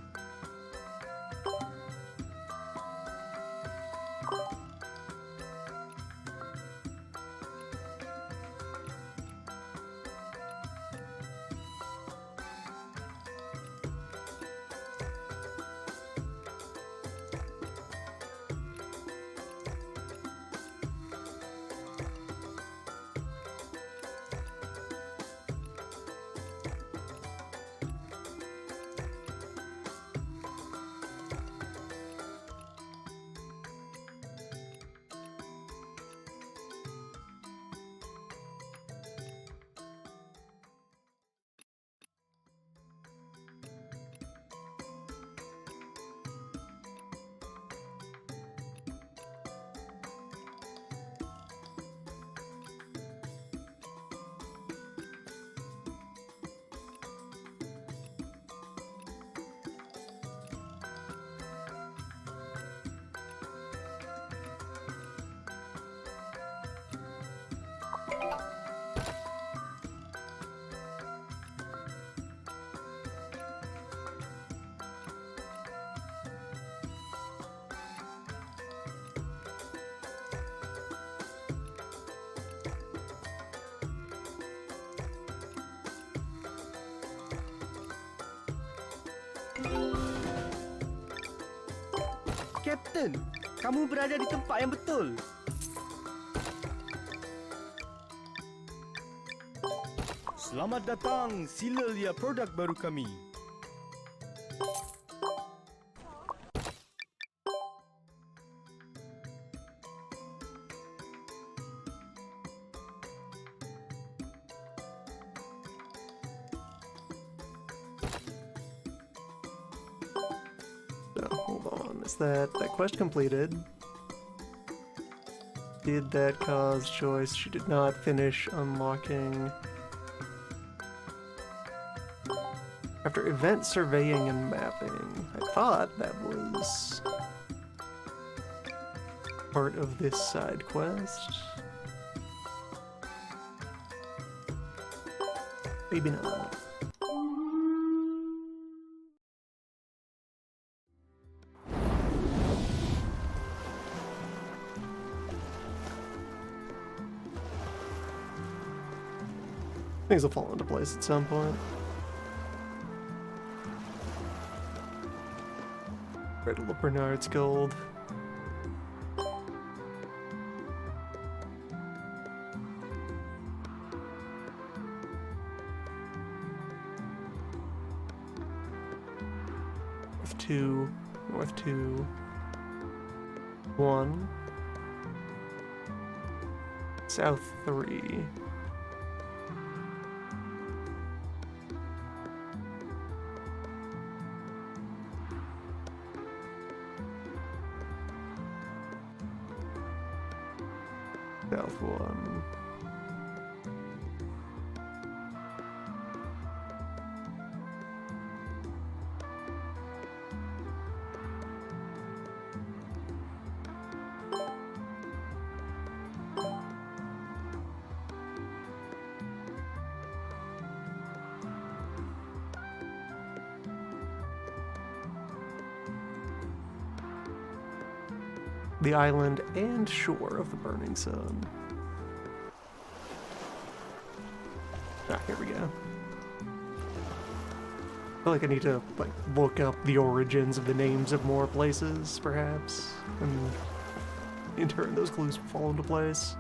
N: Captain. Kamu berada di tempat yang betul. Selamat datang, sila lihat produk baru kami.
A: Hold on, is that quest completed? Did that cause Joyce? She did not finish unlocking. After event surveying and mapping, I thought that was part of this side quest. Maybe not. Things will fall into place at some point. Riddle of Bernard's Gold. North 2, North 2, 1, South 3. South 1. The island and shore of the Burning Sun. Ah, here we go. I feel like I need to look up the origins of the names of more places, perhaps, and in turn those clues fall into place.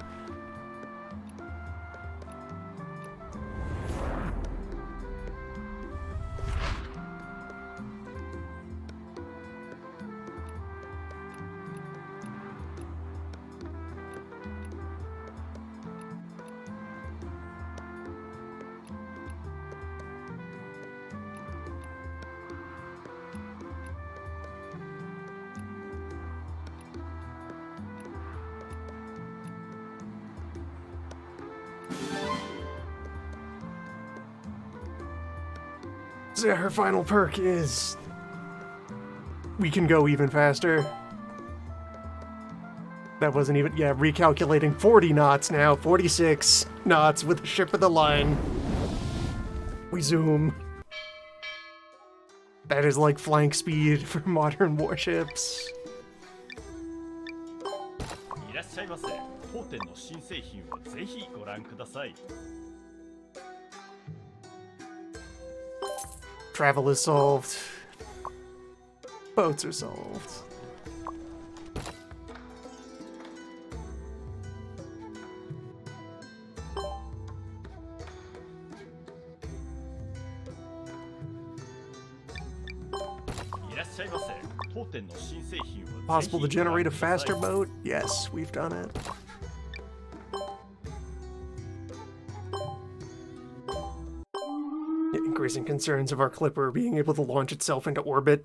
A: So her final perk is we can go even faster. That wasn't even, yeah, recalculating 40 knots now, 46 knots with the ship of the line. We zoom. That is like flank speed for modern warships.
J: いらっしゃいませ。当店の新製品をぜひご覧ください。
A: Travel is solved. Boats are solved. Possible to generate a faster boat? Yes, we've done it. Increasing concerns of our Clipper being able to launch itself into orbit.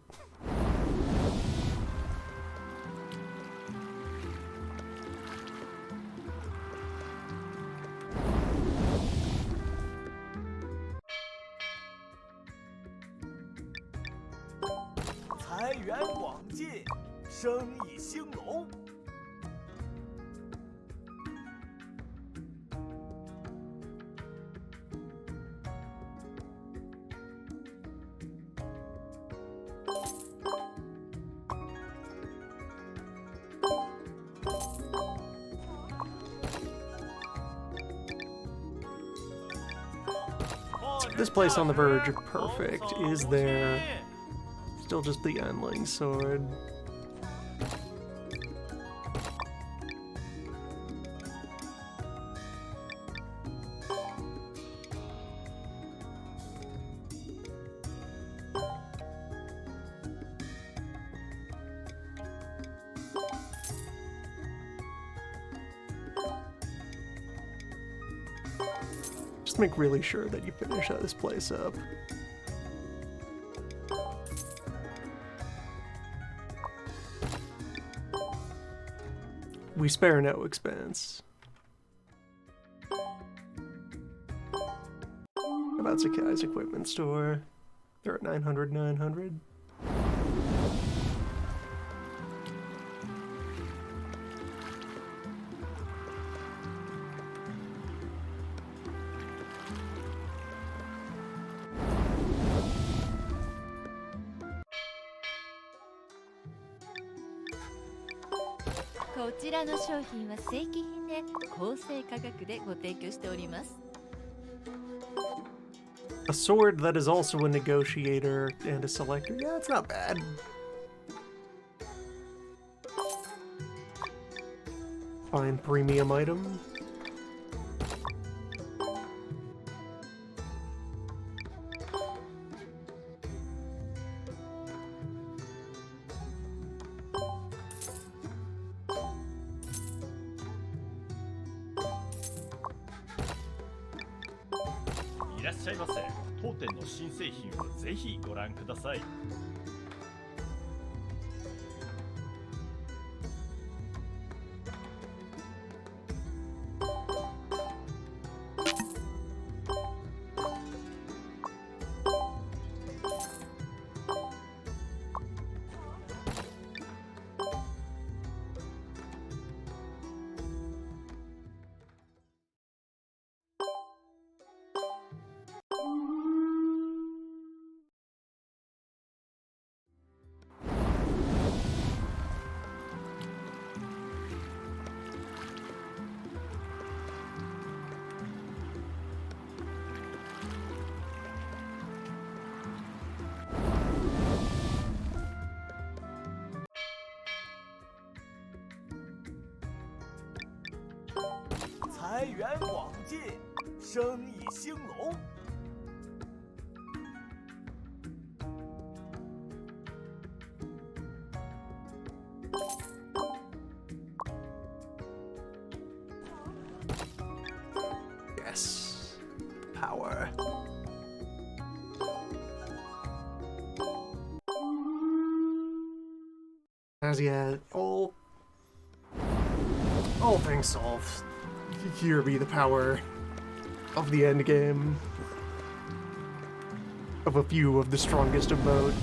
A: This place on the verge of perfect is there. Still just the Endling Sword. Just make really sure that you finish this place up. We spare no expense. How about Sakai's equipment store? They're at 900. A sword that is also a negotiator and a selector. Yeah, it's not bad. Fine premium item. Yes. Power. As yet, all things solved. Here be the power of the end game of a few of the strongest of both.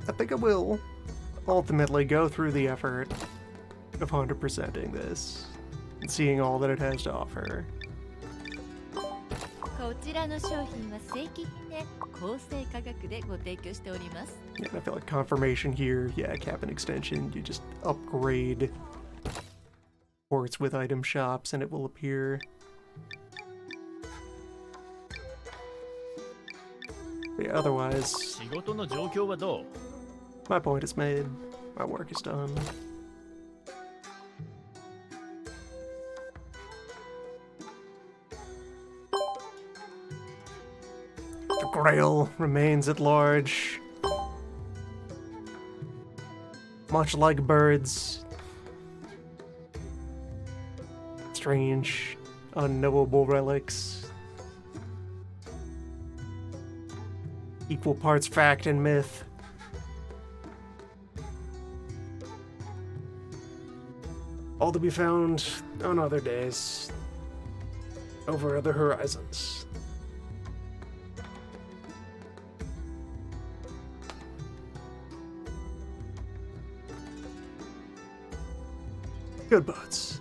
A: I think I will ultimately go through the effort of 100%ing this and seeing all that it has to offer. And I feel like confirmation here, yeah, cabin extension, you just upgrade ports with item shops and it will appear. But yeah, otherwise, my point is made, my work is done. The Grail remains at large. Much like birds. Strange, unknowable relics. Equal parts fact and myth. All to be found on other days, over other horizons. Good boats.